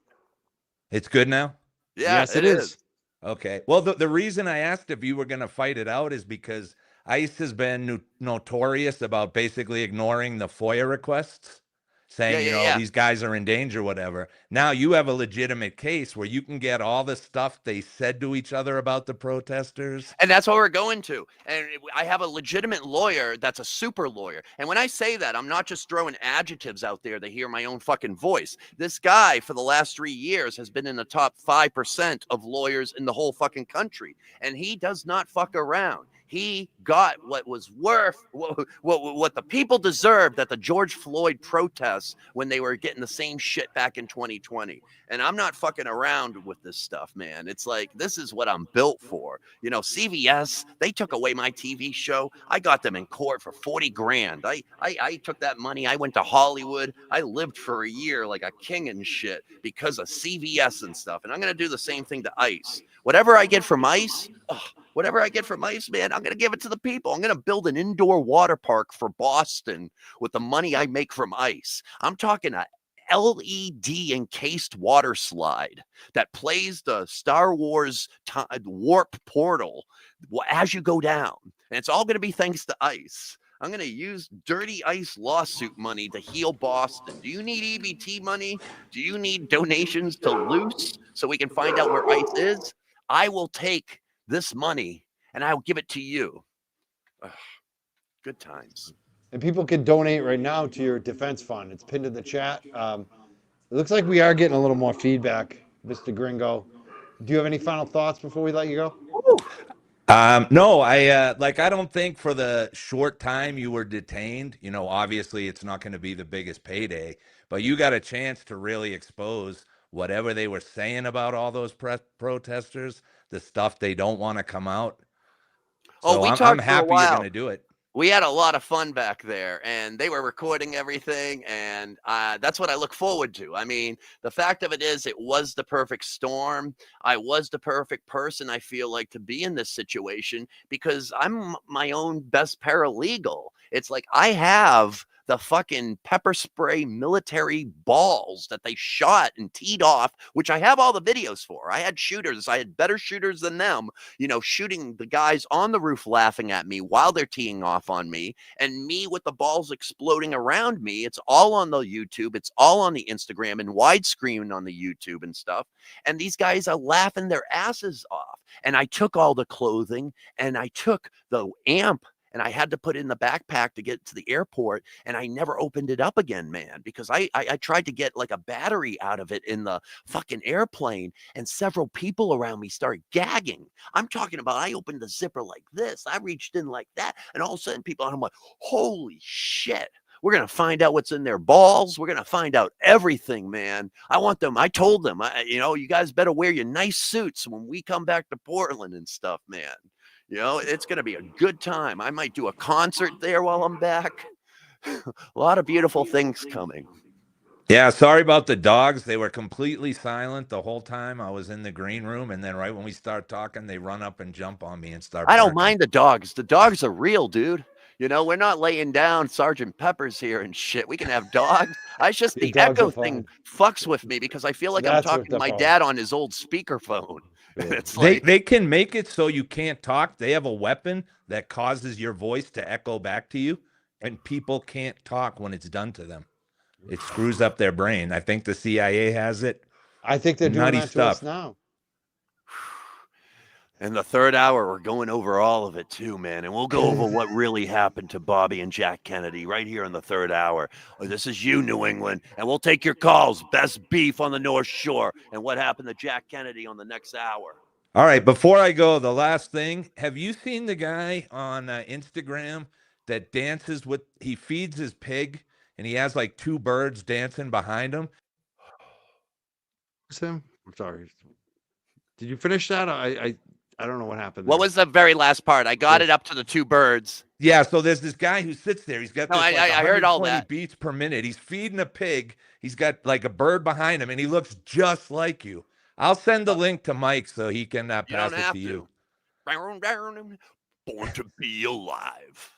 It's good now? Yeah, Yes, it is. Okay. Well, the reason I asked if you were going to fight it out is because ICE has been notorious about basically ignoring the FOIA requests, saying, Yeah. these guys are in danger, whatever. Now you have a legitimate case where you can get all the stuff they said to each other about the protesters. And that's what we're going to. And I have a legitimate lawyer that's a super lawyer. And when I say that, I'm not just throwing adjectives out there to hear my own fucking voice. This guy, for the last 3 years, has been in the top 5% of lawyers in the whole fucking country. And he does not fuck around. He got what was worth, what the people deserved at the George Floyd protests when they were getting the same shit back in 2020. And I'm not fucking around with this stuff, man. It's like, this is what I'm built for. You know, CVS, they took away my TV show. I got them in court for 40 grand. I took that money. I went to Hollywood. I lived for a year like a king and shit because of CVS and stuff. And I'm going to do the same thing to ICE. Whatever I get from ICE, man, I'm going to give it to the people. I'm going to build an indoor water park for Boston with the money I make from ICE. I'm talking a LED encased water slide that plays the Star Wars warp portal as you go down. And it's all going to be thanks to ICE. I'm going to use dirty ICE lawsuit money to heal Boston. Do you need EBT money? Do you need donations to Loose so we can find out where ICE is? I will take this money and I'll give it to you. Ugh, good times. And people can donate right now to your defense fund. It's pinned in the chat. It looks like we are getting a little more feedback, Mr. Gringo. Do you have any final thoughts before we let you go? No, I don't think for the short time you were detained, obviously it's not going to be the biggest payday, but you got a chance to really expose whatever they were saying about all those protesters, the stuff they don't want to come out. So I'm happy you're going to do it. We had a lot of fun back there, and they were recording everything, and that's what I look forward to. I mean, the fact of it is, it was the perfect storm. I was the perfect person, I feel like, to be in this situation because I'm my own best paralegal. It's like I have the fucking pepper spray military balls that they shot and teed off, which I have all the videos for. I had shooters. I had better shooters than them, shooting the guys on the roof laughing at me while they're teeing off on me, and me with the balls exploding around me. It's all on the YouTube. It's all on the Instagram and widescreen on the YouTube and stuff. And these guys are laughing their asses off. And I took all the clothing and I took the amp and I had to put it in the backpack to get to the airport, and I never opened it up again, man, because I tried to get like a battery out of it in the fucking airplane, and several people around me started gagging. I'm talking about I opened the zipper like this. I reached in like that, and all of a sudden people, I'm like, holy shit. We're going to find out what's in their balls. We're going to find out everything, man. I told them, you guys better wear your nice suits when we come back to Portland and stuff, man. It's going to be a good time. I might do a concert there while I'm back. A lot of beautiful things coming. Yeah, sorry about the dogs. They were completely silent the whole time I was in the green room, and then right when we start talking, they run up and jump on me and start I don't barking. mind the dogs. The dogs are real, dude. We're not laying down Sergeant Peppers here and shit. We can have dogs. I just Your the dogs echo are fine. thing fucks with me because I feel like I'm That's talking what to the my problem- dad on his old speakerphone. Yeah. It's They like they can make it so you can't talk. They have a weapon that causes your voice to echo back to you, and people can't talk when it's done to them. It screws up their brain. I think the CIA has it. I think they're doing Nutty that to us stuff. now. in the third hour, we're going over all of it too, man. And we'll go over what really happened to Bobby and Jack Kennedy right here in the third hour. This is you, New England. And we'll take your calls. Best beef on the North Shore. And what happened to Jack Kennedy on the next hour. All right, before I go, the last thing. Have you seen the guy on Instagram that dances with, he feeds his pig and he has like two birds dancing behind him? Him? I'm sorry. Did you finish that? I don't know what happened. What there. was the very last part? I got it up to the two birds. Yeah, so there's this guy who sits there. He's got this I heard all 120 that. beats per minute. He's feeding a pig. He's got like a bird behind him, and he looks just like you. I'll send the link to Mike so he can pass You don't it have to you. Born to be alive.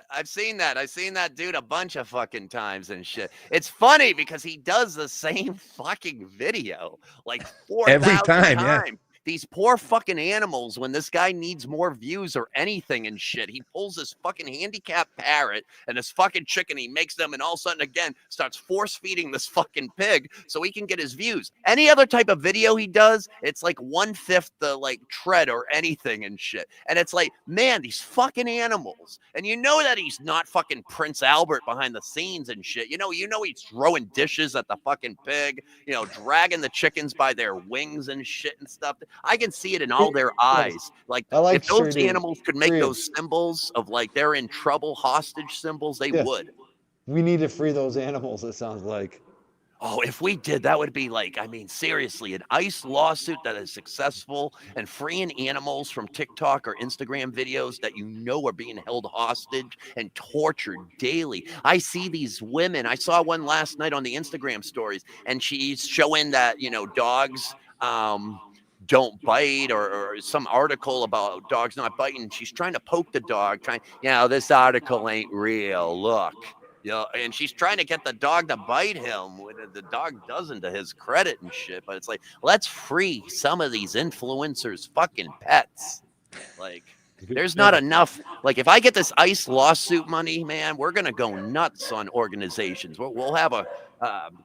I've seen that. I've seen that dude a bunch of fucking times and shit. It's funny because he does the same fucking video like 4,000 Every time, times. yeah. These poor fucking animals, when this guy needs more views or anything and shit, he pulls this fucking handicapped parrot and this fucking chicken, he makes them, and all of a sudden again starts force feeding this fucking pig so he can get his views. Any other type of video he does, it's like 1/5 the like tread or anything and shit. And it's like, man, these fucking animals. And you know that he's not fucking Prince Albert behind the scenes and shit. You know he's throwing dishes at the fucking pig, dragging the chickens by their wings and shit and stuff. I can see it in all their eyes. Like if those animals could make those symbols of like they're in trouble, hostage symbols, they would. We need to free those animals, it sounds like. Oh, if we did, that would be like, I mean, seriously, an ICE lawsuit that is successful and freeing animals from TikTok or Instagram videos that are being held hostage and tortured daily. I see these women. I saw one last night on the Instagram stories, and she's showing that, dogs don't bite or some article about dogs not biting. She's trying to poke the dog, this article ain't real. Look. And she's trying to get the dog to bite him. The dog doesn't, to his credit and shit. But it's like, let's free some of these influencers' fucking pets. Like, there's not enough. Like, if I get this ICE lawsuit money, man, we're going to go nuts on organizations. We'll have a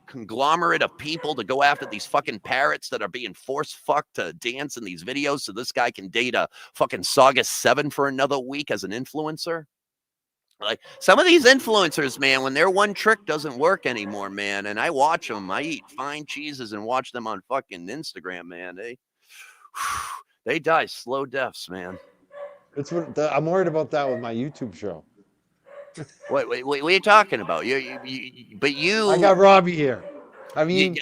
conglomerate of people to go after these fucking parrots that are being force fucked to dance in these videos so this guy can date a fucking Saga 7 for another week as an influencer. Like some of these influencers, man, when their one trick doesn't work anymore, man, and I watch them, I eat fine cheeses and watch them on fucking Instagram, man. They die slow deaths, man. I'm worried about that with my YouTube show. What are you talking about? But you. I got Robbie here. I mean,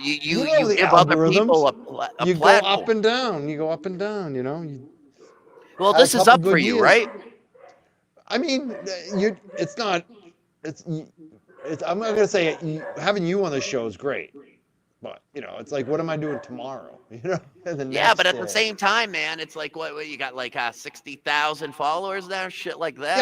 you give other people a platform. You go up and down. You go up and down. Well, this is up for you, right? I mean, it's not. I'm not gonna say having you on the show is great, but it's like, what am I doing tomorrow? Yeah, but at the same time, man, it's like what you got, like 60,000 followers now, shit like that.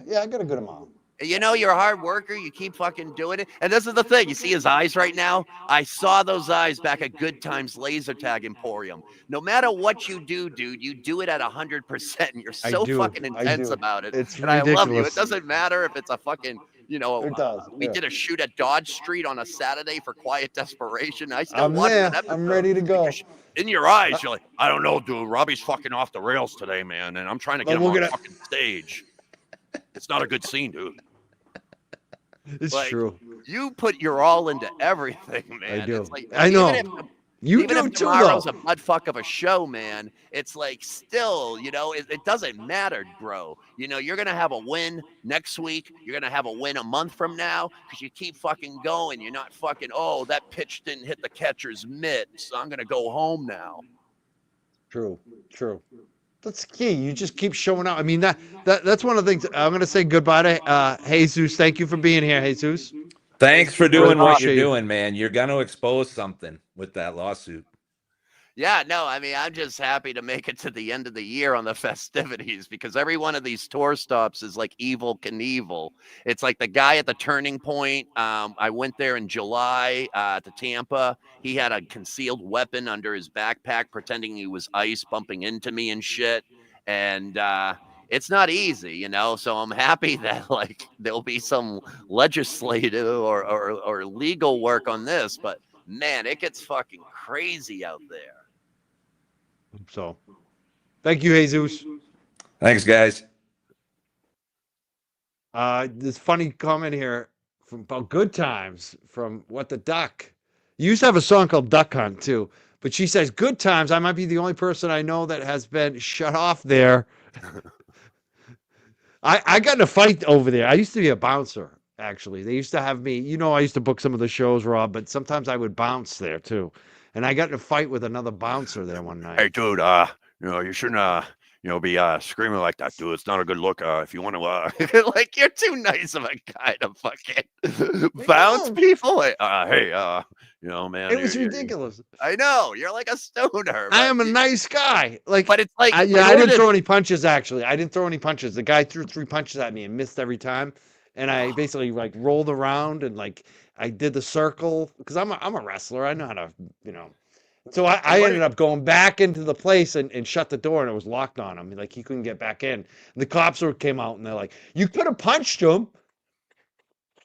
Yeah, I got a good amount. You're a hard worker. You keep fucking doing it. And this is the thing. You see his eyes right now? I saw those eyes back at Good Times Laser Tag Emporium. No matter what you do, dude, you do it at 100%. And you're so fucking intense about it. It's and ridiculous. I love you. It doesn't matter if it's a fucking, It does. We did a shoot at Dodge Street on a Saturday for Quiet Desperation. I still watch there. that episode. I'm ready to go. In your eyes, you're like, I don't know, dude. Robbie's fucking off the rails today, man. And I'm trying to get him on fucking stage. It's not a good scene, dude. It's true. You put your all into everything, man. I do. It's like, I know. You Even do if too, tomorrow's though. a butt fuck of a show, man, it's like still, it doesn't matter, bro. You're gonna have a win next week. You're gonna have a win a month from now because you keep fucking going. You're not fucking, oh, that pitch didn't hit the catcher's mitt, so I'm gonna go home now. True. That's key. You just keep showing up. I mean, that's one of the things. I'm gonna say goodbye to Jesus. Thank you for being here, Jesus. Thanks for Really doing what you're appreciate you. doing, man. You're going to expose something with that lawsuit. Yeah, no, I mean, I'm just happy to make it to the end of the year on the festivities because every one of these tour stops is like Evil Knievel. It's like the guy at the Turning Point. I went there in July to Tampa. He had a concealed weapon under his backpack, pretending he was ice, bumping into me and shit. And it's not easy, So I'm happy that like there'll be some legislative or legal work on this, but man, it gets fucking crazy out there. So, thank you, Jesus. Thanks, guys. This funny comment here from about Good Times from What the Duck. You used to have a song called Duck Hunt too, but she says Good Times. I might be the only person I know that has been shut off there. I got in a fight over there. I used to be a bouncer. Actually, they used to have me. I used to book some of the shows, Rob, but sometimes I would bounce there too. And I got in a fight with another bouncer there one night. Hey, dude, you shouldn't, be screaming like that, dude. It's not a good look. If you want to, Like you're too nice of a guy to fucking bounce people. Like, hey, man, It was ridiculous. I know you're like a stoner. I am a nice guy. But it's like I didn't throw any punches. Actually, I didn't throw any punches. The guy threw 3 punches at me and missed every time. And I basically like rolled around and like I did the circle because I'm a wrestler. I know how to, So I ended up going back into the place and shut the door, and it was locked on him. Like he couldn't get back in. And the cops came out and they're like, "You could have punched him,"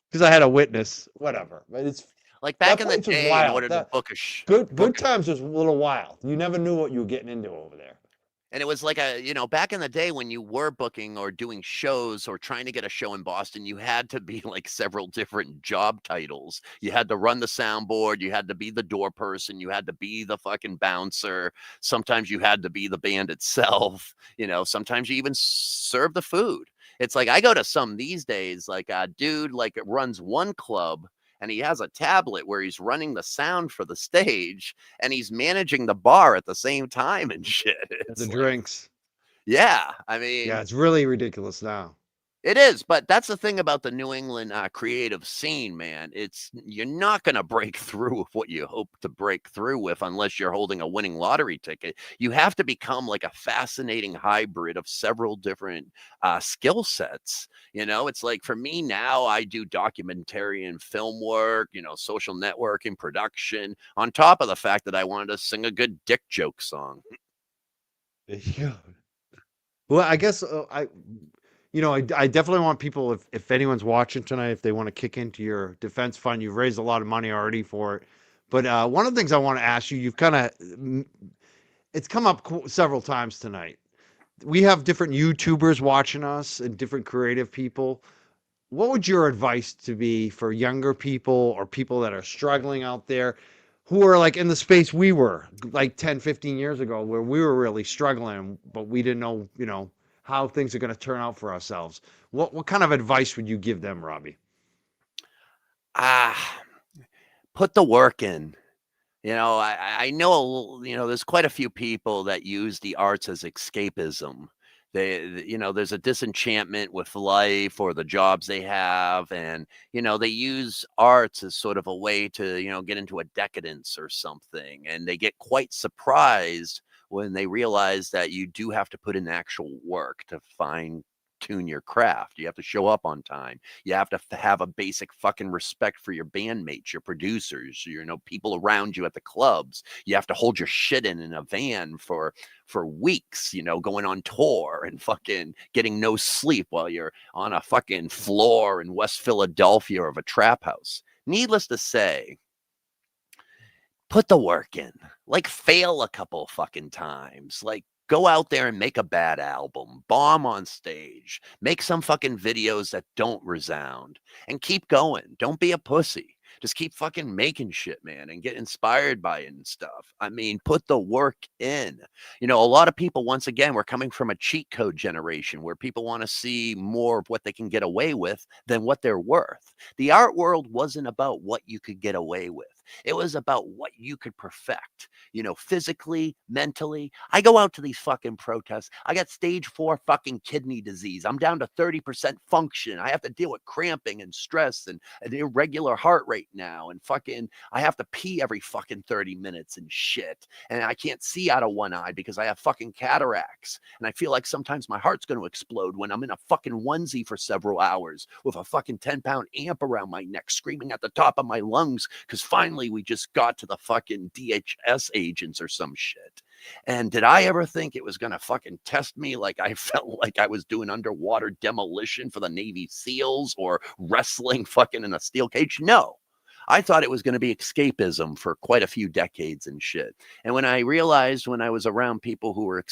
because I had a witness. Whatever, but it's like back in the place was day in wild. order to book a Good Times was a little wild. You never knew what you were getting into over there. And it was like back in the day when you were booking or doing shows or trying to get a show in Boston, you had to be like several different job titles. You had to run the soundboard. You had to be the door person. You had to be the fucking bouncer. Sometimes you had to be the band itself. Sometimes you even serve the food. It's like I go to some these days, like a dude like it runs one club. And he has a tablet where he's running the sound for the stage and he's managing the bar at the same time and shit. The drinks. Yeah. I mean, yeah, it's really ridiculous now. It is. But that's the thing about the New England creative scene, man. You're not going to break through with what you hope to break through with unless you're holding a winning lottery ticket. You have to become like a fascinating hybrid of several different skill sets. It's like for me now, I do documentary and film work, social networking, production, on top of the fact that I wanted to sing a good dick joke song. Yeah. Well, I guess I definitely want people, if anyone's watching tonight, if they want to kick into your defense fund, you've raised a lot of money already for it. But one of the things I want to ask you, it's come up several times tonight. We have different YouTubers watching us and different creative people. What would your advice to be for younger people or people that are struggling out there who are like in the space we were like 10, 15 years ago where we were really struggling, but we didn't know, how things are going to turn out for ourselves? What kind of advice would you give them, Robbie? Put the work in. I know, there's quite a few people that use the arts as escapism. There's a disenchantment with life or the jobs they have. And, they use arts as sort of a way to, get into a decadence or something. And they get quite surprised when they realize that you do have to put in actual work to tune your craft. You have to show up on time. You have to have a basic fucking respect for your bandmates, your producers, people around you at the clubs. You have to hold your shit in a van for weeks, going on tour and fucking getting no sleep while you're on a fucking floor in West Philadelphia of a trap house. Needless to say, put the work in. Like fail a couple fucking times. Like go out there and make a bad album, bomb on stage, make some fucking videos that don't resound, and keep going. Don't be a pussy. Just keep fucking making shit, man, and get inspired by it and stuff. I mean, put the work in. A lot of people, once again, we're coming from a cheat code generation where people want to see more of what they can get away with than what they're worth. The art world wasn't about what you could get away with. It was about what you could perfect, physically, mentally. I go out to these fucking protests. I got stage 4 fucking kidney disease. I'm down to 30% function. I have to deal with cramping and stress and an irregular heart rate now. And fucking, I have to pee every fucking 30 minutes and shit. And I can't see out of one eye because I have fucking cataracts. And I feel like sometimes my heart's going to explode when I'm in a fucking onesie for several hours with a fucking 10-pound amp around my neck, screaming at the top of my lungs because finally we just got to the fucking DHS agents or some shit. And did I ever think it was going to fucking test me like I felt like I was doing underwater demolition for the Navy SEALs or wrestling fucking in a steel cage? No. I thought it was going to be escapism for quite a few decades and shit. And when I realized when I was around people who were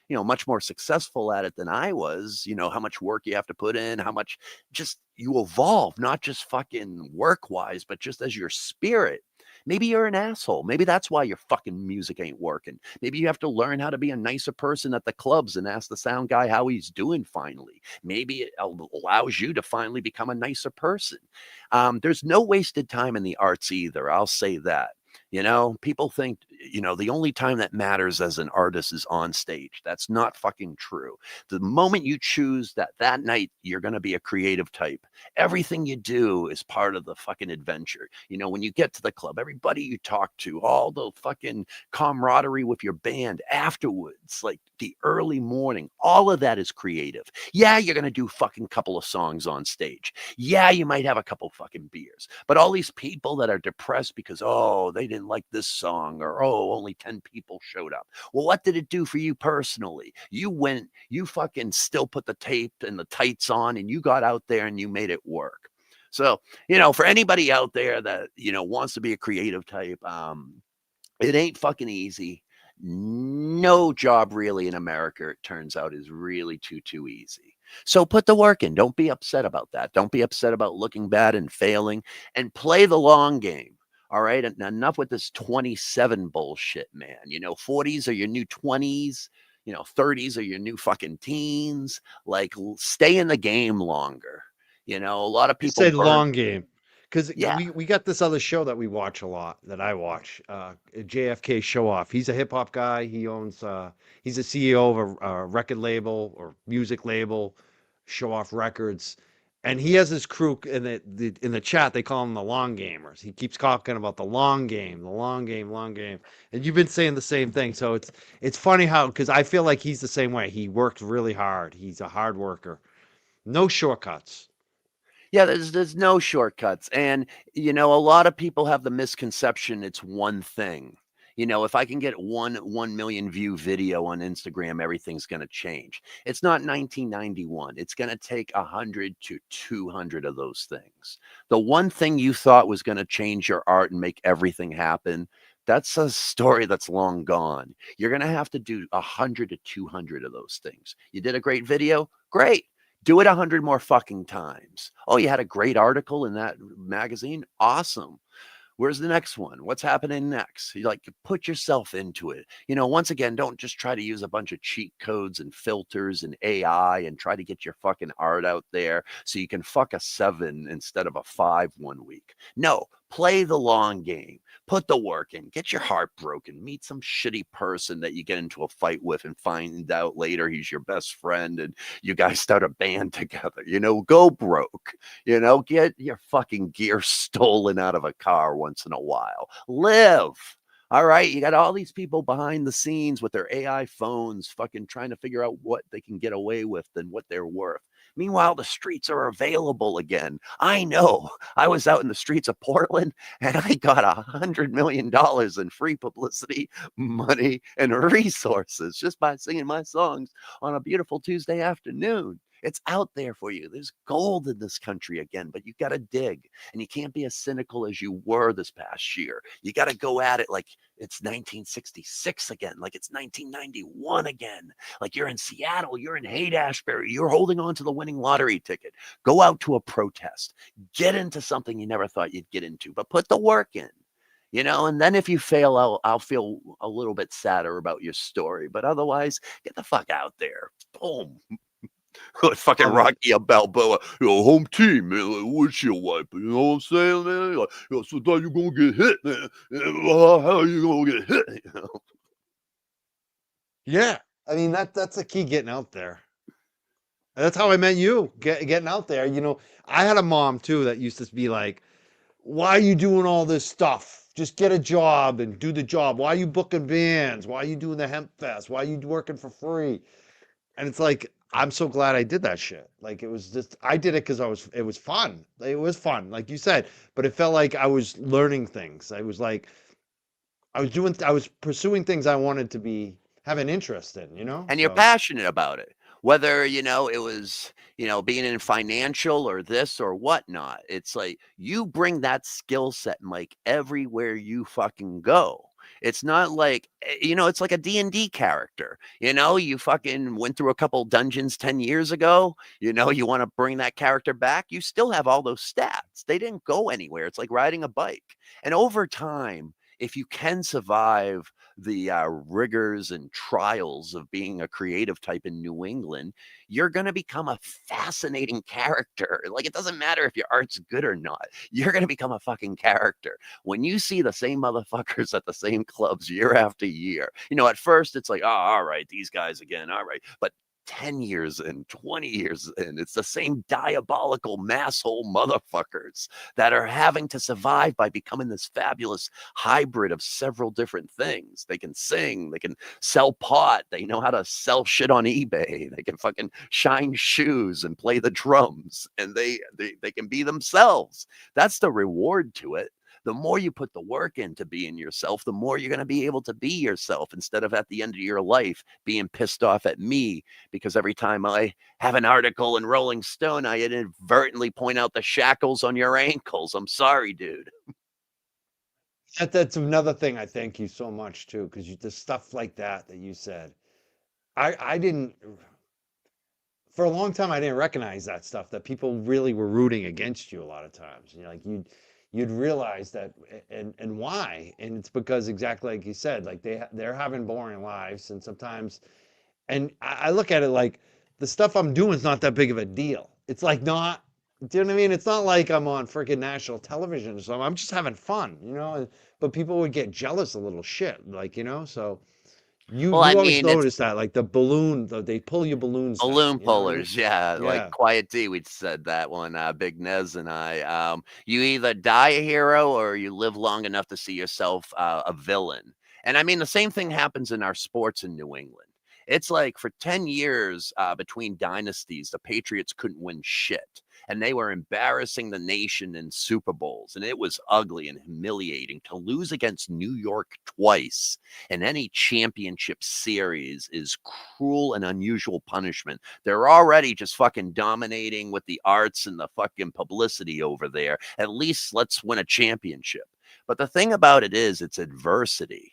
much more successful at it than I was, how much work you have to put in, how much just you evolve, not just fucking work wise, but just as your spirit. Maybe you're an asshole. Maybe that's why your fucking music ain't working. Maybe you have to learn how to be a nicer person at the clubs and ask the sound guy how he's doing finally. Maybe it allows you to finally become a nicer person. There's no wasted time in the arts either. I'll say that. People think, the only time that matters as an artist is on stage. That's not fucking true. The moment you choose that night, you're going to be a creative type. Everything you do is part of the fucking adventure. When you get to the club, everybody you talk to, all the fucking camaraderie with your band afterwards, like the early morning, all of that is creative. Yeah, you're going to do fucking couple of songs on stage. Yeah, you might have a couple fucking beers, but all these people that are depressed because, they didn't like this song or, only 10 people showed up. Well, what did it do for you personally? You went, you fucking still put the tape and the tights on and you got out there and you made it work. So, for anybody out there that, wants to be a creative type, it ain't fucking easy. No job really in America, it turns out, is really too easy. So put the work in. Don't be upset about that. Don't be upset about looking bad and failing, and play the long game. All right. And enough with this 27 bullshit, man. 40s are your new 20s. 30s are your new fucking teens. Like, stay in the game longer. A lot of people say long game. Because Yeah. we got this other show that we watch a lot, that I watch, JFK Show Off. He's a hip hop guy. He owns, he's a CEO of a record label or music label, Show Off Records. And he has his crew in the chat. They call him the long gamers. He keeps talking about the long game, the long game, long game. And you've been saying the same thing. So it's funny how, because I feel like he's the same way. He works really hard. He's a hard worker. No shortcuts. Yeah, there's no shortcuts. And, a lot of people have the misconception it's one thing. If I can get 1 million view video on Instagram, everything's going to change. It's not 1991. It's going to take 100 to 200 of those things. The one thing you thought was going to change your art and make everything happen, that's a story that's long gone. You're going to have to do 100 to 200 of those things. You did a great video? Great. Do it 100 more fucking times. Oh, you had a great article in that magazine? Awesome. Where's the next one? What's happening next? You put yourself into it. Once again, don't just try to use a bunch of cheat codes and filters and AI and try to get your fucking art out there so you can fuck a 7 instead of a 5 1 week. No, play the long game. Put the work in. Get your heart broken. Meet some shitty person that you get into a fight with and find out later he's your best friend and you guys start a band together. Go broke. Get your fucking gear stolen out of a car once in a while. Live. All right. You got all these people behind the scenes with their AI phones fucking trying to figure out what they can get away with and what they're worth. Meanwhile, the streets are available again. I know. I was out in the streets of Portland and I got $100 million in free publicity, money, and resources just by singing my songs on a beautiful Tuesday afternoon. It's out there for you. There's gold in this country again, but you got to dig. And you can't be as cynical as you were this past year. You got to go at it like it's 1966 again, like it's 1991 again. Like you're in Seattle, you're in Haight-Ashbury, you're holding on to the winning lottery ticket. Go out to a protest, get into something you never thought you'd get into, but put the work in. And then if you fail, I'll feel a little bit sadder about your story. But otherwise, get the fuck out there. Boom. Fucking Rocky Balboa, home team, man, like windshield wiper. You know what I'm saying, man? Like, sometimes you're gonna get hit, man. How are you gonna get hit? Yeah, I mean that's the key, getting out there. And that's how I met you, getting out there. I had a mom too that used to be like, "Why are you doing all this stuff? Just get a job and do the job. Why are you booking bands? Why are you doing the Hemp Fest? Why are you working for free?" And it's like, I'm so glad I did that shit. Like, it was just, I did it because it was fun. It was fun, like you said, but it felt like I was learning things. I was like, I was pursuing things I wanted to have an interest in, And you're passionate about it. Whether, it was, being in financial or this or whatnot. It's like you bring that skill set, Mike, everywhere you fucking go. It's not like, it's like a D&D character. You fucking went through a couple dungeons 10 years ago. You want to bring that character back. You still have all those stats. They didn't go anywhere. It's like riding a bike. And over time, if you can survive the rigors and trials of being a creative type in New England, you're going to become a fascinating character. Like, it doesn't matter if your art's good or not. You're going to become a fucking character. When you see the same motherfuckers at the same clubs year after year, at first it's like, oh, all right, these guys again. All right. But 10 years in, 20 years in, it's the same diabolical masshole motherfuckers that are having to survive by becoming this fabulous hybrid of several different things. They can sing, they can sell pot, they know how to sell shit on eBay, they can fucking shine shoes and play the drums, and they can be themselves. That's the reward to it. The more you put the work into being yourself, the more you're going to be able to be yourself, instead of at the end of your life being pissed off at me because every time I have an article in Rolling Stone, I inadvertently point out the shackles on your ankles. I'm sorry, dude. That's another thing. I thank you so much too, because the stuff like that you said, I didn't. For a long time, I didn't recognize that stuff, that people really were rooting against you a lot of times. Like you'd realize that, and why, and it's because, exactly like you said, like they're having boring lives, and sometimes, and I look at it like the stuff I'm doing is not that big of a deal. It's like not, do you know what I mean? It's not like I'm on freaking national television or something. I'm just having fun, but people would get jealous a little shit, like, so. You Well, I always mean, it's notice that, like the balloon, they pull your balloons down, balloon you know what I mean? pullers, yeah, like Yeah. Quiet D, we said that one, Big Nez and I. You either die a hero or you live long enough to see yourself a villain. And I mean, the same thing happens in our sports in New England. It's like for 10 years between dynasties, the Patriots couldn't win shit. And they were embarrassing the nation in Super Bowls. And it was ugly and humiliating to lose against New York twice in any championship series is cruel and unusual punishment. They're already just fucking dominating with the arts and the fucking publicity over there. At least let's win a championship. But the thing about it is, it's adversity.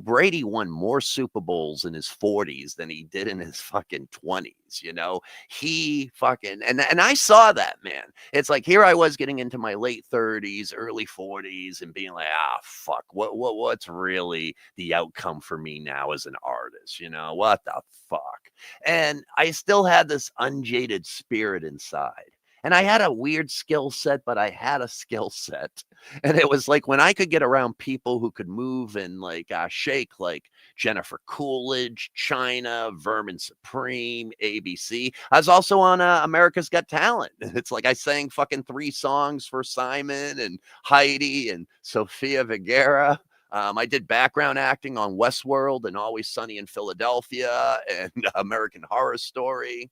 Brady won more Super Bowls in his 40s than he did in his fucking 20s. He fucking, and I saw that, man. It's like, here I was getting into my late 30s, early 40s, and being like, fuck, what's really the outcome for me now as an artist? What the fuck? And I still had this unjaded spirit inside. And I had a weird skill set, but I had a skill set. And it was like when I could get around people who could move and like shake, like Jennifer Coolidge, Chyna, Vermin Supreme, ABC. I was also on America's Got Talent. It's like I sang fucking 3 songs for Simon and Heidi and Sofia Vergara. I did background acting on Westworld and Always Sunny in Philadelphia and American Horror Story.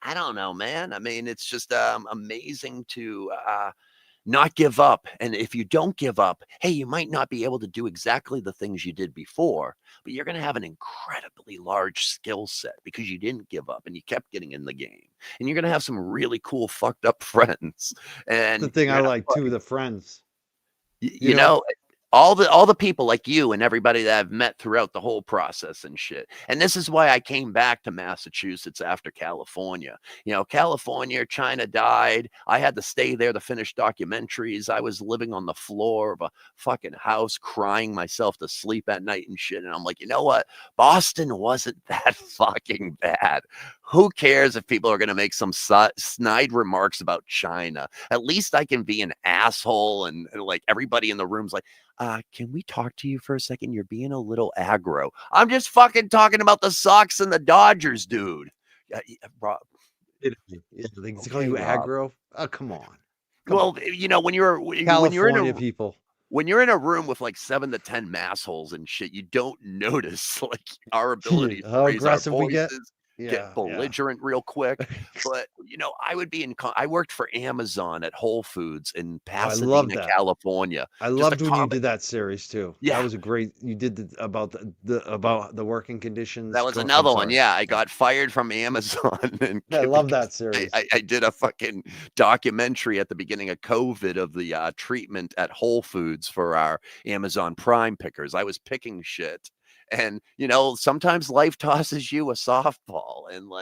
I don't know, man. I mean, it's just amazing to not give up. And if you don't give up, hey, you might not be able to do exactly the things you did before, but you're going to have an incredibly large skill set because you didn't give up and you kept getting in the game. And you're going to have some really cool, fucked up friends. And The thing I you're like too, the friends. you know, all the people like you and everybody that I've met throughout the whole process and shit. And this is why I came back to Massachusetts after California. You know, California, Chyna died. I had to stay there to finish documentaries. I was living on the floor of a fucking house crying myself to sleep at night and shit. And I'm like, you know what? Boston wasn't that fucking bad. Who cares if people are going to make some snide remarks about Chyna? At least I can be an asshole and like everybody in the room's like, can we talk to you for a second? You're being a little aggro. I'm just fucking talking about the Sox and the Dodgers, dude. Rob. They call you Rob. aggro. Oh, come on. Well, you know, when you're California people. When you're in a room with like 7 to 10 massholes and shit, you don't notice like our ability to How raise our aggressive we get. voices, Yeah, get belligerent real quick. But you know, I would be I worked for Amazon at Whole Foods in Pasadena, that. California. I loved when you did that series too. Yeah. That was a great. You did about the working conditions. That was another one. Yeah, I got fired from Amazon. And I love that series. I did a fucking documentary at the beginning of COVID of the treatment at Whole Foods for our Amazon Prime pickers. I was picking shit. And, you know, sometimes life tosses you a softball and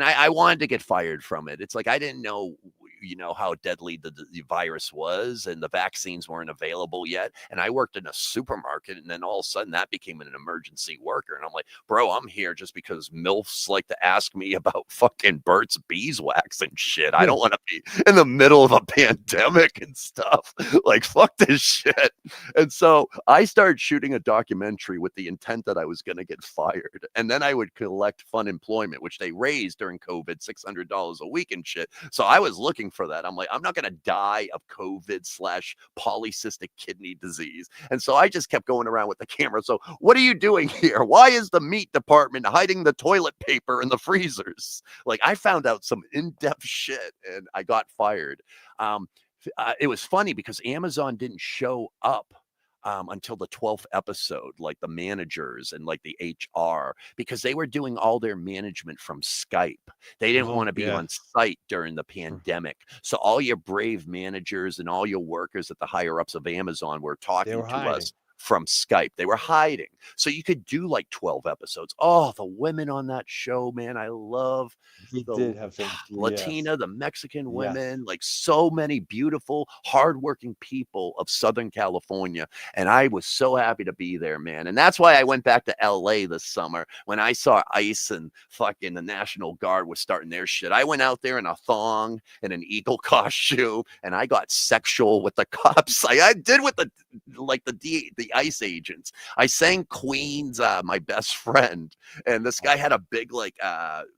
I wanted to get fired from it. It's like, I didn't know, you know, how deadly the virus was and the vaccines weren't available yet. And I worked in a supermarket and then all of a sudden that became an emergency worker. And I'm like, bro, I'm here just because MILFs like to ask me about fucking Burt's beeswax and shit. I don't want to be in the middle of a pandemic and stuff. Like, fuck this shit. And so I started shooting a documentary with the intent that I was going to get fired. And then I would collect fun employment, which they raised during COVID, $600 a week and shit. So I was looking for that. I'm like, I'm not going to die of COVID/polycystic kidney disease. And so I just kept going around with the camera. So what are you doing here? Why is the meat department hiding the toilet paper in the freezers? Like, I found out some in-depth shit and I got fired. It was funny because Amazon didn't show up until the 12th episode, like the managers and like the HR, because they were doing all their management from Skype. They didn't want to be on site during the pandemic. So all your brave managers and all your workers at the higher ups of Amazon were talking to us from Skype. They were hiding. So you could do like 12 episodes. Oh, the women on that show, man. I love the Latina, the Mexican women, like so many beautiful, hardworking people of Southern California. And I was so happy to be there, man. And that's why I went back to LA this summer when I saw ICE and fucking the National Guard was starting their shit. I went out there in a thong and an eagle costume and I got sexual with the cops. I did with the ICE agents. I sang Queen's My Best Friend, and this guy had a big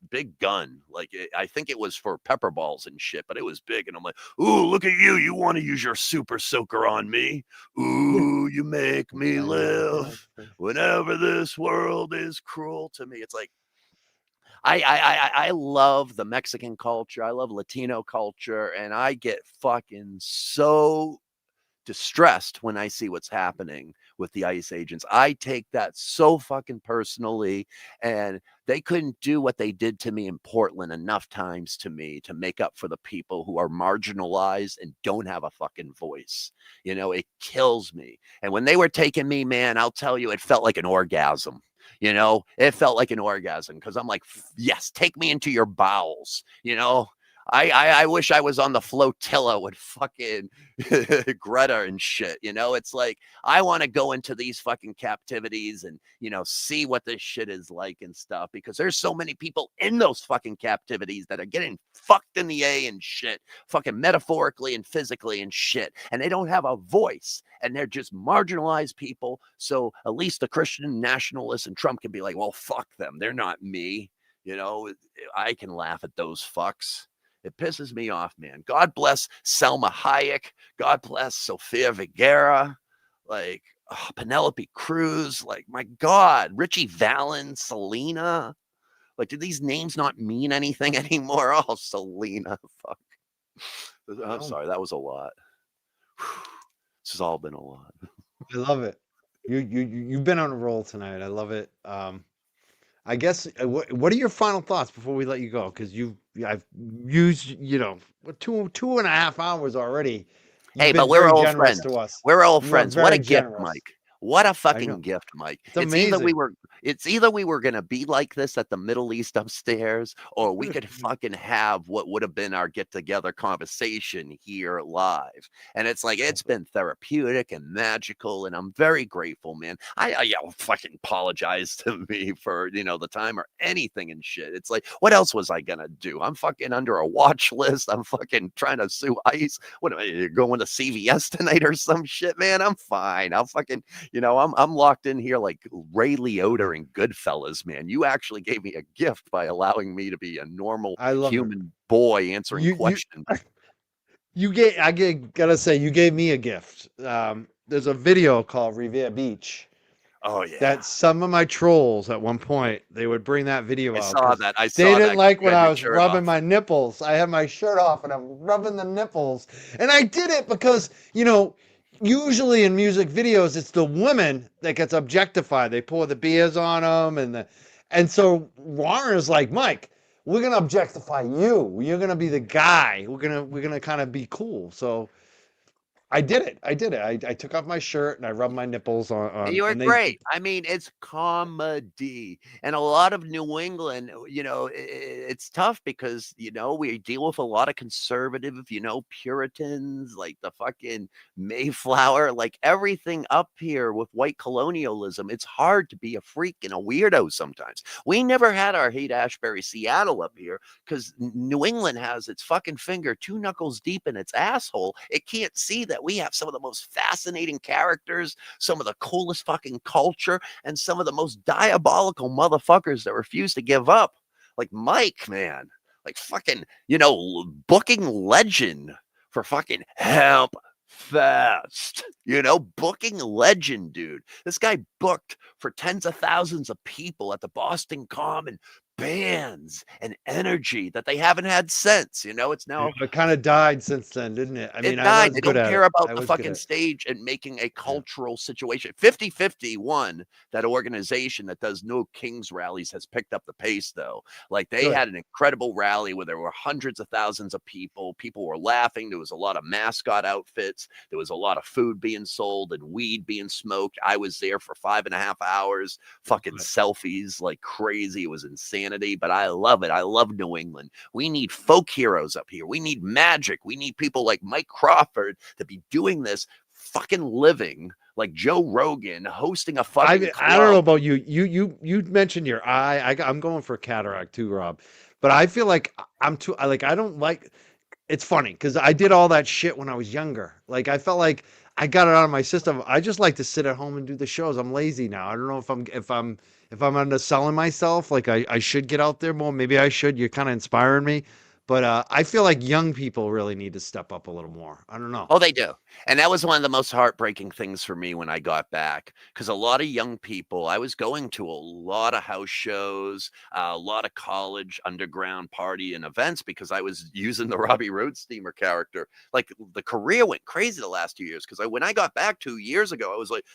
big gun. Like, I think it was for pepper balls and shit, but it was big. And I'm like, ooh, look at you. You want to use your super soaker on me? Ooh, you make me live whenever this world is cruel to me. It's like, I love the Mexican culture. I love Latino culture, and I get fucking so distressed when I see what's happening with the ICE agents. I take that so fucking personally, and they couldn't do what they did to me in Portland enough times to me to make up for the people who are marginalized and don't have a fucking voice. You know, it kills me. And when they were taking me, man, I'll tell you, it felt like an orgasm. You know, it felt like an orgasm because I'm like, yes, take me into your bowels, you know. I wish I was on the flotilla with fucking Greta and shit. You know, it's like, I want to go into these fucking captivities and, you know, see what this shit is like and stuff, because there's so many people in those fucking captivities that are getting fucked in the A and shit, fucking metaphorically and physically and shit. And they don't have a voice and they're just marginalized people. So at least the Christian nationalists and Trump can be like, well, fuck them. They're not me. You know, I can laugh at those fucks. It pisses me off, man. God bless Selma Hayek. God bless Sofia Vergara. Like, Penelope Cruz. Like, my God. Richie Valens, Selena. Like, do these names not mean anything anymore? Oh, Selena. Fuck. I'm sorry. That was a lot. This has all been a lot. I love it. You've been on a roll tonight. I love it. I guess what are your final thoughts before we let you go? Because I've used what, 2.5 hours already. You've Hey, but been we're very old generous friends. to us. We're old You are friends. What a very gift, generous. Mike. What a I know. fucking gift, Mike. It's amazing. It's either we were gonna be like this at the Middle East upstairs, or we could fucking have what would have been our get together conversation here live. And it's like it's been therapeutic and magical, and I'm very grateful, man. I fucking apologize to me for the time or anything and shit. It's like, what else was I gonna do? I'm fucking under a watch list. I'm fucking trying to sue ICE. What am I going to CVS tonight or some shit, man? I'm fine. I'll fucking I'm locked in here like Ray Liotta and Goodfellas, man. You actually gave me a gift by allowing me to be a normal I love it. human boy answering questions. Gotta say, you gave me a gift. There's a video called Revere Beach Oh yeah, that some of my trolls at one point, they would bring that video I out. saw 'cause that. I They saw didn't that. like You when had I your was shirt rubbing off. my nipples. I had my shirt off and I'm rubbing the nipples. And I did it because, usually in music videos, it's the woman that gets objectified. They pour the beers on them. And so Warren is like, Mike, we're going to objectify you. You're going to be the guy. We're going to kind of be cool. So I did it. I took off my shirt and I rubbed my nipples on You were and great. I mean, it's comedy. And a lot of New England, it's tough because, we deal with a lot of conservative, Puritans, like the fucking Mayflower, like everything up here with white colonialism. It's hard to be a freak and a weirdo sometimes. We never had our Haight Ashbury, Seattle up here because New England has its fucking finger 2 knuckles deep in its asshole. It can't see that we have some of the most fascinating characters, some of the coolest fucking culture, and some of the most diabolical motherfuckers that refuse to give up. Like Mike, man. Like fucking, booking legend for fucking Hemp Fest. Booking legend, dude. This guy booked for tens of thousands of people at the Boston Common, bands and energy that they haven't had since. It's now it kind of died since then, didn't it? I mean, it I died. was They good don't at care it. about I the was good fucking at it. stage and making a cultural situation. 50/50 won that organization that does no Kings rallies has picked up the pace, though. Like they Good. had an incredible rally where there were hundreds of thousands of people. People were laughing. There was a lot of mascot outfits. There was a lot of food being sold and weed being smoked. I was there for 5.5 hours, fucking selfies like crazy. It was insanity, but I love it. I love New England. We need folk heroes up here. We need magic. We need people like Mike Crawford to be doing this fucking living, like Joe Rogan hosting a fucking I don't know club. about you. You mentioned your eye. I'm going for cataract too, Rob. But I feel like I'm too. I don't like. It's funny because I did all that shit when I was younger. Like I felt like I got it out of my system. I just like to sit at home and do the shows. I'm lazy now. I don't know if I'm underselling myself. Like I should get out there more. Maybe I should. You're kind of inspiring me. But I feel like young people really need to step up a little more. I don't know. Oh, they do. And that was one of the most heartbreaking things for me when I got back, because a lot of young people, I was going to a lot of house shows, a lot of college underground party and events because I was using the Robbie Roadsteamer character. Like the career went crazy the last 2 years because when I got back 2 years ago, I was like,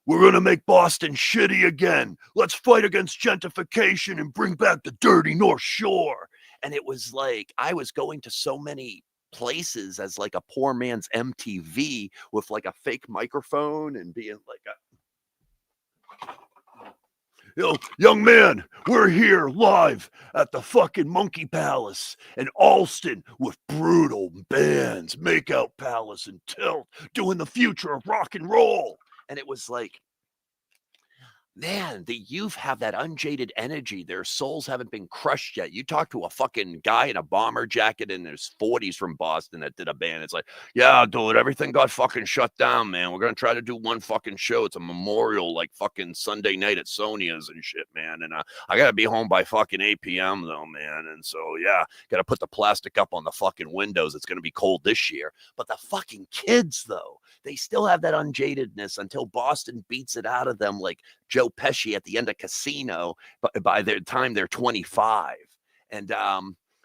we're going to make Boston shitty again. Let's fight against gentrification and bring back the dirty North Shore. And it was like I was going to so many places as like a poor man's MTV with like a fake microphone and being like young man, we're here live at the fucking Monkey Palace in Alston with brutal bands, Makeout Palace and Tilt, doing the future of rock and roll. And it was like, man, the youth have that unjaded energy. Their souls haven't been crushed yet. You talk to a fucking guy in a bomber jacket in his 40s from Boston that did a band. It's like, yeah, dude, everything got fucking shut down, man. We're going to try to do one fucking show. It's a memorial, like fucking Sunday night at Sonia's and shit, man. And I got to be home by fucking 8 p.m. though, man. And so, yeah, got to put the plastic up on the fucking windows. It's going to be cold this year. But the fucking kids, though, they still have that unjadedness until Boston beats it out of them like Joe Pesci at the end of Casino by the time they're 25. And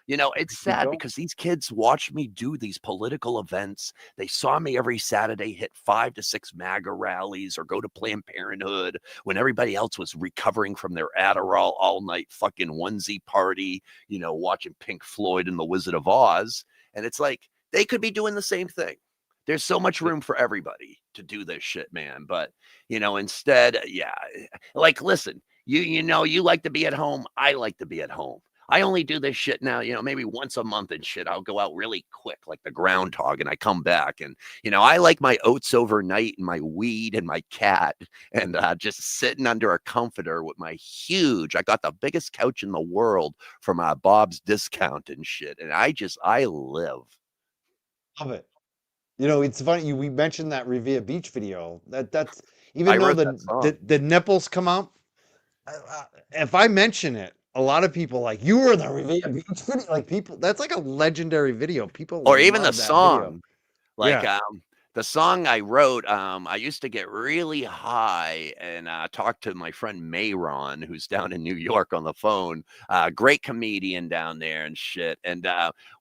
You know, it's Keep sad going. because these kids watched me do these political events. They saw me every Saturday hit 5 to 6 MAGA rallies or go to Planned Parenthood when everybody else was recovering from their Adderall all night fucking onesie party, you know, watching Pink Floyd and The Wizard of Oz. And it's like they could be doing the same thing. There's so much room for everybody to do this shit, man. But, you know, instead, yeah, like, listen, you know, you like to be at home. I like to be at home. I only do this shit now, you know, maybe once a month and shit. I'll go out really quick, like the groundhog, and I come back. And, you know, I like my oats overnight and my weed and my cat and just sitting under a comforter with my I got the biggest couch in the world from Bob's Discount and shit. And I live. Love it. You know, it's funny. We mentioned that Revere Beach video. That's I even though wrote that song. the nipples come out. If I mention it, a lot of people like you were in the Revere Beach video. Like people, that's like a legendary video. People Or even the love that video. song. Like, Yeah. the song I wrote, I used to get really high and talk to my friend Mayron, who's down in New York on the phone. Great comedian down there and shit. And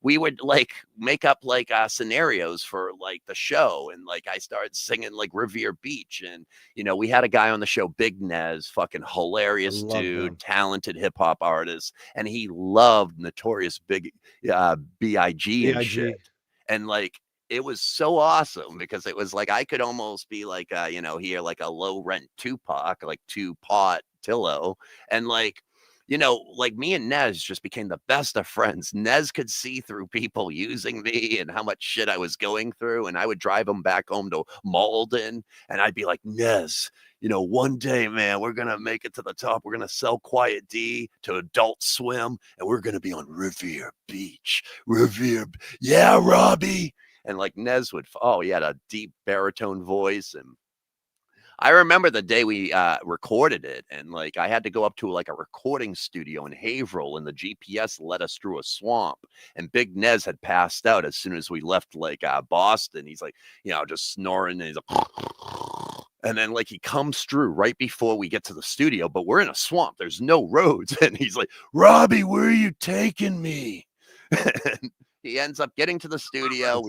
we would like make up like scenarios for like the show. And like I started singing like Revere Beach. And, you know, we had a guy on the show, Big Nez, fucking hilarious love dude, him. talented hip hop artist. And he loved Notorious B.I.G. and shit. B.I.G. And like, it was so awesome because it was like I could almost be like you know, here like a low rent Tupac, like Potylo, and like, you know, like me and Nez just became the best of friends. Nez could see through people using me and how much shit I was going through, and I would drive him back home to Malden, and I'd be like, Nez, you know, one day, man, we're gonna make it to the top. We're gonna sell Quiet D to Adult Swim, and we're gonna be on Revere Beach. Yeah, Robbie. And like Nez would, he had a deep baritone voice. And I remember the day we recorded it, and like I had to go up to like a recording studio in Haverhill, and the GPS led us through a swamp. And Big Nez had passed out as soon as we left like Boston. He's like, you know, just snoring, and he's like, and then like he comes through right before we get to the studio, but we're in a swamp. There's no roads, and he's like, Robbie, where are you taking me? And he ends up getting to the studio.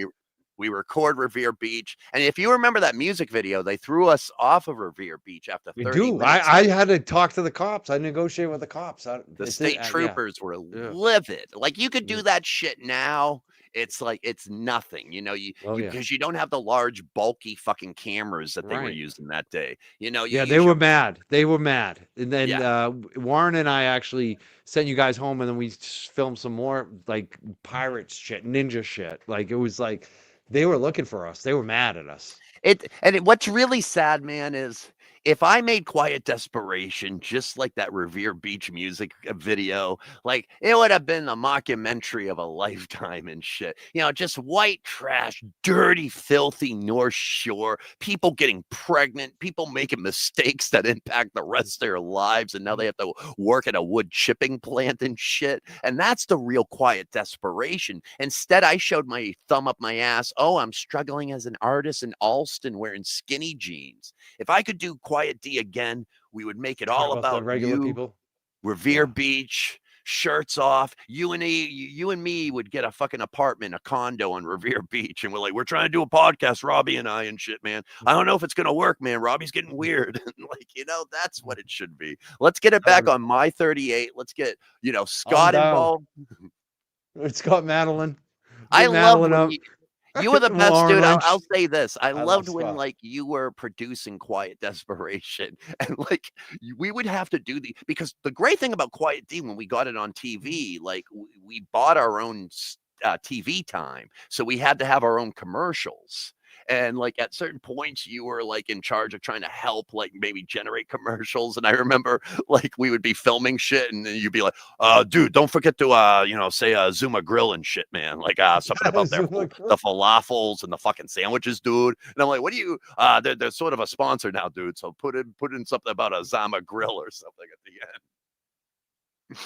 We record Revere Beach. And if you remember that music video, they threw us off of Revere Beach after 30 We do. minutes. I had to talk to the cops. I negotiated with the cops. The state troopers were livid. Like you could do that shit now. It's like it's nothing, you know, because you don't have the large, bulky fucking cameras that they were using that day. You know, they were mad. They were mad. And then Warren and I actually sent you guys home, and then we filmed some more like pirates shit, ninja shit. Like it was like they were looking for us. They were mad at us. What's really sad, man, is if I made Quiet Desperation just like that Revere Beach music video, like it would have been a mockumentary of a lifetime and shit. You know, just white trash, dirty, filthy North Shore, people getting pregnant, people making mistakes that impact the rest of their lives, and now they have to work at a wood chipping plant and shit. And that's the real Quiet Desperation. Instead, I showed my thumb up my ass. Oh, I'm struggling as an artist in Alston wearing skinny jeans. If I could do Quiet D again, we would make it all about the regular people. Revere Beach, shirts off. You and me would get a fucking apartment, a condo on Revere Beach, and we're like, we're trying to do a podcast, Robbie and I and shit, man. I don't know if it's gonna work, man. Robbie's getting weird. Like, you know, that's what it should be. Let's get it back on My 38. Let's get, you know, Scott involved. Scott Madeline. I love you were the best dude. I'll say this. I loved when like you were producing Quiet Desperation, and like we would have to do because the great thing about Quiet D when we got it on TV, like we bought our own TV time, so we had to have our own commercials. And like at certain points you were like in charge of trying to help like maybe generate commercials. And I remember like we would be filming shit, and then you'd be like, dude, don't forget to you know, say Zuma Grill and shit, man. Like something about the falafels and the fucking sandwiches, dude. And I'm like, what do you they're sort of a sponsor now, dude. So put in something about a Zama Grill or something at the end.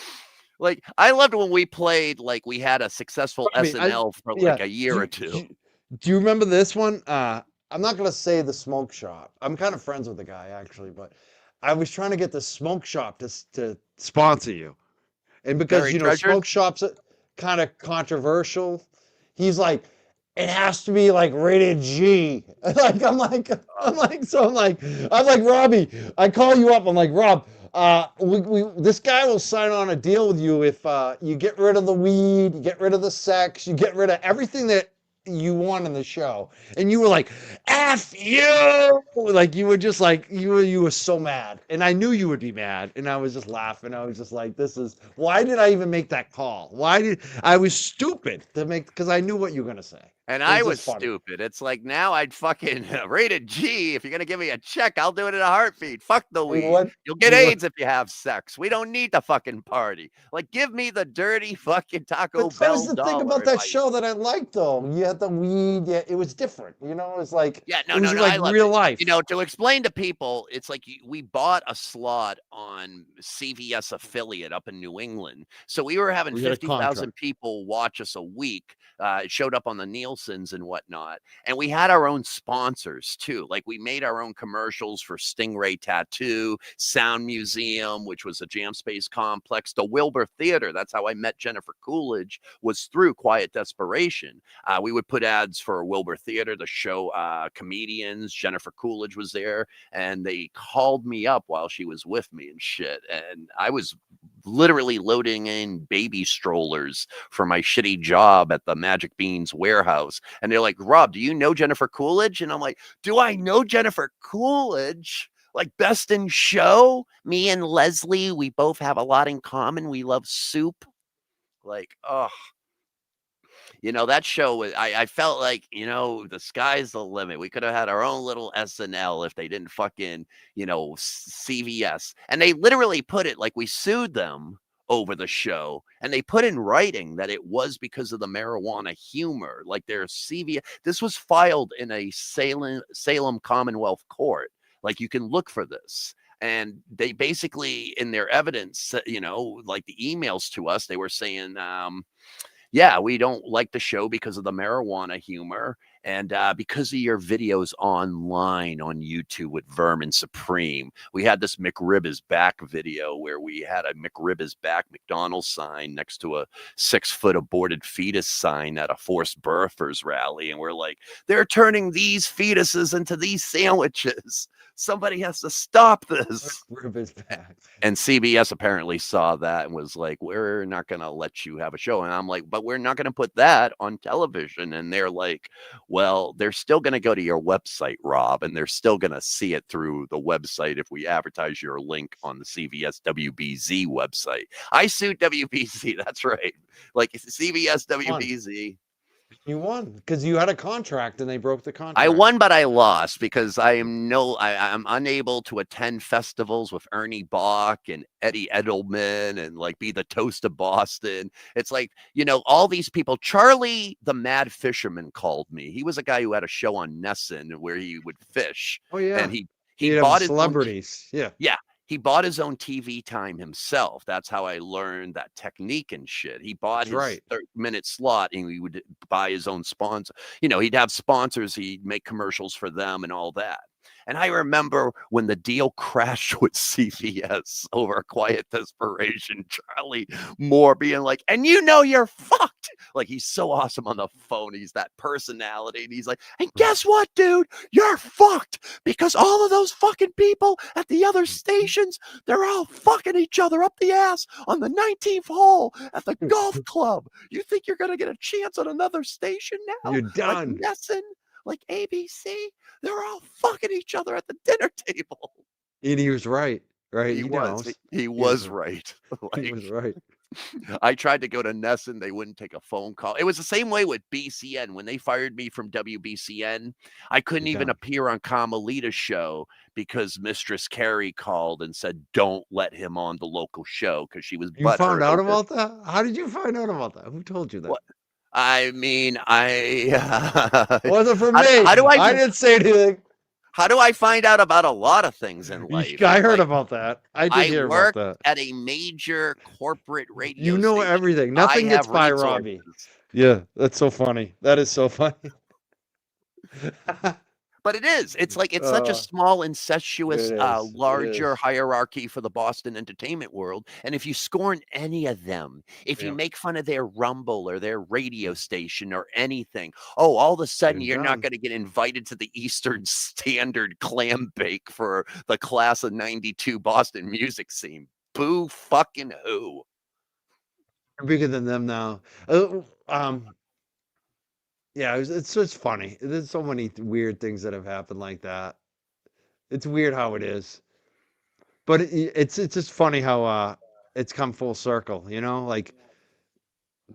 Like I loved when we played, like we had a successful SNL for like a year or two. Do you remember this one? I'm not going to say the smoke shop. I'm kind of friends with the guy, actually, but I was trying to get the smoke shop to sponsor you. And because, Buried you know, Treasures? smoke shops, kind of controversial. He's like, it has to be like rated G. I'm like, Robbie, I call you up. I'm like, Rob, this guy will sign on a deal with you if you get rid of the weed, you get rid of the sex, you get rid of everything that you want in the show. And you were like, F you! Like you were just like, you were so mad. And I knew you would be mad. And I was just laughing. I was just like, why did I even make that call? I was stupid to make, because I knew what you were going to say. And It I just was funny. stupid. It's like now I'd fucking rated G. If you're gonna give me a check, I'll do it in a heartbeat. Fuck the We weed. would- You'll get we would- AIDS if you have sex. We don't need the fucking party. Like, give me the dirty fucking Taco But that Bell was the thing dollar about if that I- show that I liked, though. You had the weed. Yeah, it was different. You know, it was like, Yeah, it was no, like I love real it. life. You know, to explain to people, it's like we bought a slot on CVS affiliate up in New England. So we were having We had a 50,000 contract. people watch us a week. It showed up on the Nielsen's and whatnot. And we had our own sponsors too. Like we made our own commercials for Stingray Tattoo, Sound Museum, which was a Jam Space complex, the Wilbur Theater. That's how I met Jennifer Coolidge, was through Quiet Desperation. We would put ads for Wilbur Theater, the show comedians. Jennifer Coolidge was there, and they called me up while she was with me and shit. And I was literally loading in baby strollers for my shitty job at the Magic Beans warehouse. And they're like, Rob, do you know Jennifer Coolidge? And I'm like, do I know Jennifer Coolidge? Like Best in Show? Me and Leslie, we both have a lot in common. We love soup. Like, oh. You know, that show was, I felt like, you know, the sky's the limit. We could have had our own little SNL if they didn't fucking, you know, CVS. And they literally put it like we sued them over the show. And they put in writing that it was because of the marijuana humor. Like their CVS. This was filed in a Salem Commonwealth Court. Like you can look for this. And they basically, in their evidence, you know, like the emails to us, they were saying, yeah, we don't like the show because of the marijuana humor and because of your videos online on YouTube with Vermin Supreme. We had this McRib is Back video where we had a McRib is Back McDonald's sign next to a 6-foot aborted fetus sign at a forced birthers rally. And we're like, they're turning these fetuses into these sandwiches. Somebody has to stop this. McRib is back. And CBS apparently saw that and was like, we're not going to let you have a show. And I'm like, but we're not going to put that on television. And they're like, well, they're still going to go to your website, Rob, and they're still going to see it through the website if we advertise your link on the CBS WBZ website. I sued WBZ. That's right. Like CBS WBZ. You won because you had a contract and they broke the contract. I won, but I lost because I'm unable to attend festivals with Ernie Bach and Eddie Edelman and like be the toast of Boston. It's like, you know, all these people. Charlie, the Mad Fisherman, called me. He was a guy who had a show on Nesson where he would fish. Oh yeah, and he He'd bought have his celebrities. Yeah. He bought his own TV time himself. That's how I learned that technique and shit. He bought That's his right. 30-minute slot and he would buy his own sponsor. You know, he'd have sponsors. He'd make commercials for them and all that. And I remember when the deal crashed with CVS over a Quiet Desperation, Charlie Moore being like, and you know you're fucked. Like he's so awesome on the phone. He's that personality. And he's like, and guess what, dude? You're fucked because all of those fucking people at the other stations, they're all fucking each other up the ass on the 19th hole at the golf club. You think you're going to get a chance on another station now? You're done. Like Nesson, like ABC, they're all fucking each other at the dinner table. And he was right. Right. He was. He was was right. He was right. I tried to go to Nesson. They wouldn't take a phone call. It was the same way with BCN. When they fired me from WBCN, I couldn't even appear on Carmelita's show because Mistress Carrie called and said, don't let him on the local show because she was You found out about that? How did you find out about that? Who told you that? What? I mean, It wasn't for me. How do I didn't say anything. How do I find out about a lot of things in life? I heard Like, about that. I did hear about work that. at a major corporate radio You know station. everything. Nothing I gets have by resources. Robbie. Yeah, that's so funny. That is so funny. But it is. It's like it's such a small, incestuous, it is. larger hierarchy for the Boston entertainment world. And if you scorn any of them, if you Yep. make fun of their rumble or their radio station or anything, all of a sudden Been you're not done. going to get invited to the Eastern Standard clam bake for the class of '92 Boston music scene. Boo fucking who. We're bigger than them now. Yeah, it's funny. There's so many weird things that have happened like that. It's weird how it is, but it's just funny how it's come full circle. You know, like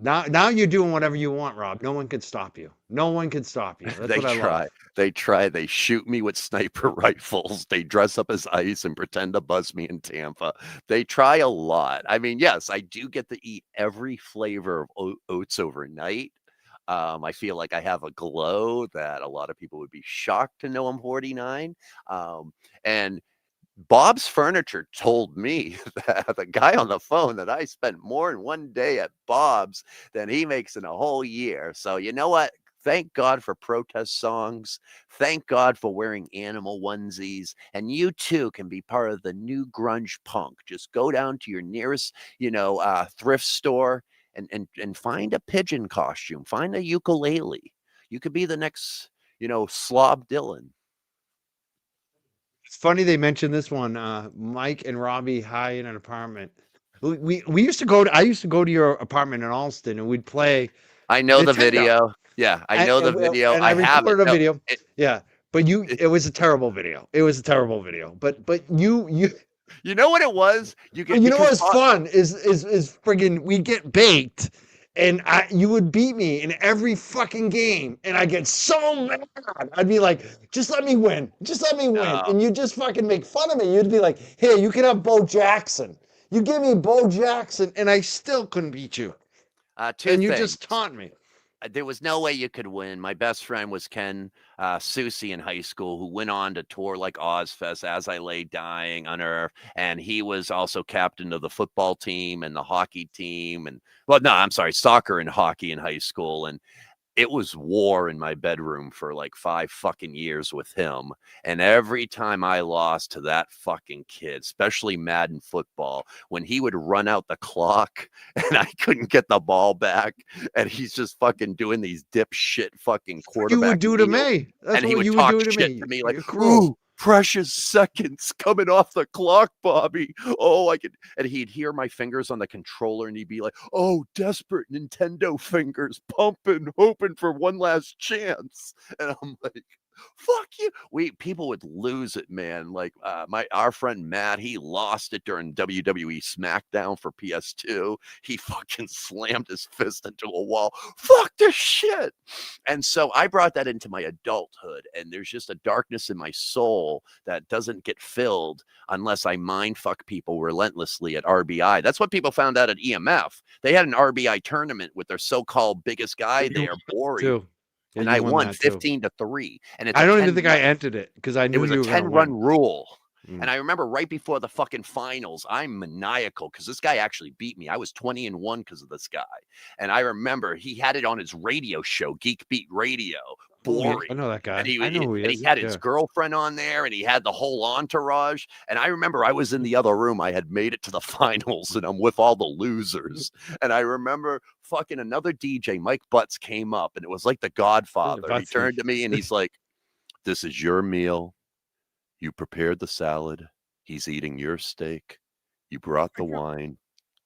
now you're doing whatever you want, Rob. No one can stop you. No one can stop you. That's They what I try. love. They try. They shoot me with sniper rifles. They dress up as ICE and pretend to buzz me in Tampa. They try a lot. I mean, yes, I do get to eat every flavor of oats overnight. I feel like I have a glow that a lot of people would be shocked to know I'm 49. And Bob's Furniture told me that the guy on the phone that I spent more in one day at Bob's than he makes in a whole year. So you know what? Thank God for protest songs. Thank God for wearing animal onesies. And you too can be part of the new grunge punk. Just go down to your nearest, thrift store and find a pigeon costume. Find a ukulele. You could be the next, Slob Dylan. It's funny they mentioned this one. Mike and Robbie high in an apartment. We used to go to. I used to go to your apartment in Alston, and we'd play. I know the Nintendo. video. Yeah, I know the video. And I have it. recorded a No, video. Yeah, but it was a terrible video. It was a terrible video. But you you know what it was? you know what's fun is friggin' we get baked, and you would beat me in every fucking game, and I get so mad. I'd be like, just let me win, No. and you just fucking make fun of me. You'd be like, here, you can have Bo Jackson. You give me Bo Jackson, and I still couldn't beat you. Two And you things. just taunt me. There was no way you could win. My best friend was Ken Susie in high school, who went on to tour like Ozfest as I lay dying on earth. And he was also captain of the football team and the hockey team. Soccer and hockey in high school. And it was war in my bedroom for like 5 fucking years with him. And every time I lost to that fucking kid, especially Madden football, when he would run out the clock and I couldn't get the ball back, and he's just fucking doing these dipshit fucking quarterback. You would do to deals, me. That's and he what would you talk would do shit to me. like, You're cruel. "Ooh, precious seconds coming off the clock, Bobby. Oh, I could." And he'd hear my fingers on the controller and he'd be like, "Oh, desperate Nintendo fingers pumping, hoping for one last chance." And I'm like, fuck you. People would lose it, man. Like our friend Matt, he lost it during WWE SmackDown for PS2. He fucking slammed his fist into a wall. Fuck this shit. And so I brought that into my adulthood, and there's just a darkness in my soul that doesn't get filled unless I mind fuck people relentlessly at RBI. That's what people found out at EMF. They had an RBI tournament with their so-called biggest guy there, Bori. Too. Yeah, And you I won that too. 15-3. And I don't even think I entered it because I knew it was you a were gonna 10-run win. rule. Mm. And I remember right before the fucking finals, I'm maniacal because this guy actually beat me. I was 20-1 because of this guy. And I remember he had it on his radio show, Geek Beat Radio. Boring. I know that guy. And I know who he is. He had his girlfriend on there, and he had the whole entourage. And I remember I was in the other room. I had made it to the finals, and I'm with all the losers. And I remember fucking another DJ, Mike Butts, came up, and it was like the Godfather. He turned to me and he's like, "This is your meal. You prepared the salad. He's eating your steak. You brought the wine.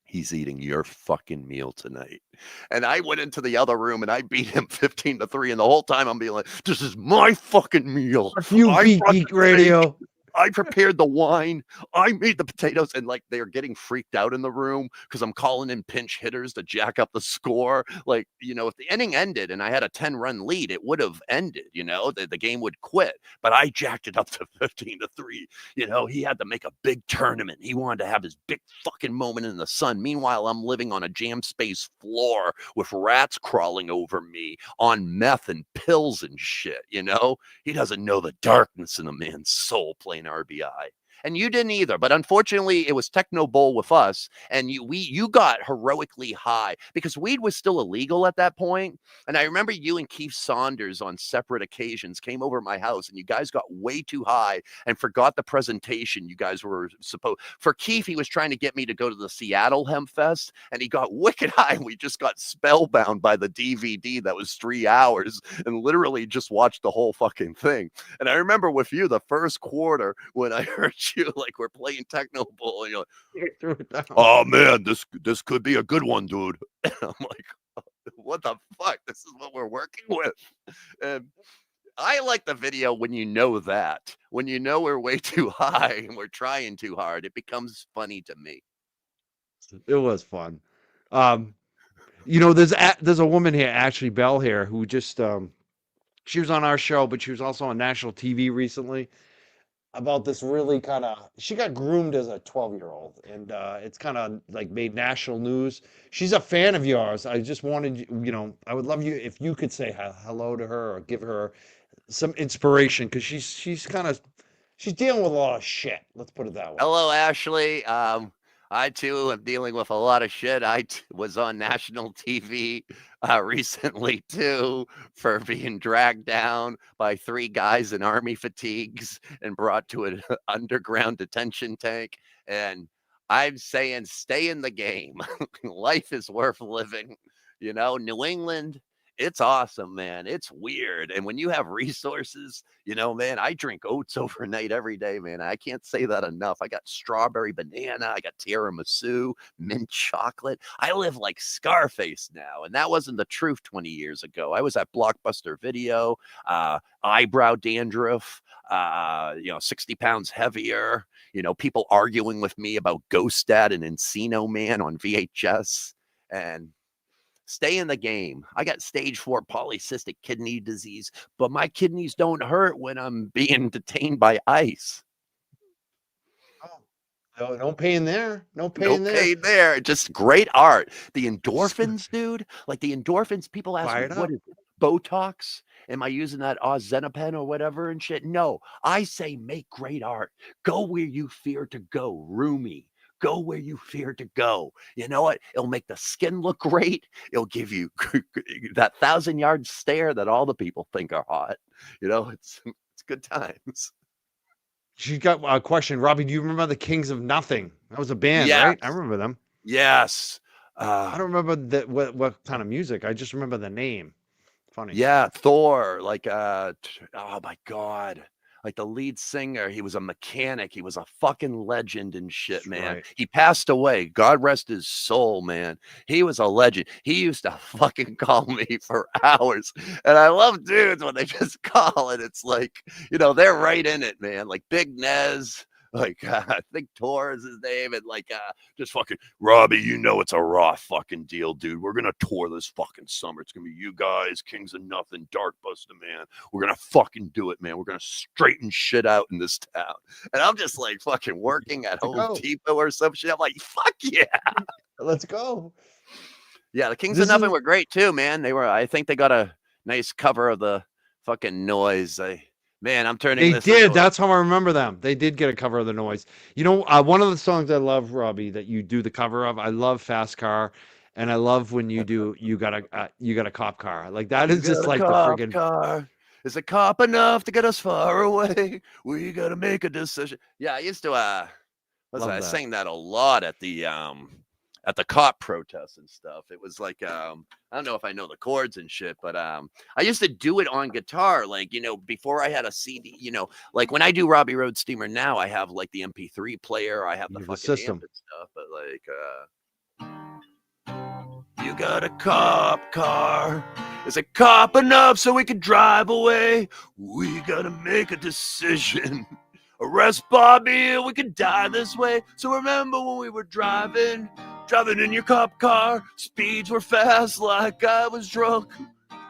He's eating your fucking meal tonight." And I went into the other room and I beat him 15-3. And the whole time I'm being like, "This is my fucking meal. You beat Geek Radio. I prepared the wine. I made the potatoes." And like they're getting freaked out in the room because I'm calling in pinch hitters to jack up the score. Like, if the inning ended and I had a 10-run lead, it would have ended, the game would quit. But I jacked it up to 15-3. He had to make a big tournament. He wanted to have his big fucking moment in the sun. Meanwhile, I'm living on a jam space floor with rats crawling over me on meth and pills and shit. He doesn't know the darkness in a man's soul playing RBI. and you didn't either. But unfortunately, it was Techno Bowl with us, and you got heroically high because weed was still illegal at that point. And I remember you and Keith Saunders on separate occasions came over my house, and you guys got way too high and forgot the presentation you guys were supposed. For Keith, he was trying to get me to go to the Seattle Hemp Fest, and he got wicked high, and we just got spellbound by the DVD that was 3 hours, and literally just watched the whole fucking thing. And I remember with you, the first quarter when I heard you like we're playing Techno Bowl, and you're like, "Oh man, this could be a good one, dude." And I'm like, "What the fuck? This is what we're working with." And I like the video when you know that. When you know we're way too high and we're trying too hard, it becomes funny to me. It was fun. There's a woman here, Ashley Bell here, who just she was on our show, but she was also on national TV recently about this really she got groomed as a 12-year-old, and it's kind of like made national news. She's a fan of yours. I just wanted, I would love you if you could say hello to her or give her some inspiration, because she's dealing with a lot of shit. Let's put it that way. Hello, Ashley. I too am dealing with a lot of shit. Was on national TV recently too for being dragged down by 3 guys in army fatigues and brought to an underground detention tank. And I'm saying, stay in the game. Life is worth living. New England, it's awesome, man. It's weird. And when you have resources, man, I drink oats overnight every day, man. I can't say that enough. I got strawberry banana. I got tiramisu, mint chocolate. I live like Scarface now. And that wasn't the truth 20 years ago. I was at Blockbuster Video, eyebrow dandruff, 60 pounds heavier, people arguing with me about Ghost Dad and Encino Man on VHS. And stay in the game. I got stage 4 polycystic kidney disease, but my kidneys don't hurt when I'm being detained by ICE. Oh, no pain there. No pain there. Just great art. The endorphins, dude. Like the endorphins, people ask me, what is it? Botox? Am I using that Ozenipen or whatever and shit? No, I say make great art. Go where you fear to go. Rumi. Go where you fear to go. You know what? It'll make the skin look great. It'll give you that 1,000-yard stare that all the people think are hot. It's good times. She got a question. Robbie, do you remember the Kings of Nothing? That was a band, right? I remember them. Yes. I don't remember what kind of music. I just remember the name. Funny. Yeah, Thor. Like, oh my God. Like the lead singer, he was a mechanic. He was a fucking legend and shit, That's man. right. He passed away. God rest his soul, man. He was a legend. He used to fucking call me for hours. And I love dudes when they just call and it's like, they're right in it, man. Like Big Nez. Like, I think Tor is his name. And like, just fucking, Robbie, it's a raw fucking deal, dude. We're going to tour this fucking summer. It's going to be you guys, Kings of Nothing, Dark Buster, man. We're going to fucking do it, man. We're going to straighten shit out in this town. And I'm just like fucking working at Home Depot or some shit. I'm like, fuck yeah. Let's go. Yeah, the Kings of Nothing were great too, man. I think they got a nice cover of the fucking Noise. Man, I'm turning. They did. That's how I remember them. They did get a cover of the Noise. One of the songs I love, Robbie, that you do the cover of. I love Fast Car, and I love when you do. You got a cop car. Like that is just like the friggin' car. Is a cop enough to get us far away? We gotta make a decision. Yeah, I used to. I sang that a lot at the cop protests and stuff. It was like, I don't know if I know the chords and shit, but I used to do it on guitar. Like, before I had a CD, like when I do Robbie Roadsteamer now, I have like the MP3 player. I have the fucking system amp and stuff, but like, you got a cop car. Is a cop enough so we can drive away? We gotta make a decision. Arrest Bobby, we could die this way. So remember when we were driving in your cop car, speeds were fast like I was drunk.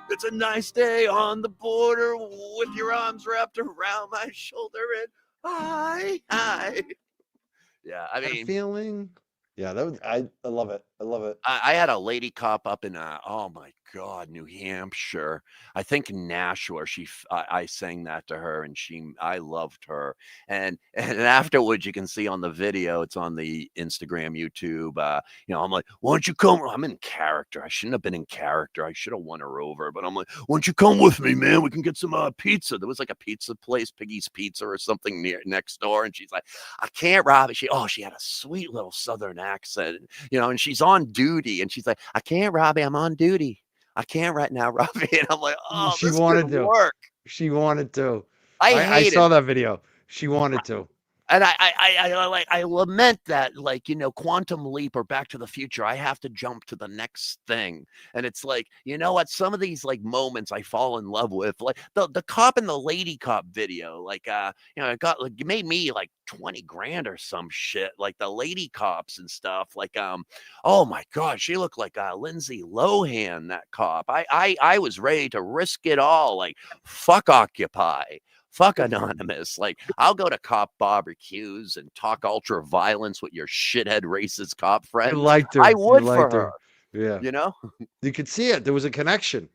It's a nice day on the border with your arms wrapped around my shoulder and hi. Yeah, I mean, feeling. Yeah, I love it. I love it. I had a lady cop up in oh my God, New Hampshire. I think Nashua. I sang that to her, and I loved her. And afterwards, you can see on the video, it's on the Instagram, YouTube. I'm like, why don't you come? I'm in character. I shouldn't have been in character. I should have won her over. But I'm like, why don't you come with me, man? We can get some pizza. There was like a pizza place, Piggy's Pizza or something next door, and she's like, I can't, Robbie. She had a sweet little Southern accent, and she's on duty, and she's like, I can't, Robbie. I'm on duty. I can't right now, Robbie. And I'm like, oh, She this wanted could to. work. She wanted to. I I hate saw it. that video. She wanted to. And I lament that, like, Quantum Leap or Back to the Future, I have to jump to the next thing. And it's like, you know what? Some of these like moments I fall in love with, like the cop and the lady cop video, like, it made me like 20 grand or some shit, like the lady cops and stuff. Like, oh my God, she looked like Lindsay Lohan, that cop. I was ready to risk it all. Like, fuck Occupy. Fuck Anonymous. Like, I'll go to cop barbecues and talk ultra violence with your shithead racist cop friends. You liked her. I You would liked for her. Yeah. her. You could see it. There was a connection.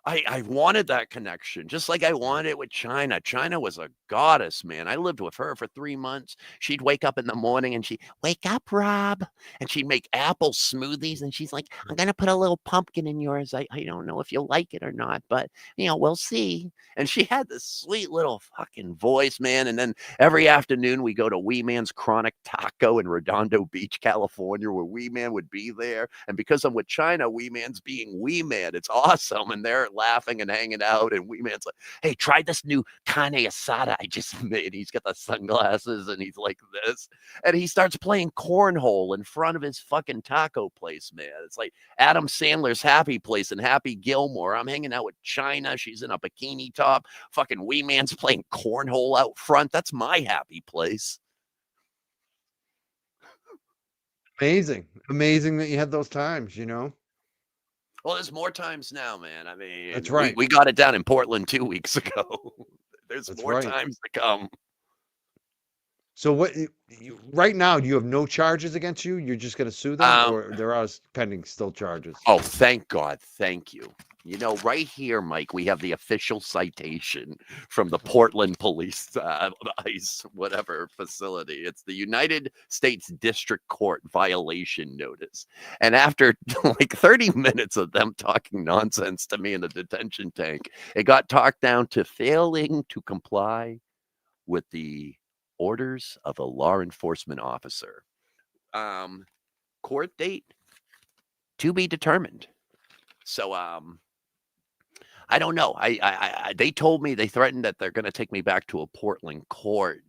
I wanted that connection, just like I wanted it with Chyna. Chyna was a goddess, man. I lived with her for 3 months. She'd wake up in the morning and she'd wake up, Rob, and she'd make apple smoothies. And she's like, I'm going to put a little pumpkin in yours. I don't know if you'll like it or not, but, we'll see. And she had this sweet little fucking voice, man. And then every afternoon we go to Wee Man's Chronic Taco in Redondo Beach, California, where Wee Man would be there. And because I'm with Chyna, Wee Man's being Wee Man. It's awesome. And they're laughing and hanging out, and Wee Man's like, hey, try this new carne asada I just made. He's got the sunglasses and he's like this, and he starts playing cornhole in front of his fucking taco place, man. It's like Adam Sandler's Happy Place and Happy Gilmore. I'm hanging out with Chyna. She's in a bikini top. Fucking Wee Man's playing cornhole out front. That's my happy place. Amazing that you had those times, Well, there's more times now, man. I mean, That's right. We got it down in Portland 2 weeks ago. There's That's more right. times to come. So what? Right now, do you have no charges against you? You're just going to sue them, or there are pending still charges? Oh, thank God. Thank you. Right here, Mike, we have the official citation from the Portland Police ICE, whatever facility. It's the United States District Court violation notice. And after like 30 minutes of them talking nonsense to me in the detention tank, it got talked down to failing to comply with the orders of a law enforcement officer. Court date to be determined. So, I don't know. They told me, they threatened that they're going to take me back to a Portland court.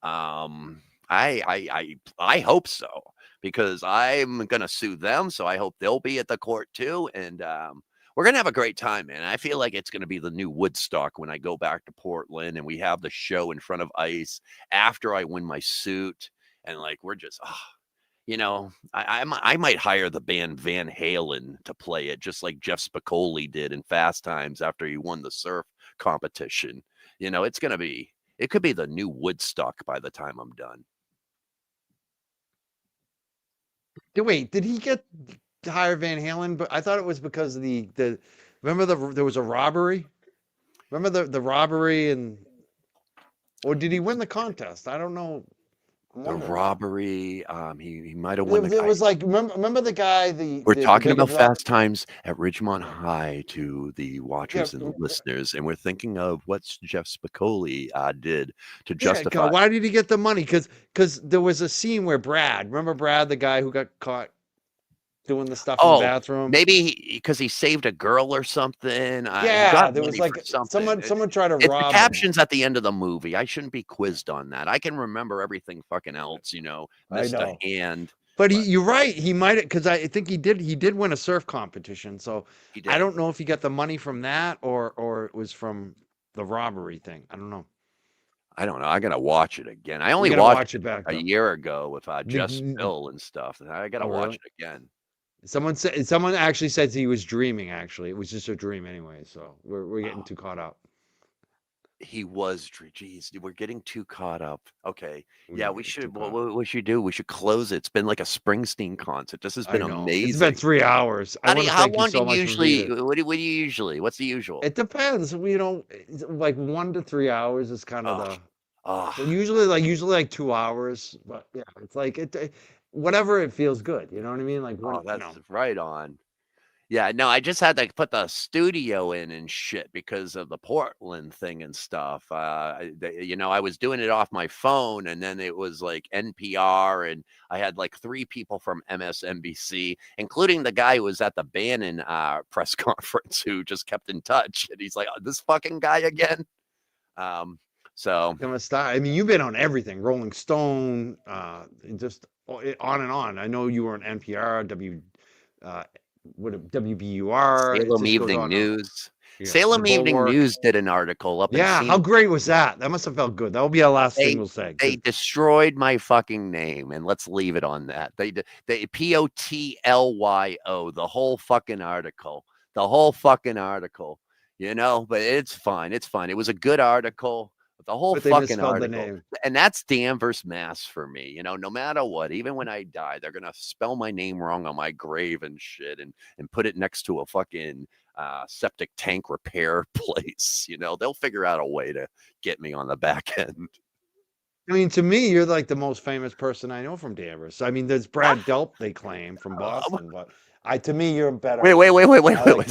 I hope so, because I'm going to sue them. So I hope they'll be at the court too. And, we're going to have a great time, man. I feel like it's going to be the new Woodstock when I go back to Portland and we have the show in front of ICE after I win my suit. And like, we're just, I might hire the band Van Halen to play it, just like Jeff Spicoli did in Fast Times after he won the surf competition. It could be the new Woodstock by the time I'm done. Wait, did he get to hire Van Halen? But I thought it was because of remember there was a robbery? Remember the robbery or did he win the contest? I don't know. The robbery, he might have won. It was like, remember the guy. We're talking about Fast Times at Ridgemont High to the watchers and the listeners, and we're thinking of what Jeff Spicoli did to justify. Why did he get the money? Because there was a scene where remember Brad, the guy who got caught doing the stuff in the bathroom? Maybe because he saved a girl or something. There was like someone tried to rob the captions at the end of the movie. I shouldn't be quizzed on that. I can remember everything fucking else, missed a hand. But you're right. He might have, because I think he did win a surf competition. So I don't know if he got the money from that or it was from the robbery thing. I don't know. I don't know. I gotta watch it again. I only watched it back a year ago with Jess Phil and stuff. I gotta watch it again. Someone actually says he was dreaming. Actually, it was just a dream anyway. So we're getting too caught up. He was. Geez, we're getting too caught up. Okay. We Yeah, don't we get too should. caught. What we should do? We should close it. It's been like a Springsteen concert. This has I been know. It's been amazing. 3 hours. I want to How thank you long do so you much for usually? being here. What do you usually? What's the usual? It depends. We don't like 1 to 3 hours is kind of Oh, the oh, but usually like 2 hours. But yeah, it's like whatever it feels good. You know what I mean? Like when oh, that's right on. Yeah, no, I just had to put the studio in and shit because of the Portland thing and stuff. I was doing it off my phone, and then it was like NPR, and I had like 3 people from MSNBC, including the guy who was at the Bannon press conference, who just kept in touch, and he's like, oh, "This fucking guy again." So gonna stop. I mean, you've been on everything, Rolling Stone, just on and on. I know you were on NPR, WBUR. It Salem just goes Evening on and on. News. Yeah, Salem the Evening Bulwark. News did an article up in Yeah, how great was that? That must have felt good. That will be our last thing we'll say. They destroyed my fucking name, and let's leave it on that. They Potlyo, the whole fucking article, but it's fine. It's fine. It was a good article. The whole But they fucking misspelled the article. name. And that's Danvers, Mass for me. No matter what, even when I die, they're gonna spell my name wrong on my grave and shit, and put it next to a fucking septic tank repair place. They'll figure out a way to get me on the back end. I mean, to me, you're like the most famous person I know from Danvers. I mean, there's Brad Delp, they claim, from Boston, but to me, you're better. Wait. I like Brad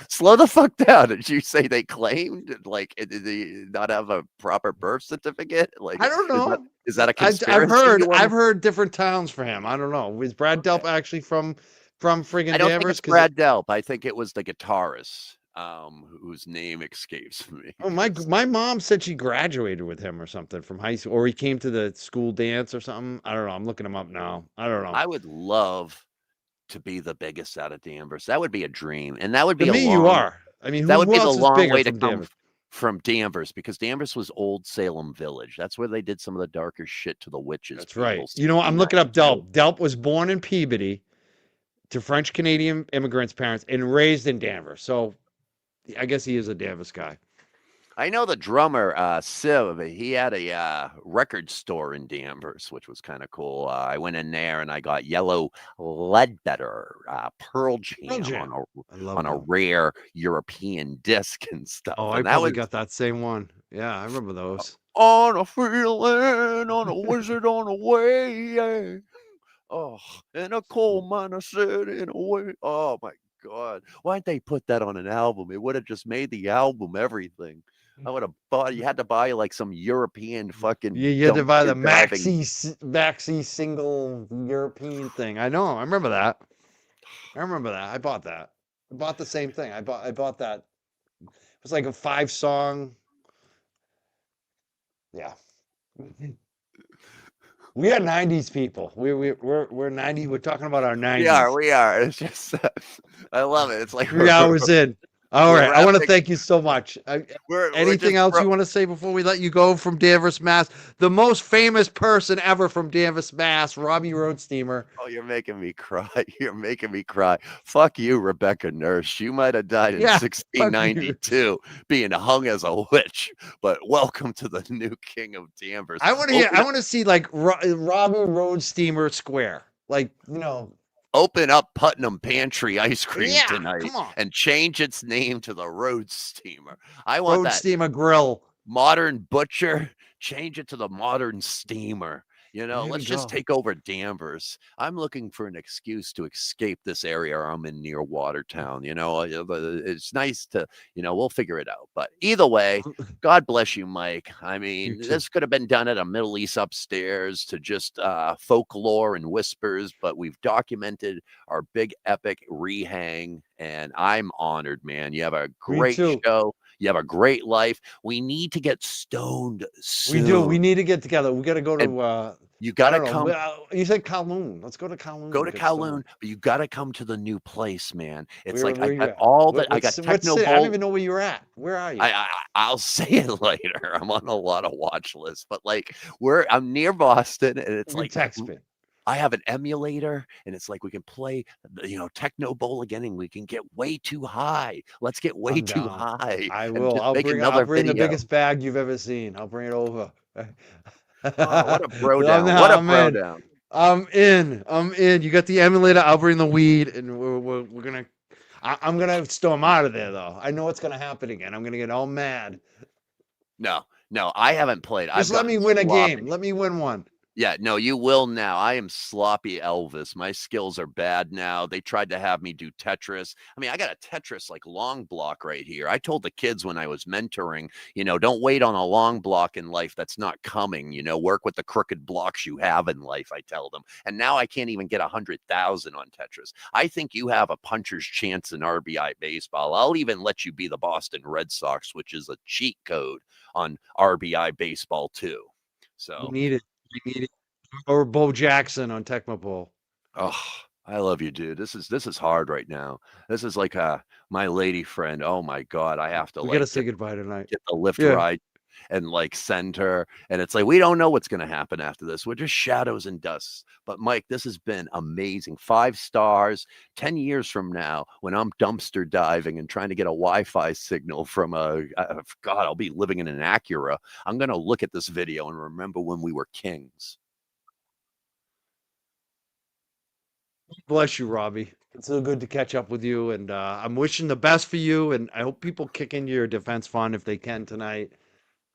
Slow the fuck down. Did you say they claimed? Like, did they not have a proper birth certificate? Like, I don't know. Is that a conspiracy? I've heard different towns for him. I don't know. Was Brad Delp actually from friggin' I don't think Danvers? it's Brad Delp. I think it was the guitarist, whose name escapes me. Oh, my mom said she graduated with him or something from high school, or he came to the school dance or something. I don't know. I'm looking him up now. I don't know. I would love to be the biggest out of Danvers. That would be a dream, and that would be to me, you are. I mean, that would be the else is long bigger way to from come Danvers? from Danvers, because Danvers was Old Salem Village. That's where they did some of the darker shit to the witches. That's right. I'm looking up Delp. Delp was born in Peabody to French Canadian immigrants' parents and raised in Danvers. So I guess he is a Danvers guy. I know the drummer, Siv, he had a record store in Danvers, which was kind of cool. I went in there and I got Yellow Ledbetter, Pearl Jam, on a rare European disc and stuff. Oh, and I probably got that same one. Yeah, I remember those. On a feeling, on a wizard, on a way. Yeah. Oh, in a coal miner sitting away. Oh, my God. Why'd they put that on an album? It would have just made the album everything. I would have bought. You had to buy like some European fucking. You had to buy the maxi single European thing. I know. I remember that. I bought that. I bought the same thing. I bought that. It was like a 5-song. Yeah. We are 90s people. We're 90. We're talking about our 90s. We are. It's just, I love it. It's like 3 hours in. All right. I want to thank you so much. Anything else you want to say before we let you go from Danvers, Mass? The most famous person ever from Danvers, Mass, Robbie Roadsteamer. Oh, you're making me cry. You're making me cry. Fuck you, Rebecca Nurse. You might have died in 1692 being hung as a witch, but welcome to the new king of Danvers. I want to see like Robbie Roadsteamer Square. Like, open up Putnam Pantry ice cream tonight and change its name to the Roadsteamer. I want Roadsteamer Grill. Modern Butcher, change it to the Modern Steamer. Let's just take over Danvers. I'm looking for an excuse to escape this area. I'm in near Watertown. It's nice to, we'll figure it out. But either way, God bless you, Mike. I mean, this could have been done at a Middle East upstairs to just folklore and whispers, but we've documented our big epic rehang, and I'm honored, man. You have a great show. You have a great life. We need to get stoned soon. We do. We need to get together. We got to go to. You got to come. You said Kowloon. Let's go to Kowloon. Go to Kowloon, but you got to come to the new place, man. It's I got techno. I don't even know where you're at. Where are you? I'll say it later. I'm on a lot of watch lists, but like I'm near Boston, and it's like text me. I have an emulator, and it's like we can play, techno bowl again, and we can get way too high. Let's get way I'm too down. high I and will. just I'll make bring. I'll another bring the video. biggest bag you've ever seen. I'll bring it over. Oh, what a bro I'm down! What a I'm bro in. down! I'm in. I'm in. You got the emulator. I'll bring the weed, and we're gonna. I'm gonna storm out of there though. I know what's gonna happen again. I'm gonna get all mad. No, I haven't played. I've Just let me gotten win a sloppy. game. Let me win one. Yeah, no, you will now. I am sloppy Elvis. My skills are bad now. They tried to have me do Tetris. I mean, I got a Tetris like long block right here. I told the kids when I was mentoring, don't wait on a long block in life that's not coming. Work with the crooked blocks you have in life, I tell them. And now I can't even get 100,000 on Tetris. I think you have a puncher's chance in RBI baseball. I'll even let you be the Boston Red Sox, which is a cheat code on RBI baseball too. So We need it. We need it. Or Bo Jackson on Tecmo Bowl. oh, I love you, dude. This is hard right now. This is like my lady friend. Oh my God, I have to We like gotta say goodbye tonight. get the lift Yeah. ride and like send her. And it's like we don't know what's gonna happen after this. We're just shadows and dust. But Mike, this has been amazing. 5 stars. 10 years from now, when I'm dumpster diving and trying to get a Wi-Fi signal from God, I'll be living in an Acura. I'm gonna look at this video and remember when we were kings. Bless you, Robbie. It's so good to catch up with you, and I'm wishing the best for you. And I hope people kick into your defense fund if they can tonight.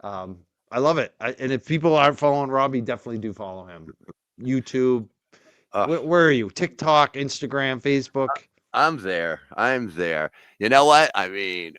I love it. And if people aren't following Robbie, definitely do follow him. YouTube. Where are you? TikTok, Instagram, Facebook. I'm there. You know what? I mean,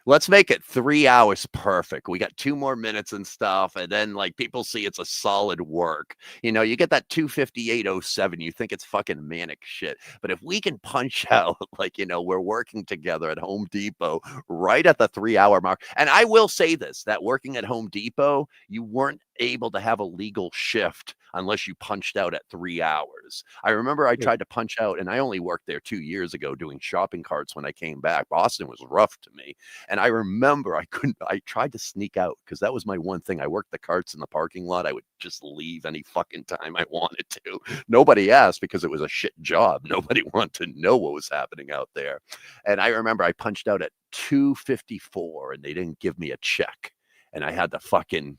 let's make it 3 hours perfect. We got 2 more minutes and stuff. And then like people see it's a solid work. You get that 258.07. You think it's fucking manic shit. But if we can punch out, like, we're working together at Home Depot right at the 3-hour mark. And I will say this, that working at Home Depot, you weren't able to have a legal shift unless you punched out at 3 hours. I remember I tried to punch out, and I only worked there 2 years ago doing shopping carts when I came back. Boston was rough to me. And I remember I tried to sneak out because that was my one thing. I worked the carts in the parking lot. I would just leave any fucking time I wanted to. Nobody asked because it was a shit job. Nobody wanted to know what was happening out there. And I remember I punched out at 2:54 and they didn't give me a check. And I had to fucking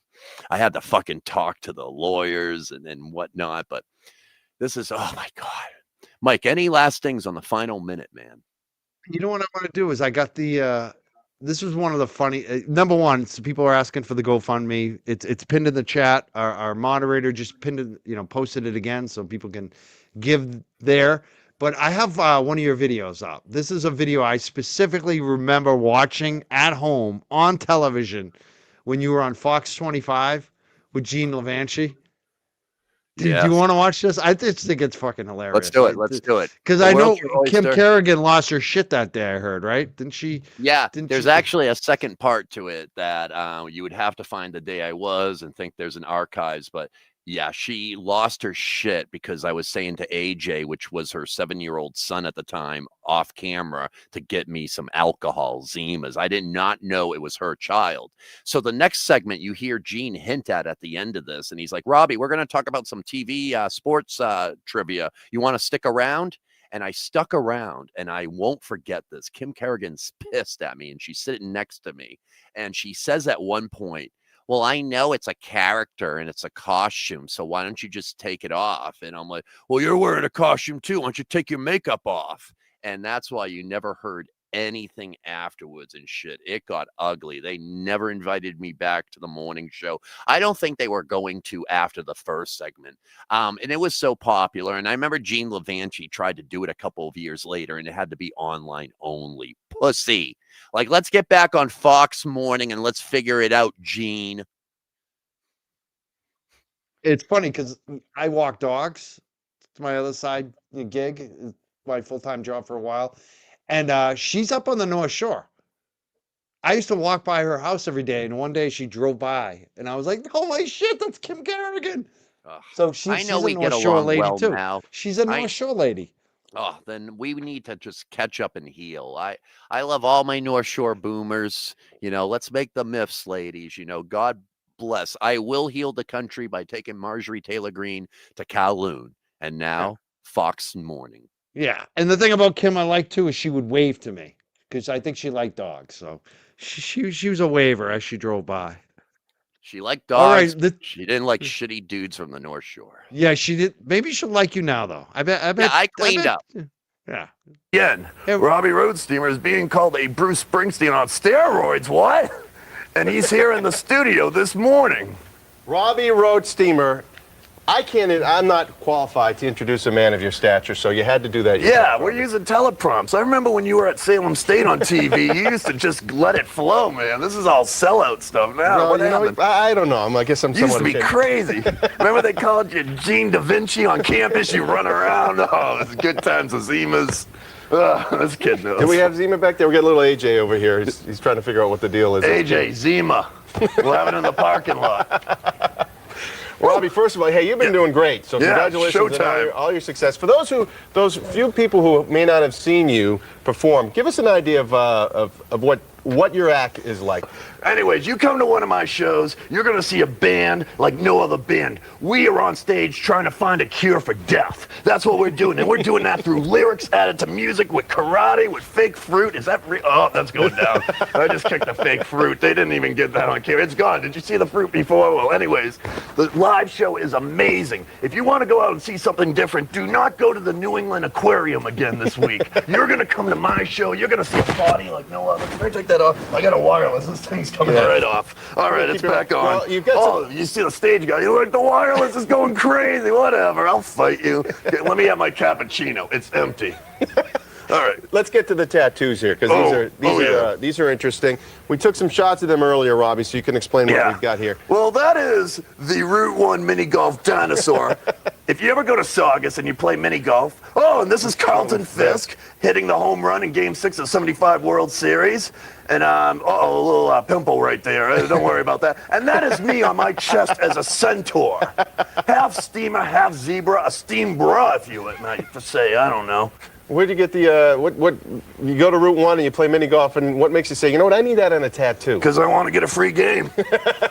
talk to the lawyers and whatnot. But this is, oh my God. Mike, any last things on the final minute, man? You know what I want to do is I got the this was one of the funny number one, so people are asking for the GoFundMe. It's pinned in the chat. Our moderator just pinned it, posted it again so people can give there. But I have one of your videos up. This is a video I specifically remember watching at home on television when you were on Fox 25 with Gene Levanchi. Do you want to watch this? I just think it's fucking hilarious. Let's do it. Let's do it. Because I know Kim Kerrigan lost her shit that day, I heard, right? Didn't she? Yeah, there's actually a second part to it that you would have to find the day I was and think there's an archives. But yeah, she lost her shit because I was saying to AJ, which was her 7-year-old son at the time, off camera to get me some alcohol, Zimas. I did not know it was her child. So the next segment you hear Gene hint at the end of this, and he's like, Robbie, we're going to talk about some TV sports trivia. You want to stick around? And I stuck around, and I won't forget this. Kim Kerrigan's pissed at me, and she's sitting next to me. And she says at one point, well, I know it's a character and it's a costume, so why don't you just take it off? And I'm like, well, you're wearing a costume too. Why don't you take your makeup off? And that's why you never heard anything afterwards and shit. It got ugly. They never invited me back to the morning show. I don't think they were going to after the first segment. And it was so popular. And I remember Gene Levanchi tried to do it a couple of years later, and it had to be online only. Pussy. Like, let's get back on Fox Morning and let's figure it out, Gene. It's funny because I walk dogs. It's my other side gig, my full-time job for a while. And she's up on the North Shore. I used to walk by her house every day, and one day she drove by, and I was like, "Oh my shit, that's Kim Kerrigan!" So she's a North Shore lady too. Now. She's a North Shore lady. Oh, then we need to just catch up and heal. I love all my North Shore boomers. Let's make the myths, ladies. God bless. I will heal the country by taking Marjorie Taylor Greene to Kowloon. and now Fox Morning. Yeah, and the thing about Kim I like too is she would wave to me because I think she liked dogs. So she was a waver as she drove by. She liked All right, dogs. She didn't like shitty dudes from the North Shore. yeah, she did. Maybe she'll like you now though. I bet. Yeah, I cleaned up. Yeah. Again, Hey, Robbie Roadsteamer is being called a Bruce Springsteen on steroids. What? And he's here in the studio this morning. Robbie Roadsteamer, I'm not qualified to introduce a man of your stature, so you had to do that yourself. Yeah, we're using teleprompts. I remember when you were at Salem State on TV, you used to just let it flow, man. This is all sellout stuff now. Well, What you know, happened? I don't know. I guess I'm You used somewhat to be ashamed. crazy. Remember they called you Gene Da Vinci on campus? You run around. Oh, it's good times with Zimas. This kid knows. Do we have Zima back there? We got little AJ over here. He's trying to figure out what the deal is. AJ, Zima. We'll have it in the parking lot. Robbie, first of all, hey, you've been doing great. So Yeah, congratulations on showtime. all your success. For those few people who may not have seen you perform, give us an idea of what your act is like. Anyways, you come to one of my shows, you're going to see a band like no other band. We are on stage trying to find a cure for death. That's what we're doing. And we're doing that through lyrics added to music with karate, with fake fruit. Is that real? Oh, that's going down. I just kicked the fake fruit. They didn't even get that on camera. It's gone. Did you see the fruit before? Well, anyways, the live show is amazing. If you want to go out and see something different, do not go to the New England Aquarium again this week. You're going to come to my show. You're going to see a party like no other. Can I take that off? I got a wireless. This thing's coming right off. All right, it's back on. Well, you've got you see the stage guy. You're like, the wireless is going crazy. Whatever. I'll fight you. Okay, let me have my cappuccino. It's empty. All right. Let's get to the tattoos here, because these are interesting. We took some shots of them earlier, Robbie, so you can explain what we've got here. Well, that is the Route 1 mini golf dinosaur. If you ever go to Saugus and you play mini golf, and this is Carlton Fisk hitting the home run in Game 6 of 75 World Series. And, a little pimple right there. Don't worry about that. And that is me on my chest as a centaur. Half steamer, half zebra, a steam bra, if you would like to say. I don't know. Where'd you get the, what, you go to Route 1 and you play mini golf, and what makes you say, you know what, I need that on a tattoo? Because I want to get a free game.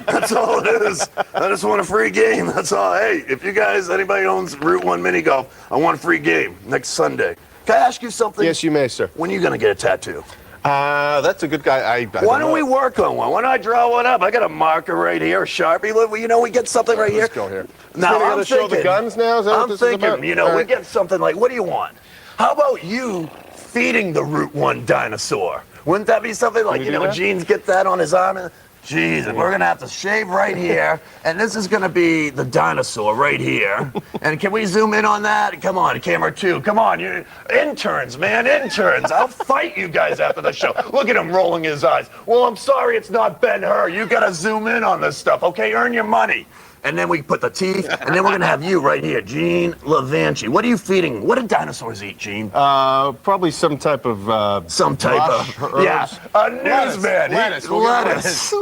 That's all it is. I just want a free game. That's all. Hey, if you guys, anybody owns Route 1 mini golf, I want a free game next Sunday. Can I ask you something? Yes, you may, sir. When are you going to get a tattoo? That's a good guy. Why don't we work on one? Why don't I draw one up? I got a marker right here, a Sharpie. Look, we get something right here. Let's go here. Now, I'm show the guns now? Is that what this is about? we Right. get something like, what do you want? How about you feeding the Route 1 dinosaur? Wouldn't that be something like, Can we do that? Gene's get that on his arm? Jeez, and we're going to have to shave right here, and this is going to be the dinosaur right here. And can we zoom in on that? Come on, camera 2. Come on, you interns, man, interns. I'll fight you guys after the show. Look at him rolling his eyes. Well, I'm sorry it's not Ben-Hur. You got to zoom in on this stuff, okay? Earn your money. And then we put the teeth, and then we're going to have you right here, Gene Levanchi. What are you feeding? What do dinosaurs eat, Gene? Probably some type of, brush, herbs. Yeah, a newsman. Lettuce. We'll get Lettuce.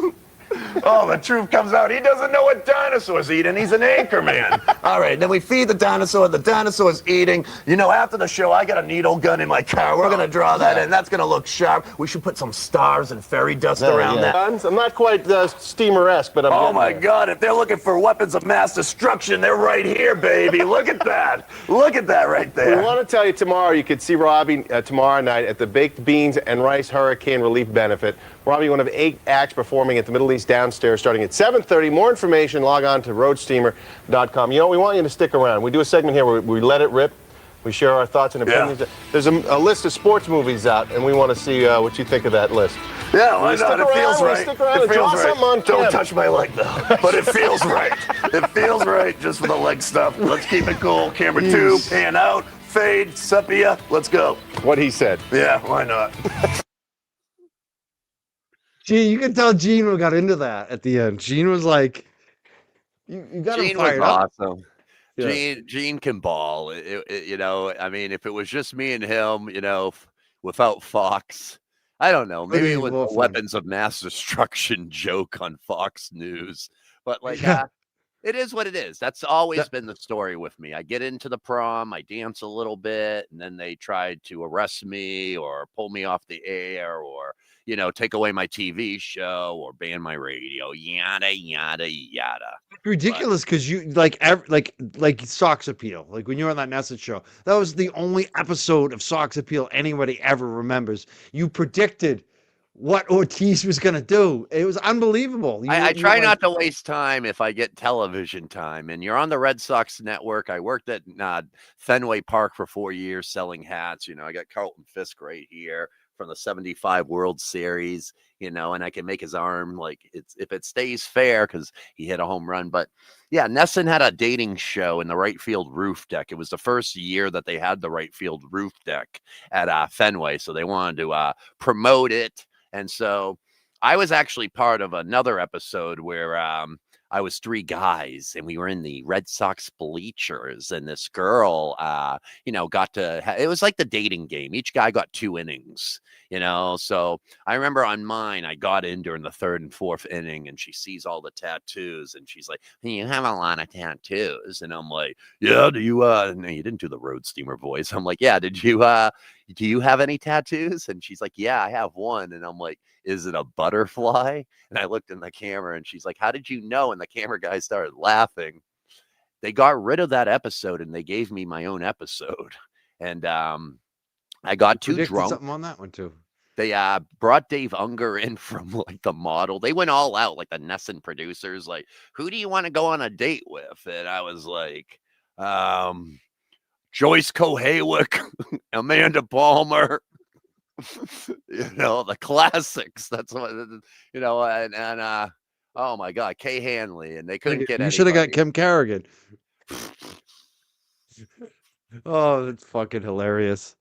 Oh, the truth comes out. He doesn't know what dinosaurs eat, and he's an anchor man. All right, then we feed the dinosaur. The dinosaur's eating. After the show, I got a needle gun in my car. We're going to draw that in. That's going to look sharp. We should put some stars and fairy dust around that. Guns? I'm not quite steamer-esque, but I'm Oh, getting my there. God. If they're looking for weapons of mass destruction, they're right here, baby. Look at that. Look at that right there. We want to tell you tomorrow, you could see Robbie tomorrow night at the Baked Beans and Rice Hurricane Relief Benefit. Robbie, one of 8 acts performing at the Middle East Downstairs starting at 7:30. More information, log on to roadsteamer.com. We want you to stick around. We do a segment here where we let it rip. We share our thoughts and opinions. Yeah. There's a list of sports movies out, and we want to see what you think of that list. Yeah, why Stick not? It around, feels right. stick around It and draw feels right. something on Don't camera. touch my leg, though. But it feels right. It feels right just for the leg stuff. Let's keep it cool. Camera 2, pan out, fade, sepia. Let's go. What he said. Yeah, why not? Gene, you can tell Gene got into that at the end. Gene was like, you got him Gene was fired up. awesome. Yeah. Gene can ball. I mean, if it was just me and him, without Fox, I don't know. Maybe it was Well, a fun. weapons of mass destruction joke on Fox News. But it is what it is. That's always been the story with me. I get into the prom, I dance a little bit, and then they tried to arrest me or pull me off the air or take away my TV show or ban my radio, yada, yada, yada. Ridiculous, because you like Sox Appeal. Like when you were on that Nessa show, that was the only episode of Sox Appeal anybody ever remembers. You predicted what Ortiz was gonna do. It was unbelievable. I You try like, not to waste time if I get television time. And you're on the Red Sox network. I worked at Fenway Park for 4 years selling hats. I got Carlton Fisk right here from the 75 World Series, and I can make his arm like if it stays fair because he hit a home run. But yeah, Nesson had a dating show in the right field roof deck. It was the first year that they had the right field roof deck at Fenway. So they wanted to promote it. And so I was actually part of another episode where I was 3 guys and we were in the Red Sox bleachers, and this girl, got to, it was like the dating game. Each guy got 2 innings, so I remember on mine, I got in during the 3rd and 4th inning, and she sees all the tattoos and she's like, you have a lot of tattoos. And I'm like, yeah, do you, no, you didn't do the Roadsteamer voice. I'm like, yeah, do you have any tattoos? And she's like, yeah, I have one. And I'm like, is it a butterfly? And I looked in the camera and she's like, how did you know? And the camera guy started laughing. They got rid of that episode and they gave me my own episode. And I got too drunk. Something on that one too. They brought Dave Unger in from like the model. They went all out, like the Nesson producers, like, who do you want to go on a date with? And I was like, Joyce Kohaywick, Amanda Palmer, the classics. That's what, and oh my God, Kay Hanley, and they couldn't get. You should have got Kim Carrigan. Oh, that's fucking hilarious.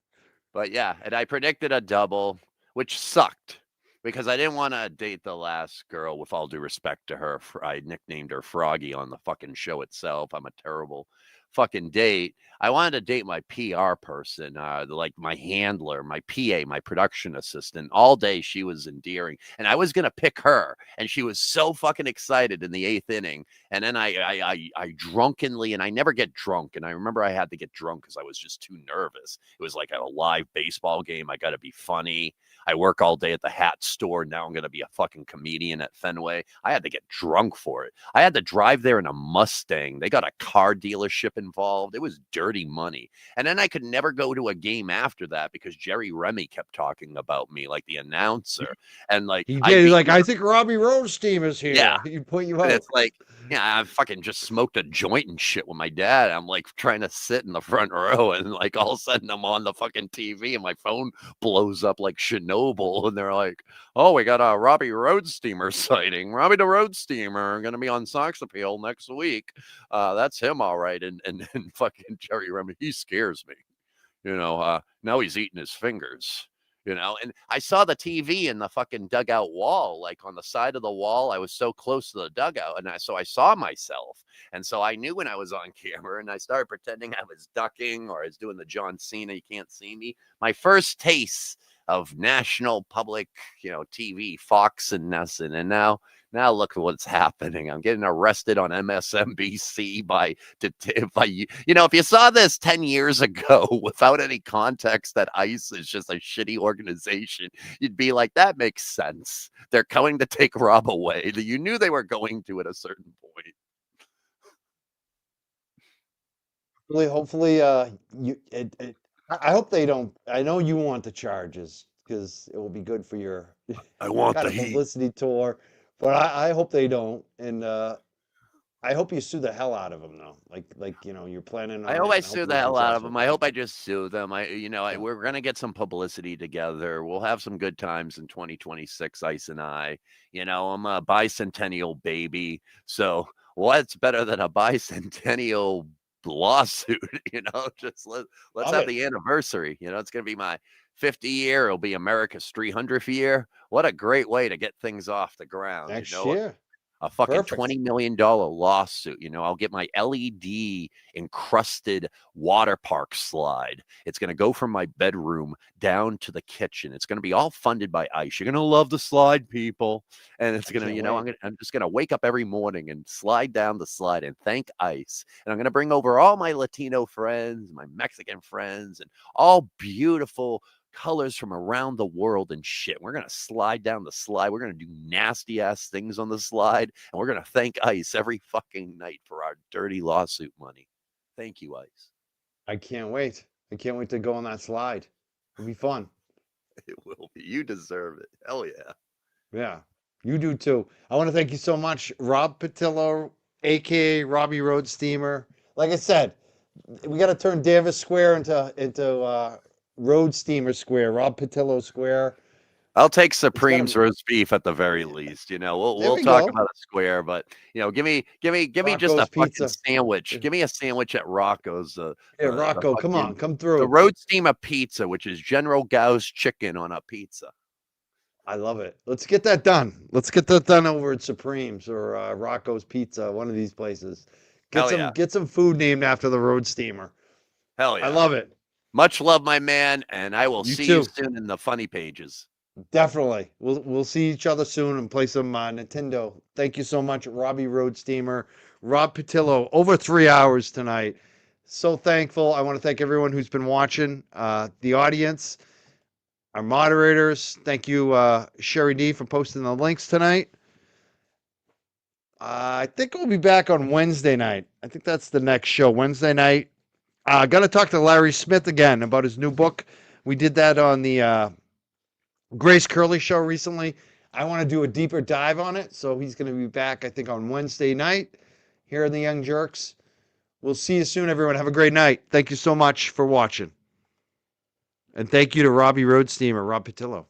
But yeah, and I predicted a double, which sucked because I didn't want to date the last girl. With all due respect to her, I nicknamed her Froggy on the fucking show itself. I'm a terrible fucking date. I wanted to date my PR person, like my handler, my PA, my production assistant. All day she was endearing, and I was gonna pick her, and she was so fucking excited in the 8th inning. And then I drunkenly, and I never get drunk, and I remember I had to get drunk because I was just too nervous. It was like a live baseball game. I got to be funny. I work all day at the hat store. Now I'm going to be a fucking comedian at Fenway. I had to get drunk for it. I had to drive there in a Mustang. They got a car dealership involved. It was dirty money. And then I could never go to a game after that because Jerry Remy kept talking about me, like the announcer. And like, I think Robbie Roadsteamer's here. Yeah. He'd point you out. And it's like, yeah, I fucking just smoked a joint and shit with my dad. I'm like trying to sit in the front row, and like all of a sudden I'm on the fucking TV and my phone blows up like Chernobyl, and they're like, oh, we got a Robbie Roadsteamer sighting. Robbie the Roadsteamer going to be on Sox Appeal next week. That's him, all right. And fucking Jerry Remy, he scares me. Now he's eating his fingers. And I saw the TV in the fucking dugout wall, like on the side of the wall. I was so close to the dugout, and so I saw myself. And so I knew when I was on camera, and I started pretending I was ducking or I was doing the John Cena, you can't see me. My first taste of national public, TV, Fox and Nesson. And now look at what's happening. I'm getting arrested on MSNBC if you saw this 10 years ago without any context that ICE is just a shitty organization, you'd be like, that makes sense. They're coming to take Rob away. You knew they were going to at a certain point. Hopefully, I hope they don't. I know you want the charges because it will be good for your I want kind the of heat. publicity tour. But I hope they don't, and I hope you sue the hell out of them, though. Like you're planning on. I hope I sue the hell out of them. I hope I just. just sue them. We're gonna get some publicity together. We'll have some good times in 2026. Ice and I. I'm a bicentennial baby, so what's better than a bicentennial lawsuit? Just let's have the anniversary. It's gonna be my 50 year. It'll be America's 300th year. What a great way to get things off the ground. Next year. A fucking Perfect. $20 million lawsuit. I'll get my LED encrusted water park slide. It's going to go from my bedroom down to the kitchen. It's going to be all funded by ICE. You're going to love the slide, people. And it's going to, I'm just going to wake up every morning and slide down the slide and thank ICE. And I'm going to bring over all my Latino friends, my Mexican friends, and all beautiful colors from around the world and shit. We're going to slide down the slide. We're going to do nasty ass things on the slide. And we're going to thank ICE every fucking night for our dirty lawsuit money. Thank you, ICE. I can't wait. I can't wait to go on that slide. It'll be fun. It will be. You deserve it. Hell yeah. Yeah, you do too. I want to thank you so much, Rob Potylo, aka Robbie Roadsteamer. Like I said, we got to turn Danvers Square into Roadsteamer Square, Rob Potylo Square. I'll take Supreme's roast beef at the very least. You know, we'll talk about a square, but you know, give me just a fucking Pizza. sandwich. Give me a sandwich at Rocco's. Rocco, come on, come through. The Roadsteamer pizza, which is General Gao's chicken on a pizza. I love it. Let's get that done. Let's get that done over at Supreme's or Rocco's Pizza, one of these places. Get some food named after the Roadsteamer. Hell yeah. I love it. Much love, my man, and I will see you soon in the funny pages. Definitely. We'll see each other soon and play some Nintendo. Thank you so much, Robbie Roadsteamer. Rob Potylo, over 3 hours tonight. So thankful. I want to thank everyone who's been watching, the audience, our moderators. Thank you, Sherry D, for posting the links tonight. I think we'll be back on Wednesday night. I think that's the next show, Wednesday night. Got to talk to Larry Smith again about his new book. We did that on the Grace Curley show recently. I want to do a deeper dive on it, so he's going to be back, I think, on Wednesday night here in the Young Jurks. We'll see you soon, everyone. Have a great night. Thank you so much for watching. And thank you to Robbie Roadsteamer, Rob Potylo.